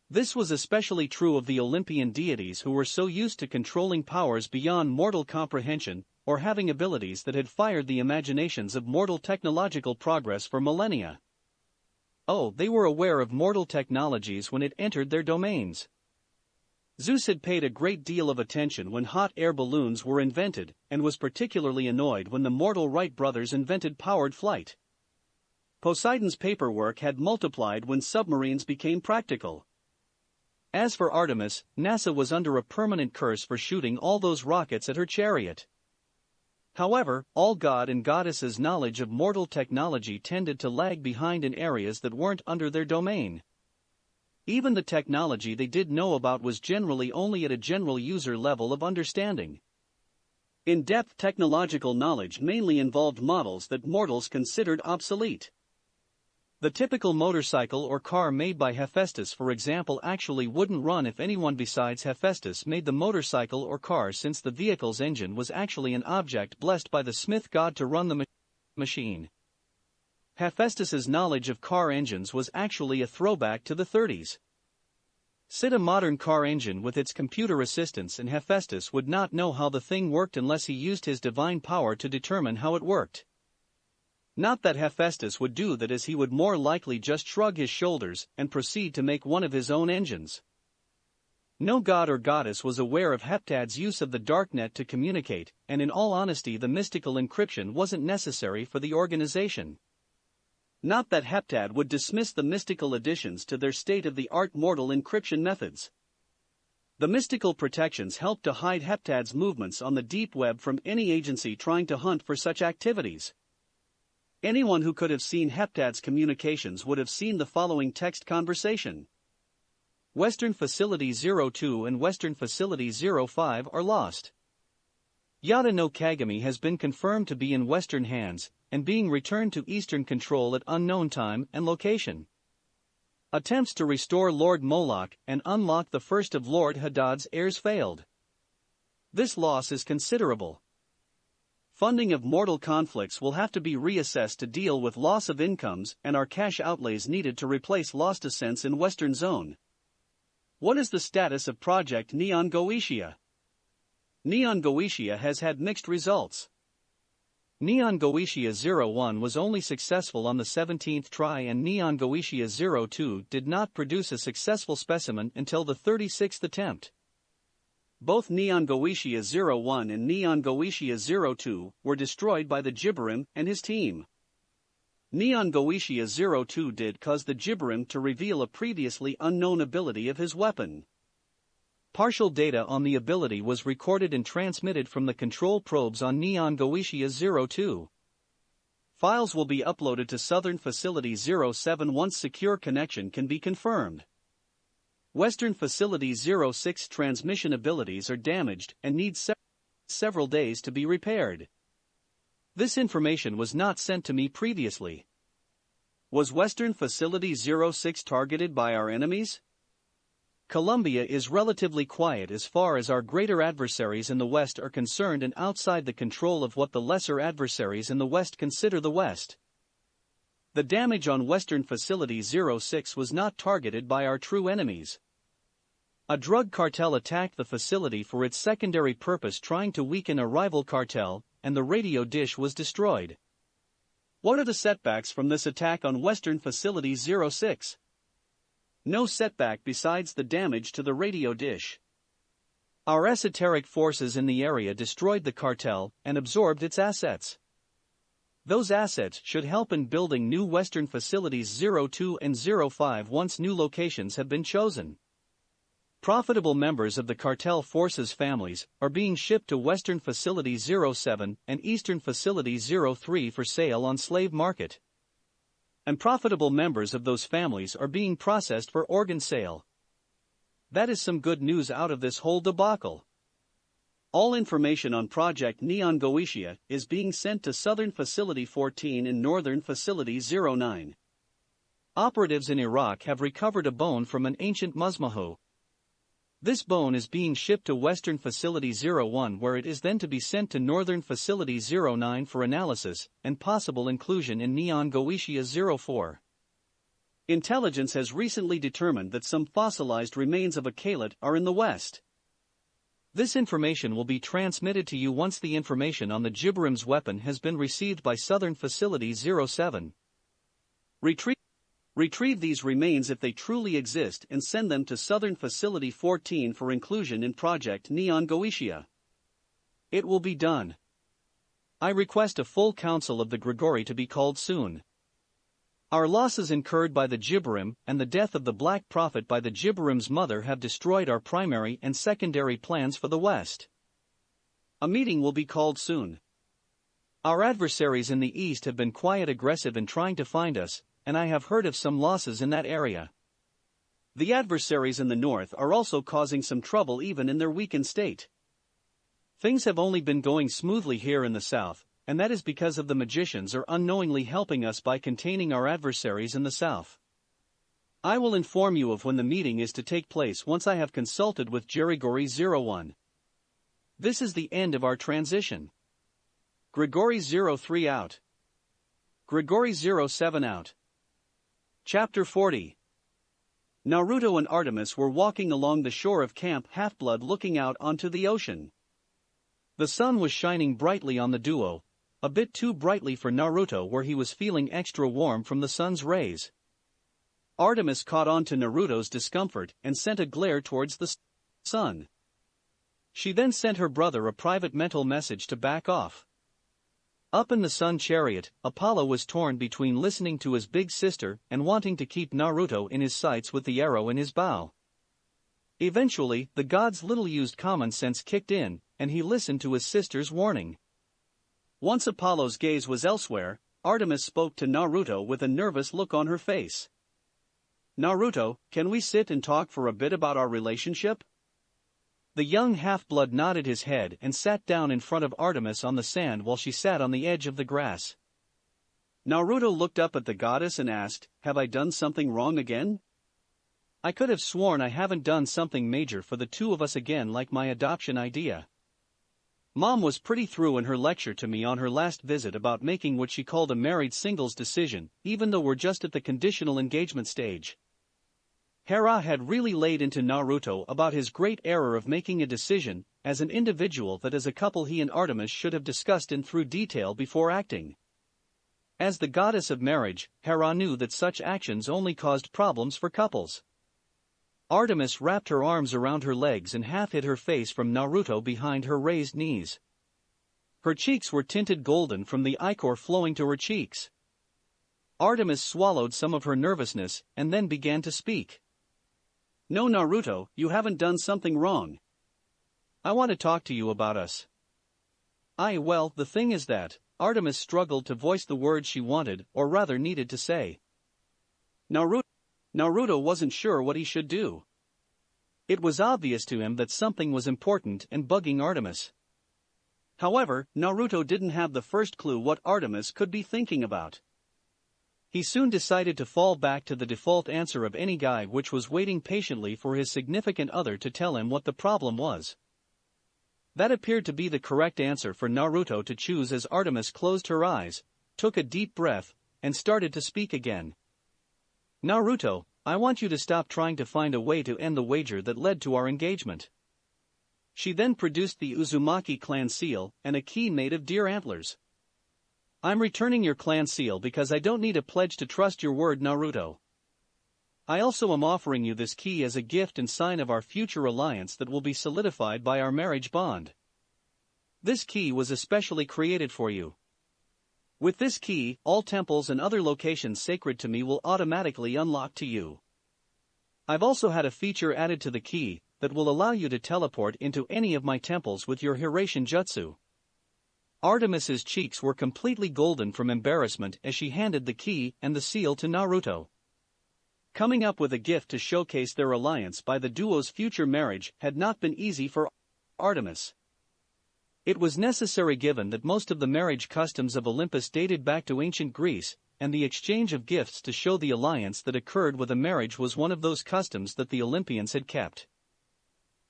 This was especially true of the Olympian deities, who were so used to controlling powers beyond mortal comprehension, or having abilities that had fired the imaginations of mortal technological progress for millennia. Oh, they were aware of mortal technologies when it entered their domains. Zeus had paid a great deal of attention when hot air balloons were invented, and was particularly annoyed when the mortal Wright brothers invented powered flight. Poseidon's paperwork had multiplied when submarines became practical. As for Artemis, NASA was under a permanent curse for shooting all those rockets at her chariot. However, all god and goddesses' knowledge of mortal technology tended to lag behind in areas that weren't under their domain. Even the technology they did know about was generally only at a general user level of understanding. In-depth technological knowledge mainly involved models that mortals considered obsolete. The typical motorcycle or car made by Hephaestus, for example, actually wouldn't run if anyone besides Hephaestus made the motorcycle or car, since the vehicle's engine was actually an object blessed by the smith god to run the machine. Hephaestus's knowledge of car engines was actually a throwback to the 30s. Sit a modern car engine with its computer assistance and Hephaestus would not know how the thing worked unless he used his divine power to determine how it worked. Not that Hephaestus would do that, as he would more likely just shrug his shoulders and proceed to make one of his own engines. No god or goddess was aware of Heptad's use of the darknet to communicate, and in all honesty the mystical encryption wasn't necessary for the organization. Not that Heptad would dismiss the mystical additions to their state-of-the-art mortal encryption methods. The mystical protections helped to hide Heptad's movements on the deep web from any agency trying to hunt for such activities. Anyone who could have seen Heptad's communications would have seen the following text conversation. Western Facility 02 and Western Facility 05 are lost. Yada no Kagami has been confirmed to be in Western hands, and being returned to Eastern control at unknown time and location. Attempts to restore Lord Moloch and unlock the first of Lord Hadad's heirs failed. This loss is considerable. Funding of mortal conflicts will have to be reassessed to deal with loss of incomes and our cash outlays needed to replace lost ascents in Western Zone. What is the status of Project Neon Goetia? Neon Goetia has had mixed results. Neon Goetia 01 was only successful on the 17th try, and Neon Goetia 02 did not produce a successful specimen until the 36th attempt. Both Neon Goetia 01 and Neon Goetia 02 were destroyed by the Jibbarim and his team. Neon Goetia 02 did cause the Jibbarim to reveal a previously unknown ability of his weapon. Partial data on the ability was recorded and transmitted from the control probes on Neon Goetia 02. Files will be uploaded to Southern Facility 07 once secure connection can be confirmed. Western Facility 06 transmission abilities are damaged and need several days to be repaired. This information was not sent to me previously. Was Western Facility 06 targeted by our enemies? Columbia is relatively quiet as far as our greater adversaries in the West are concerned and outside the control of what the lesser adversaries in the West consider the West. The damage on Western Facility 06 was not targeted by our true enemies. A drug cartel attacked the facility for its secondary purpose, trying to weaken a rival cartel, and the radio dish was destroyed. What are the setbacks from this attack on Western Facility 06? No setback besides the damage to the radio dish. Our esoteric forces in the area destroyed the cartel and absorbed its assets. Those assets should help in building new Western Facilities 02 and 05 once new locations have been chosen. Profitable members of the cartel forces' families are being shipped to Western Facility 07 and Eastern Facility 03 for sale on slave market. And profitable members of those families are being processed for organ sale. That is some good news out of this whole debacle. All information on Project Neon Goetia is being sent to Southern Facility 14 and Northern Facility 09. Operatives in Iraq have recovered a bone from an ancient Musmahu. This bone is being shipped to Western Facility 01, where it is then to be sent to Northern Facility 09 for analysis and possible inclusion in Neon Goetia 04. Intelligence has recently determined that some fossilized remains of a Kalet are in the West. This information will be transmitted to you once the information on the Jibbarim's weapon has been received by Southern Facility 07. Retrieve these remains if they truly exist and send them to Southern Facility 14 for inclusion in Project Neon Goetia. It will be done. I request a full council of the Grigori to be called soon. Our losses incurred by the Jibbarim and the death of the Black Prophet by the Jibbarim's mother have destroyed our primary and secondary plans for the West. A meeting will be called soon. Our adversaries in the East have been quite aggressive in trying to find us, and I have heard of some losses in that area. The adversaries in the North are also causing some trouble even in their weakened state. Things have only been going smoothly here in the South, and that is because of the magicians are unknowingly helping us by containing our adversaries in the South. I will inform you of when the meeting is to take place once I have consulted with Grigori 01. This is the end of our transition. Grigori 03 out. Grigori 07 out. Chapter 40. Naruto and Artemis were walking along the shore of Camp Half-Blood looking out onto the ocean. The sun was shining brightly on the duo, a bit too brightly for Naruto where he was feeling extra warm from the sun's rays. Artemis caught on to Naruto's discomfort and sent a glare towards the sun. She then sent her brother a private mental message to back off. Up in the sun chariot, Apollo was torn between listening to his big sister and wanting to keep Naruto in his sights with the arrow in his bow. Eventually, the god's little-used common sense kicked in, and he listened to his sister's warning. Once Apollo's gaze was elsewhere, Artemis spoke to Naruto with a nervous look on her face. "Naruto, can we sit and talk for a bit about our relationship?" The young half-blood nodded his head and sat down in front of Artemis on the sand while she sat on the edge of the grass. Naruto looked up at the goddess and asked, "Have I done something wrong again? I could have sworn I haven't done something major for the two of us again, like my adoption idea. Mom was pretty through in her lecture to me on her last visit about making what she called a married singles decision, even though we're just at the conditional engagement stage." Hera had really laid into Naruto about his great error of making a decision, as an individual, that as a couple he and Artemis should have discussed in through detail before acting. As the goddess of marriage, Hera knew that such actions only caused problems for couples. Artemis wrapped her arms around her legs and half hid her face from Naruto behind her raised knees. Her cheeks were tinted golden from the ichor flowing to her cheeks. Artemis swallowed some of her nervousness and then began to speak. "No, Naruto, you haven't done something wrong. I want to talk to you about us." Well, the thing is that Artemis struggled to voice the words she wanted, or rather needed to say. Naruto wasn't sure what he should do. It was obvious to him that something was important and bugging Artemis. However, Naruto didn't have the first clue what Artemis could be thinking about. He soon decided to fall back to the default answer of any guy, which was waiting patiently for his significant other to tell him what the problem was. That appeared to be the correct answer for Naruto to choose as Artemis closed her eyes, took a deep breath, and started to speak again. "Naruto, I want you to stop trying to find a way to end the wager that led to our engagement." She then produced the Uzumaki clan seal and a key made of deer antlers. "I'm returning your clan seal because I don't need a pledge to trust your word, Naruto. I also am offering you this key as a gift and sign of our future alliance that will be solidified by our marriage bond. This key was especially created for you. With this key, all temples and other locations sacred to me will automatically unlock to you. I've also had a feature added to the key that will allow you to teleport into any of my temples with your Hiraishin Jutsu." Artemis's cheeks were completely golden from embarrassment as she handed the key and the seal to Naruto. Coming up with a gift to showcase their alliance by the duo's future marriage had not been easy for Artemis. It was necessary given that most of the marriage customs of Olympus dated back to ancient Greece, and the exchange of gifts to show the alliance that occurred with a marriage was one of those customs that the Olympians had kept.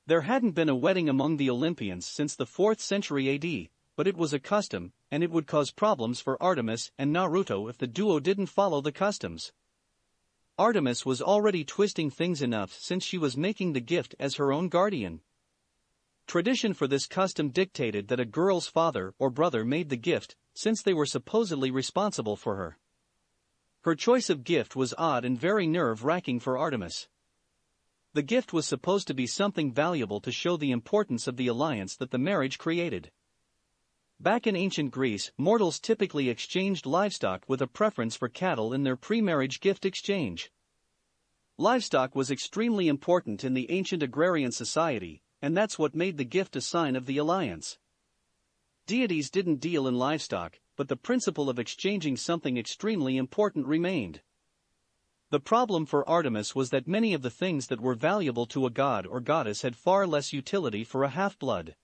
There hadn't been a wedding among the Olympians since the 4th century AD, but it was a custom, and it would cause problems for Artemis and Naruto if the duo didn't follow the customs. Artemis was already twisting things enough since she was making the gift as her own guardian. Tradition for this custom dictated that a girl's father or brother made the gift, since they were supposedly responsible for her. Her choice of gift was odd and very nerve-wracking for Artemis. The gift was supposed to be something valuable to show the importance of the alliance that the marriage created. Back in ancient Greece, mortals typically exchanged livestock with a preference for cattle in their pre-marriage gift exchange. Livestock was extremely important in the ancient agrarian society, and that's what made the gift a sign of the alliance. Deities didn't deal in livestock, but the principle of exchanging something extremely important remained. The problem for Artemis was that many of the things that were valuable to a god or goddess had far less utility for a half-blood.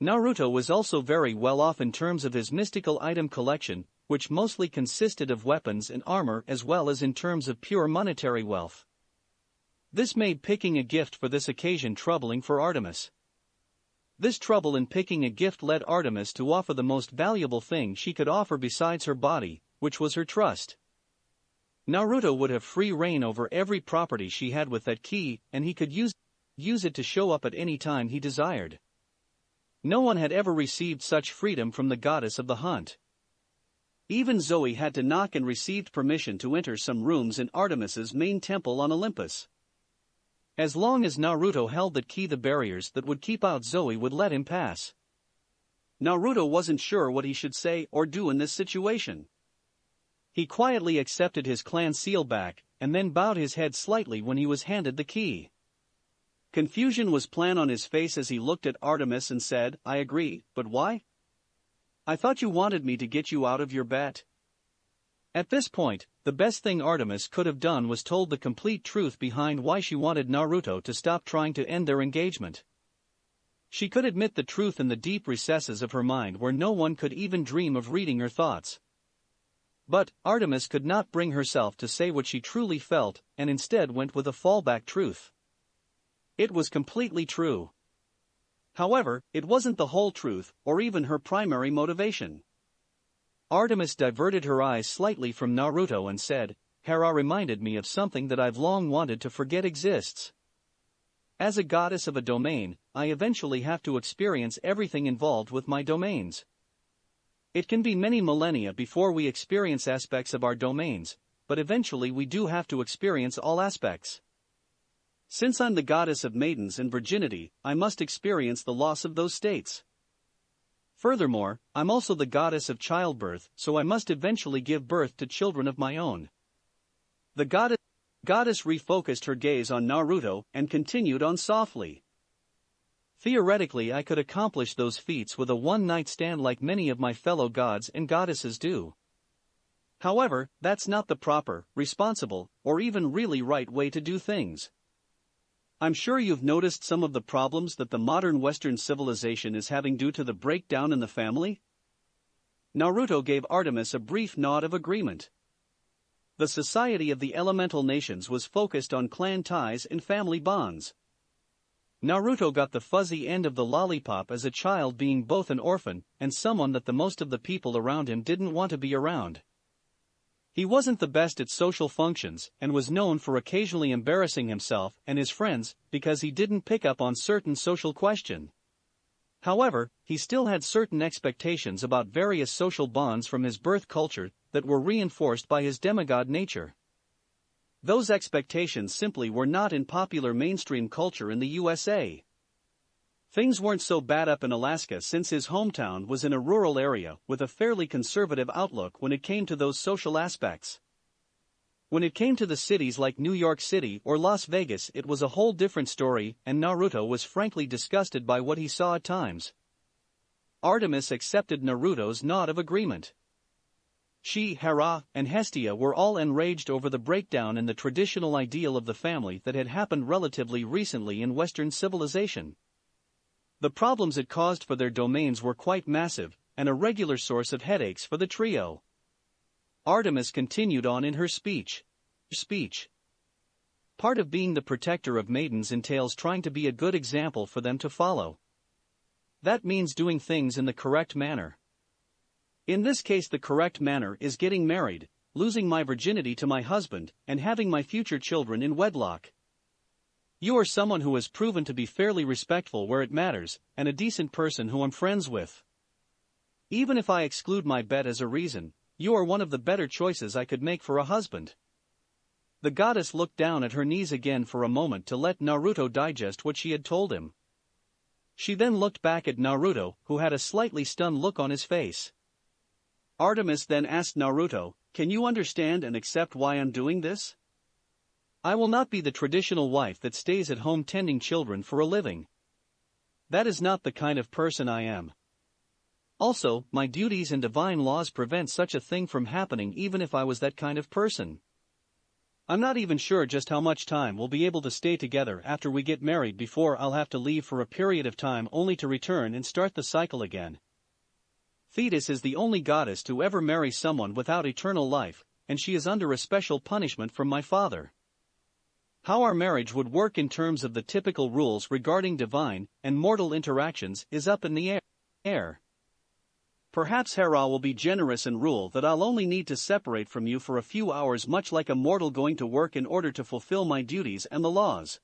Naruto was also very well off in terms of his mystical item collection, which mostly consisted of weapons and armor as well as in terms of pure monetary wealth. This made picking a gift for this occasion troubling for Artemis. This trouble in picking a gift led Artemis to offer the most valuable thing she could offer besides her body, which was her trust. Naruto would have free reign over every property she had with that key, and he could use it to show up at any time he desired. No one had ever received such freedom from the goddess of the hunt. Even Zoe had to knock and received permission to enter some rooms in Artemis's main temple on Olympus. As long as Naruto held that key, the barriers that would keep out Zoe would let him pass. Naruto wasn't sure what he should say or do in this situation. He quietly accepted his clan seal back, and then bowed his head slightly when he was handed the key. Confusion was plain on his face as he looked at Artemis and said, "I agree, but why? I thought you wanted me to get you out of your bet." At this point, the best thing Artemis could have done was told the complete truth behind why she wanted Naruto to stop trying to end their engagement. She could admit the truth in the deep recesses of her mind where no one could even dream of reading her thoughts. But Artemis could not bring herself to say what she truly felt, and instead went with a fallback truth. It was completely true. However, it wasn't the whole truth, or even her primary motivation. Artemis diverted her eyes slightly from Naruto and said, "Hera reminded me of something that I've long wanted to forget exists. As a goddess of a domain, I eventually have to experience everything involved with my domains. It can be many millennia before we experience aspects of our domains, but eventually we do have to experience all aspects. Since I'm the goddess of maidens and virginity, I must experience the loss of those states. Furthermore, I'm also the goddess of childbirth, so I must eventually give birth to children of my own." The goddess refocused her gaze on Naruto and continued on softly. "Theoretically, I could accomplish those feats with a one-night stand like many of my fellow gods and goddesses do. However, that's not the proper, responsible, or even really right way to do things. I'm sure you've noticed some of the problems that the modern Western civilization is having due to the breakdown in the family?" Naruto gave Artemis a brief nod of agreement. The Society of the Elemental Nations was focused on clan ties and family bonds. Naruto got the fuzzy end of the lollipop as a child, being both an orphan and someone that the most of the people around him didn't want to be around. He wasn't the best at social functions and was known for occasionally embarrassing himself and his friends because he didn't pick up on certain social questions. However, he still had certain expectations about various social bonds from his birth culture that were reinforced by his demigod nature. Those expectations simply were not in popular mainstream culture in the USA. Things weren't so bad up in Alaska since his hometown was in a rural area with a fairly conservative outlook when it came to those social aspects. When it came to the cities like New York City or Las Vegas, it was a whole different story, and Naruto was frankly disgusted by what he saw at times. Artemis accepted Naruto's nod of agreement. She, Hera, and Hestia were all enraged over the breakdown in the traditional ideal of the family that had happened relatively recently in Western civilization. The problems it caused for their domains were quite massive, and a regular source of headaches for the trio. Artemis continued on in her speech. Part of being the protector of maidens entails trying to be a good example for them to follow. That means doing things in the correct manner. In this case, the correct manner is getting married, losing my virginity to my husband, and having my future children in wedlock. You are someone who has proven to be fairly respectful where it matters, and a decent person who I'm friends with. Even if I exclude my bet as a reason, you are one of the better choices I could make for a husband." The goddess looked down at her knees again for a moment to let Naruto digest what she had told him. She then looked back at Naruto, who had a slightly stunned look on his face. Artemis then asked Naruto, "Can you understand and accept why I'm doing this? I will not be the traditional wife that stays at home tending children for a living. That is not the kind of person I am. Also, my duties and divine laws prevent such a thing from happening even if I was that kind of person. I'm not even sure just how much time we'll be able to stay together after we get married before I'll have to leave for a period of time only to return and start the cycle again. Thetis is the only goddess to ever marry someone without eternal life, and she is under a special punishment from my father. How our marriage would work in terms of the typical rules regarding divine and mortal interactions is up in the air. Perhaps Hera will be generous and rule that I'll only need to separate from you for a few hours, much like a mortal going to work in order to fulfill my duties and the laws.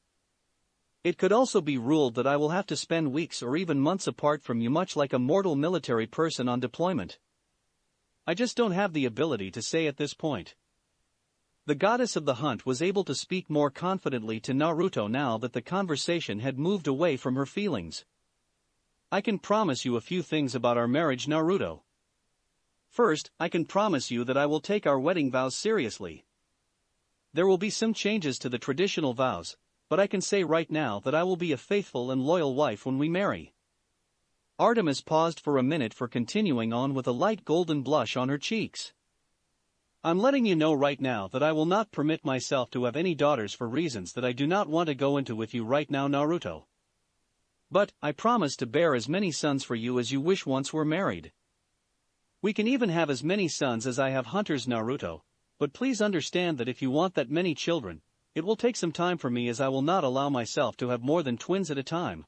It could also be ruled that I will have to spend weeks or even months apart from you, much like a mortal military person on deployment. I just don't have the ability to say at this point." The goddess of the hunt was able to speak more confidently to Naruto now that the conversation had moved away from her feelings. "I can promise you a few things about our marriage, Naruto. First, I can promise you that I will take our wedding vows seriously. There will be some changes to the traditional vows, but I can say right now that I will be a faithful and loyal wife when we marry." Artemis paused for a minute for continuing on with a light golden blush on her cheeks. I'm letting you know right now that I will not permit myself to have any daughters for reasons that I do not want to go into with you right now, Naruto. But, I promise to bear as many sons for you as you wish once we're married. We can even have as many sons as I have hunters, Naruto, but please understand that if you want that many children, it will take some time for me as I will not allow myself to have more than twins at a time.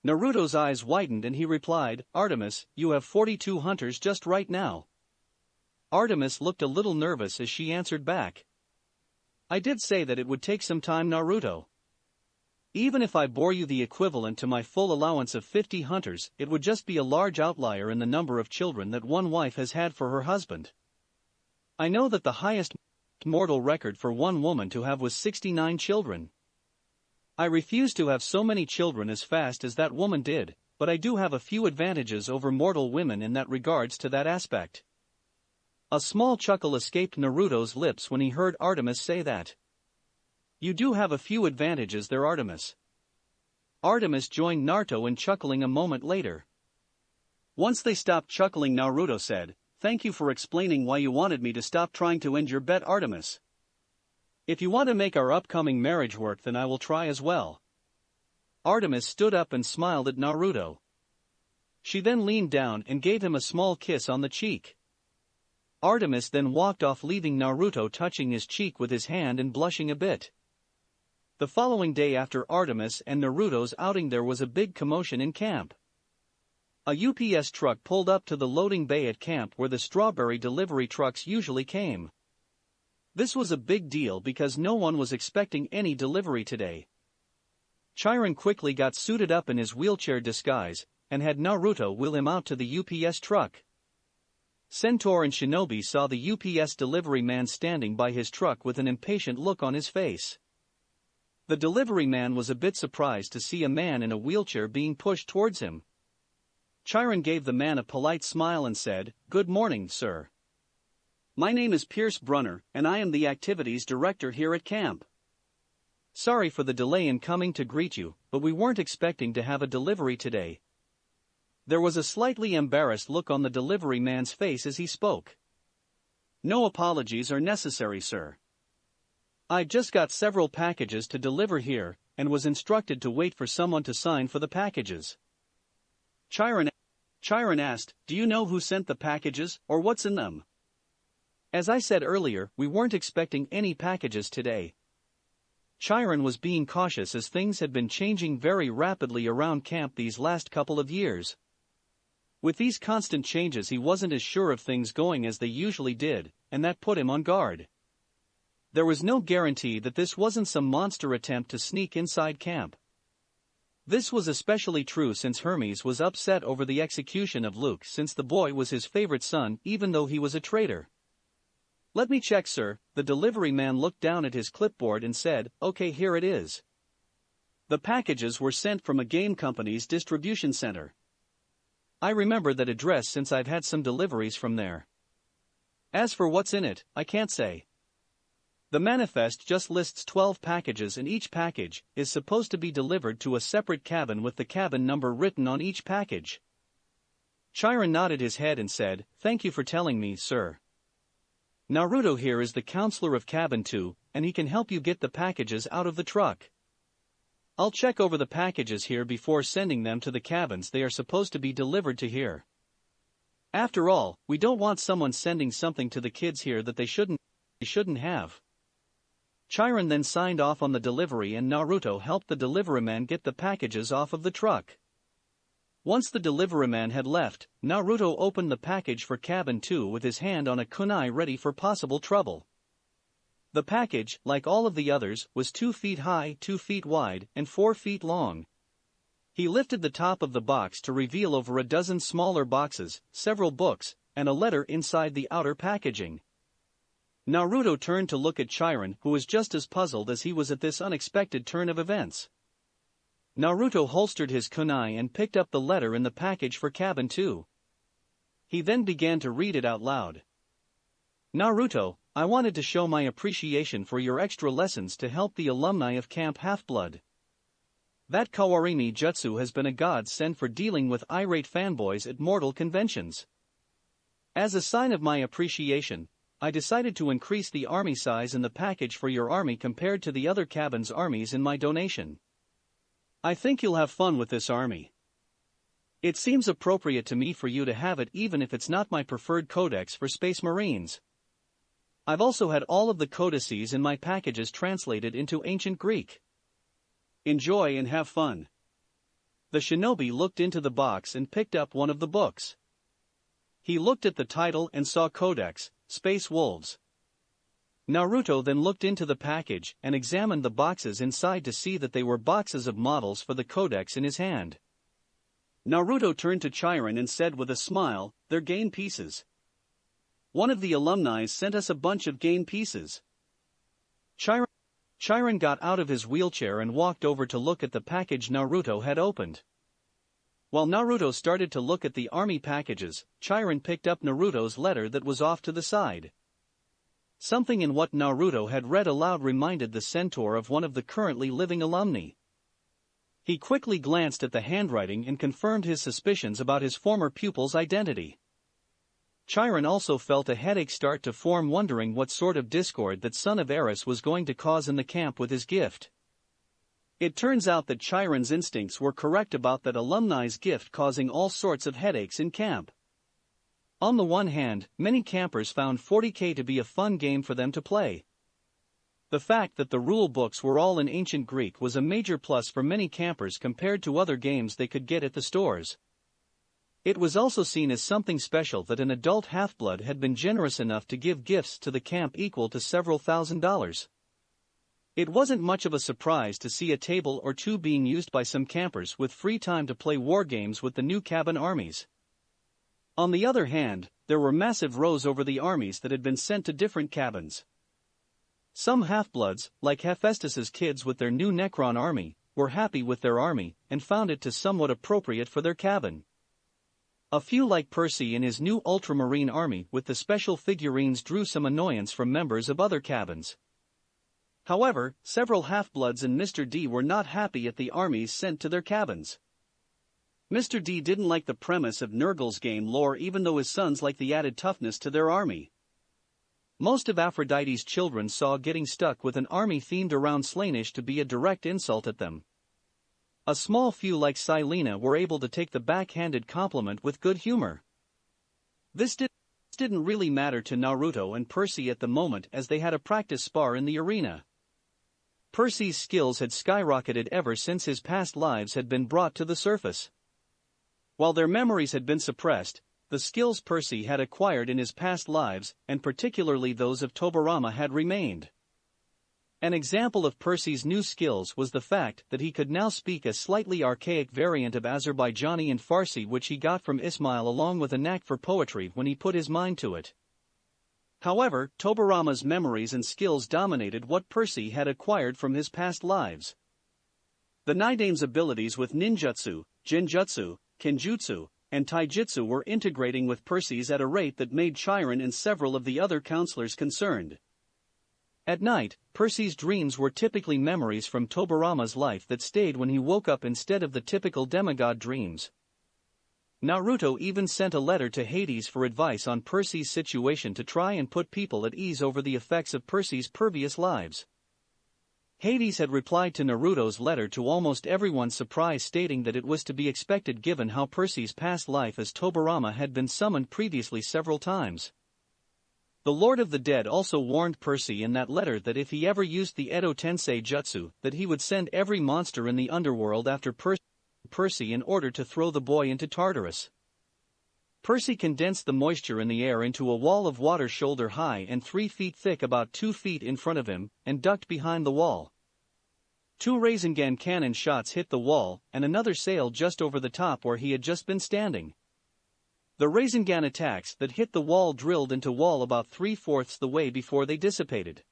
Naruto's eyes widened and he replied, Artemis, you have 42 hunters just right now. Artemis looked a little nervous as she answered back. I did say that it would take some time, Naruto. Even if I bore you the equivalent to my full allowance of 50 hunters, it would just be a large outlier in the number of children that one wife has had for her husband. I know that the highest mortal record for one woman to have was 69 children. I refuse to have so many children as fast as that woman did, but I do have a few advantages over mortal women in that regards to that aspect. A small chuckle escaped Naruto's lips when he heard Artemis say that. You do have a few advantages there, Artemis. Artemis joined Naruto in chuckling a moment later. Once they stopped chuckling, Naruto said, Thank you for explaining why you wanted me to stop trying to end your bet, Artemis. If you want to make our upcoming marriage work, then I will try as well. Artemis stood up and smiled at Naruto. She then leaned down and gave him a small kiss on the cheek. Artemis then walked off, leaving Naruto touching his cheek with his hand and blushing a bit. The following day after Artemis and Naruto's outing, there was a big commotion in camp. A UPS truck pulled up to the loading bay at camp where the strawberry delivery trucks usually came. This was a big deal because no one was expecting any delivery today. Chiron quickly got suited up in his wheelchair disguise and had Naruto wheel him out to the UPS truck. Centaur and Shinobi saw the UPS delivery man standing by his truck with an impatient look on his face. The delivery man was a bit surprised to see a man in a wheelchair being pushed towards him. Chiron gave the man a polite smile and said, Good morning, sir. My name is Pierce Brunner, and I am the activities director here at camp. Sorry for the delay in coming to greet you, but we weren't expecting to have a delivery today. There was a slightly embarrassed look on the delivery man's face as he spoke. No apologies are necessary, sir. I just got several packages to deliver here, and was instructed to wait for someone to sign for the packages. Chiron asked, Do you know who sent the packages, or what's in them? As I said earlier, we weren't expecting any packages today. Chiron was being cautious as things had been changing very rapidly around camp these last couple of years. With these constant changes, he wasn't as sure of things going as they usually did, and that put him on guard. There was no guarantee that this wasn't some monster attempt to sneak inside camp. This was especially true since Hermes was upset over the execution of Luke, since the boy was his favorite son even though he was a traitor. Let me check, sir. The delivery man looked down at his clipboard and said, Okay, here it is. The packages were sent from a game company's distribution center. I remember that address since I've had some deliveries from there. As for what's in it, I can't say. The manifest just lists 12 packages, and each package is supposed to be delivered to a separate cabin with the cabin number written on each package. Chiron nodded his head and said, Thank you for telling me, sir. Naruto here is the counselor of Cabin 2, and he can help you get the packages out of the truck. I'll check over the packages here before sending them to the cabins they are supposed to be delivered to here. After all, we don't want someone sending something to the kids here that they shouldn't have. Chiron then signed off on the delivery, and Naruto helped the deliveryman get the packages off of the truck. Once the deliveryman had left, Naruto opened the package for Cabin 2 with his hand on a kunai ready for possible trouble. The package, like all of the others, was 2 feet high, 2 feet wide, and 4 feet long. He lifted the top of the box to reveal over a dozen smaller boxes, several books, and a letter inside the outer packaging. Naruto turned to look at Chiron, who was just as puzzled as he was at this unexpected turn of events. Naruto holstered his kunai and picked up the letter in the package for Cabin 2. He then began to read it out loud. Naruto, I wanted to show my appreciation for your extra lessons to help the alumni of Camp Half-Blood. That Kawarimi Jutsu has been a godsend for dealing with irate fanboys at mortal conventions. As a sign of my appreciation, I decided to increase the army size in the package for your army compared to the other cabin's armies in my donation. I think you'll have fun with this army. It seems appropriate to me for you to have it even if it's not my preferred codex for Space Marines. I've also had all of the codices in my packages translated into Ancient Greek. Enjoy and have fun. The shinobi looked into the box and picked up one of the books. He looked at the title and saw Codex, Space Wolves. Naruto then looked into the package and examined the boxes inside to see that they were boxes of models for the codex in his hand. Naruto turned to Chiron and said with a smile, "They're game pieces. One of the alumni sent us a bunch of game pieces." Chiron got out of his wheelchair and walked over to look at the package Naruto had opened. While Naruto started to look at the army packages, Chiron picked up Naruto's letter that was off to the side. Something in what Naruto had read aloud reminded the centaur of one of the currently living alumni. He quickly glanced at the handwriting and confirmed his suspicions about his former pupil's identity. Chiron also felt a headache start to form, wondering what sort of discord that son of Eris was going to cause in the camp with his gift. It turns out that Chiron's instincts were correct about that alumni's gift causing all sorts of headaches in camp. On the one hand, many campers found 40K to be a fun game for them to play. The fact that the rule books were all in Ancient Greek was a major plus for many campers compared to other games they could get at the stores. It was also seen as something special that an adult half-blood had been generous enough to give gifts to the camp equal to several $1,000s. It wasn't much of a surprise to see a table or two being used by some campers with free time to play war games with the new cabin armies. On the other hand, there were massive rows over the armies that had been sent to different cabins. Some half-bloods, like Hephaestus's kids with their new Necron army, were happy with their army and found it to somewhat appropriate for their cabin. A few like Percy and his new Ultramarine army with the special figurines drew some annoyance from members of other cabins. However, several half-bloods and Mr. D were not happy at the armies sent to their cabins. Mr. D didn't like the premise of Nurgle's game lore, even though his sons liked the added toughness to their army. Most of Aphrodite's children saw getting stuck with an army themed around Slaanesh to be a direct insult at them. A small few like Silena were able to take the backhanded compliment with good humor. This didn't really matter to Naruto and Percy at the moment, as they had a practice spar in the arena. Percy's skills had skyrocketed ever since his past lives had been brought to the surface. While their memories had been suppressed, the skills Percy had acquired in his past lives, and particularly those of Tobirama, had remained. An example of Percy's new skills was the fact that he could now speak a slightly archaic variant of Azerbaijani and Farsi, which he got from Ismail, along with a knack for poetry when he put his mind to it. However, Tobirama's memories and skills dominated what Percy had acquired from his past lives. The Nidame's abilities with ninjutsu, genjutsu, kenjutsu, and taijutsu were integrating with Percy's at a rate that made Chiron and several of the other counselors concerned. At night, Percy's dreams were typically memories from Tobirama's life that stayed when he woke up instead of the typical demigod dreams. Naruto even sent a letter to Hades for advice on Percy's situation to try and put people at ease over the effects of Percy's previous lives. Hades had replied to Naruto's letter to almost everyone's surprise, stating that it was to be expected given how Percy's past life as Tobirama had been summoned previously several times. The Lord of the Dead also warned Percy in that letter that if he ever used the Edo Tensei Jutsu, that he would send every monster in the underworld after Percy in order to throw the boy into Tartarus. Percy condensed the moisture in the air into a wall of water shoulder high and 3 feet thick, about 2 feet in front of him, and ducked behind the wall. 2 Rasengan cannon shots hit the wall, and another sailed just over the top where he had just been standing. The Rasengan attacks that hit the wall drilled into wall about 3/4 the way before they dissipated.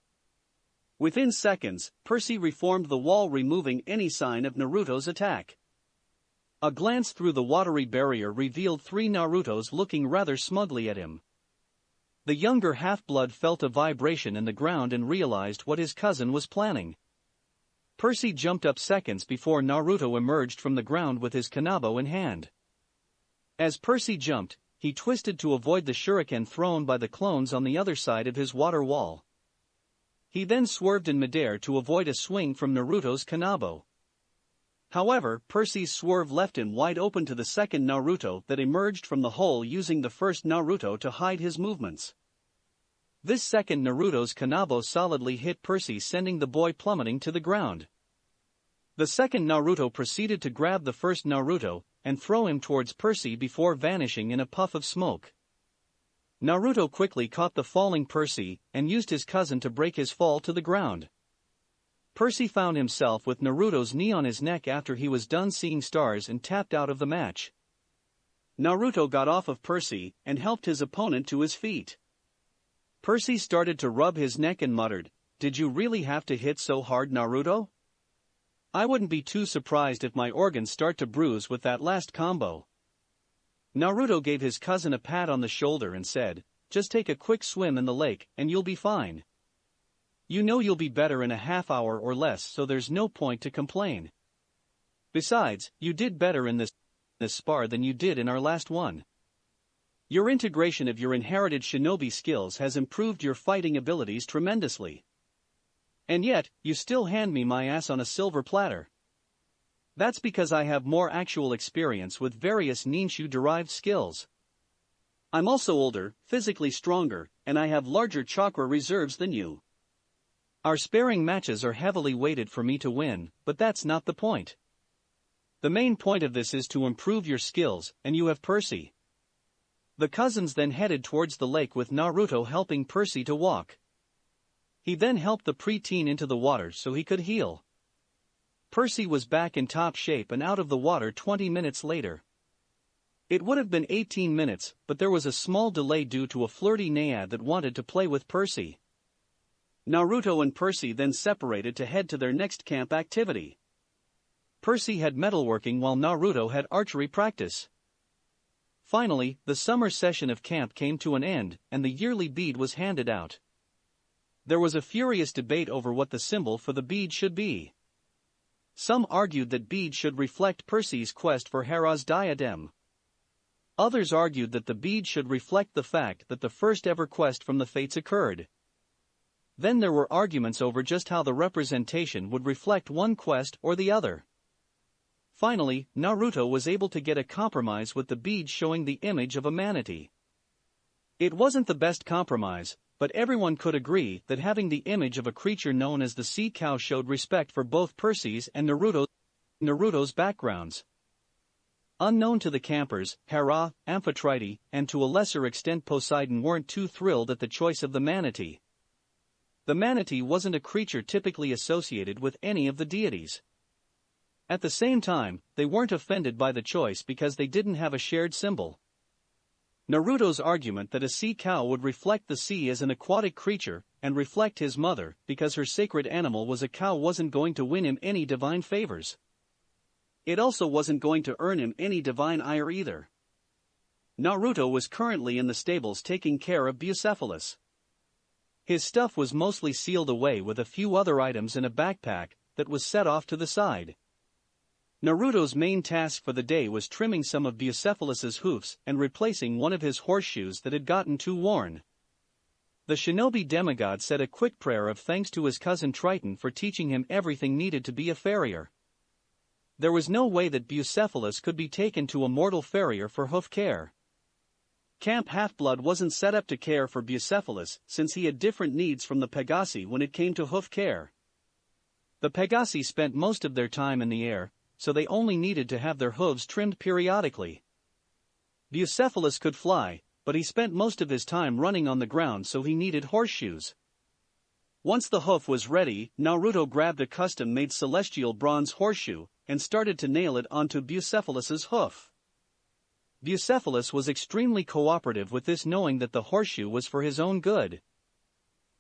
Within seconds, Percy reformed the wall, removing any sign of Naruto's attack. A glance through the watery barrier revealed 3 Narutos looking rather smugly at him. The younger half-blood felt a vibration in the ground and realized what his cousin was planning. Percy jumped up seconds before Naruto emerged from the ground with his kanabo in hand. As Percy jumped, he twisted to avoid the shuriken thrown by the clones on the other side of his water wall. He then swerved in midair to avoid a swing from Naruto's Kanabo. However, Percy's swerve left him wide open to the second Naruto that emerged from the hole, using the first Naruto to hide his movements. This second Naruto's Kanabo solidly hit Percy, sending the boy plummeting to the ground. The second Naruto proceeded to grab the first Naruto and throw him towards Percy before vanishing in a puff of smoke. Naruto quickly caught the falling Percy and used his cousin to break his fall to the ground. Percy found himself with Naruto's knee on his neck after he was done seeing stars and tapped out of the match. Naruto got off of Percy and helped his opponent to his feet. Percy started to rub his neck and muttered, "Did you really have to hit so hard, Naruto? I wouldn't be too surprised if my organs start to bruise with that last combo." Naruto gave his cousin a pat on the shoulder and said, "Just take a quick swim in the lake and you'll be fine. You know you'll be better in a half hour or less, so there's no point to complain. Besides, you did better in this spar than you did in our last one. Your integration of your inherited shinobi skills has improved your fighting abilities tremendously. And yet, you still hand me my ass on a silver platter. That's because I have more actual experience with various ninja-derived skills. I'm also older, physically stronger, and I have larger chakra reserves than you. Our sparring matches are heavily weighted for me to win, but that's not the point. The main point of this is to improve your skills, and you have Percy." The cousins then headed towards the lake with Naruto helping Percy to walk. He then helped the preteen into the water so he could heal. Percy was back in top shape and out of the water 20 minutes later. It would have been 18 minutes, but there was a small delay due to a flirty Naiad that wanted to play with Percy. Naruto and Percy then separated to head to their next camp activity. Percy had metalworking while Naruto had archery practice. Finally, the summer session of camp came to an end, and the yearly bead was handed out. There was a furious debate over what the symbol for the bead should be. Some argued that bead should reflect Percy's quest for Hera's diadem. Others argued that the bead should reflect the fact that the first ever quest from the Fates occurred. Then there were arguments over just how the representation would reflect one quest or the other. Finally, Naruto was able to get a compromise with the bead showing the image of a manatee. It wasn't the best compromise, but everyone could agree that having the image of a creature known as the sea cow showed respect for both Percy's and Naruto's backgrounds. Unknown to the campers, Hera, Amphitrite, and to a lesser extent Poseidon weren't too thrilled at the choice of the manatee. The manatee wasn't a creature typically associated with any of the deities. At the same time, they weren't offended by the choice because they didn't have a shared symbol. Naruto's argument that a sea cow would reflect the sea as an aquatic creature and reflect his mother because her sacred animal was a cow wasn't going to win him any divine favors. It also wasn't going to earn him any divine ire either. Naruto was currently in the stables taking care of Bucephalus. His stuff was mostly sealed away with a few other items in a backpack that was set off to the side. Naruto's main task for the day was trimming some of Bucephalus's hoofs and replacing one of his horseshoes that had gotten too worn. The shinobi demigod said a quick prayer of thanks to his cousin Triton for teaching him everything needed to be a farrier. There was no way that Bucephalus could be taken to a mortal farrier for hoof care. Camp Half-Blood wasn't set up to care for Bucephalus since he had different needs from the Pegasi when it came to hoof care. The Pegasi spent most of their time in the air, so they only needed to have their hooves trimmed periodically. Bucephalus could fly, but he spent most of his time running on the ground, so he needed horseshoes. Once the hoof was ready, Naruto grabbed a custom-made celestial bronze horseshoe and started to nail it onto Bucephalus's hoof. Bucephalus was extremely cooperative with this, knowing that the horseshoe was for his own good.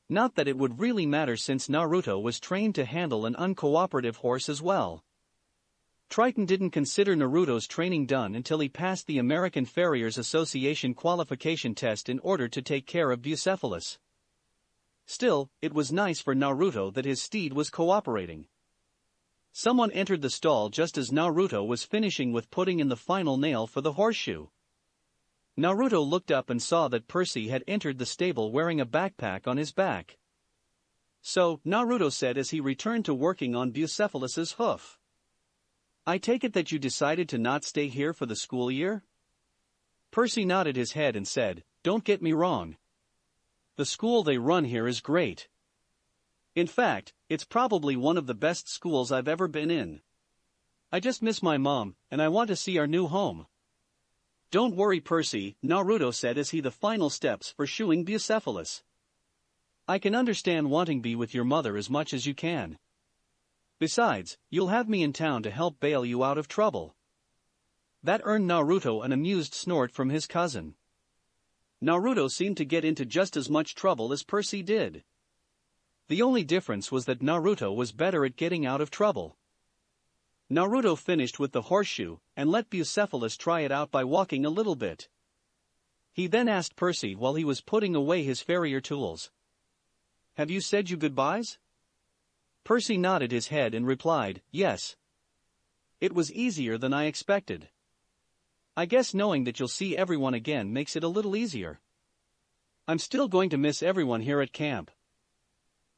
Not that it would really matter since Naruto was trained to handle an uncooperative horse as well. Triton didn't consider Naruto's training done until he passed the American Farriers Association qualification test in order to take care of Bucephalus. Still, it was nice for Naruto that his steed was cooperating. Someone entered the stall just as Naruto was finishing with putting in the final nail for the horseshoe. Naruto looked up and saw that Percy had entered the stable wearing a backpack on his back. So, Naruto said as he returned to working on Bucephalus's hoof. I take it that you decided to not stay here for the school year? Percy nodded his head and said, Don't get me wrong. The school they run here is great. In fact, it's probably one of the best schools I've ever been in. I just miss my mom, and I want to see our new home. Don't worry, Percy, Naruto said as he the final steps for shooing Bucephalus. I can understand wanting to be with your mother as much as you can. Besides, you'll have me in town to help bail you out of trouble. That earned Naruto an amused snort from his cousin. Naruto seemed to get into just as much trouble as Percy did. The only difference was that Naruto was better at getting out of trouble. Naruto finished with the horseshoe and let Bucephalus try it out by walking a little bit. He then asked Percy while he was putting away his farrier tools. Have you said your goodbyes? Percy nodded his head and replied, Yes. It was easier than I expected. I guess knowing that you'll see everyone again makes it a little easier. I'm still going to miss everyone here at camp.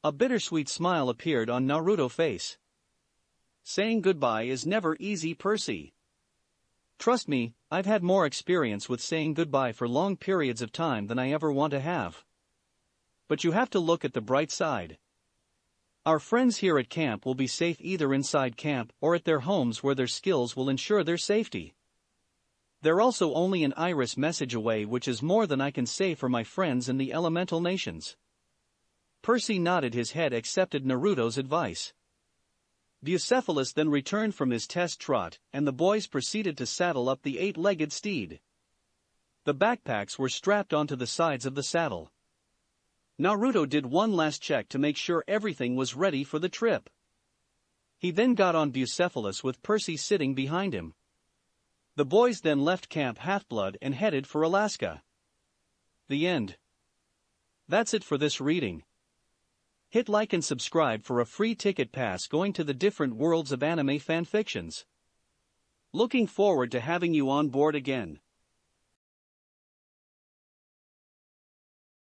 A bittersweet smile appeared on Naruto's face. Saying goodbye is never easy, Percy. Trust me, I've had more experience with saying goodbye for long periods of time than I ever want to have. But you have to look at the bright side. Our friends here at camp will be safe either inside camp or at their homes where their skills will ensure their safety. They're also only an iris message away, which is more than I can say for my friends in the elemental nations. Percy nodded his head, accepted Naruto's advice. Bucephalus then returned from his test trot, and the boys proceeded to saddle up the 8-legged steed. The backpacks were strapped onto the sides of the saddle. Naruto did one last check to make sure everything was ready for the trip. He then got on Bucephalus with Percy sitting behind him. The boys then left Camp Half-Blood and headed for Alaska. The end. That's it for this reading. Hit like and subscribe for a free ticket pass going to the different worlds of anime fanfictions. Looking forward to having you on board again.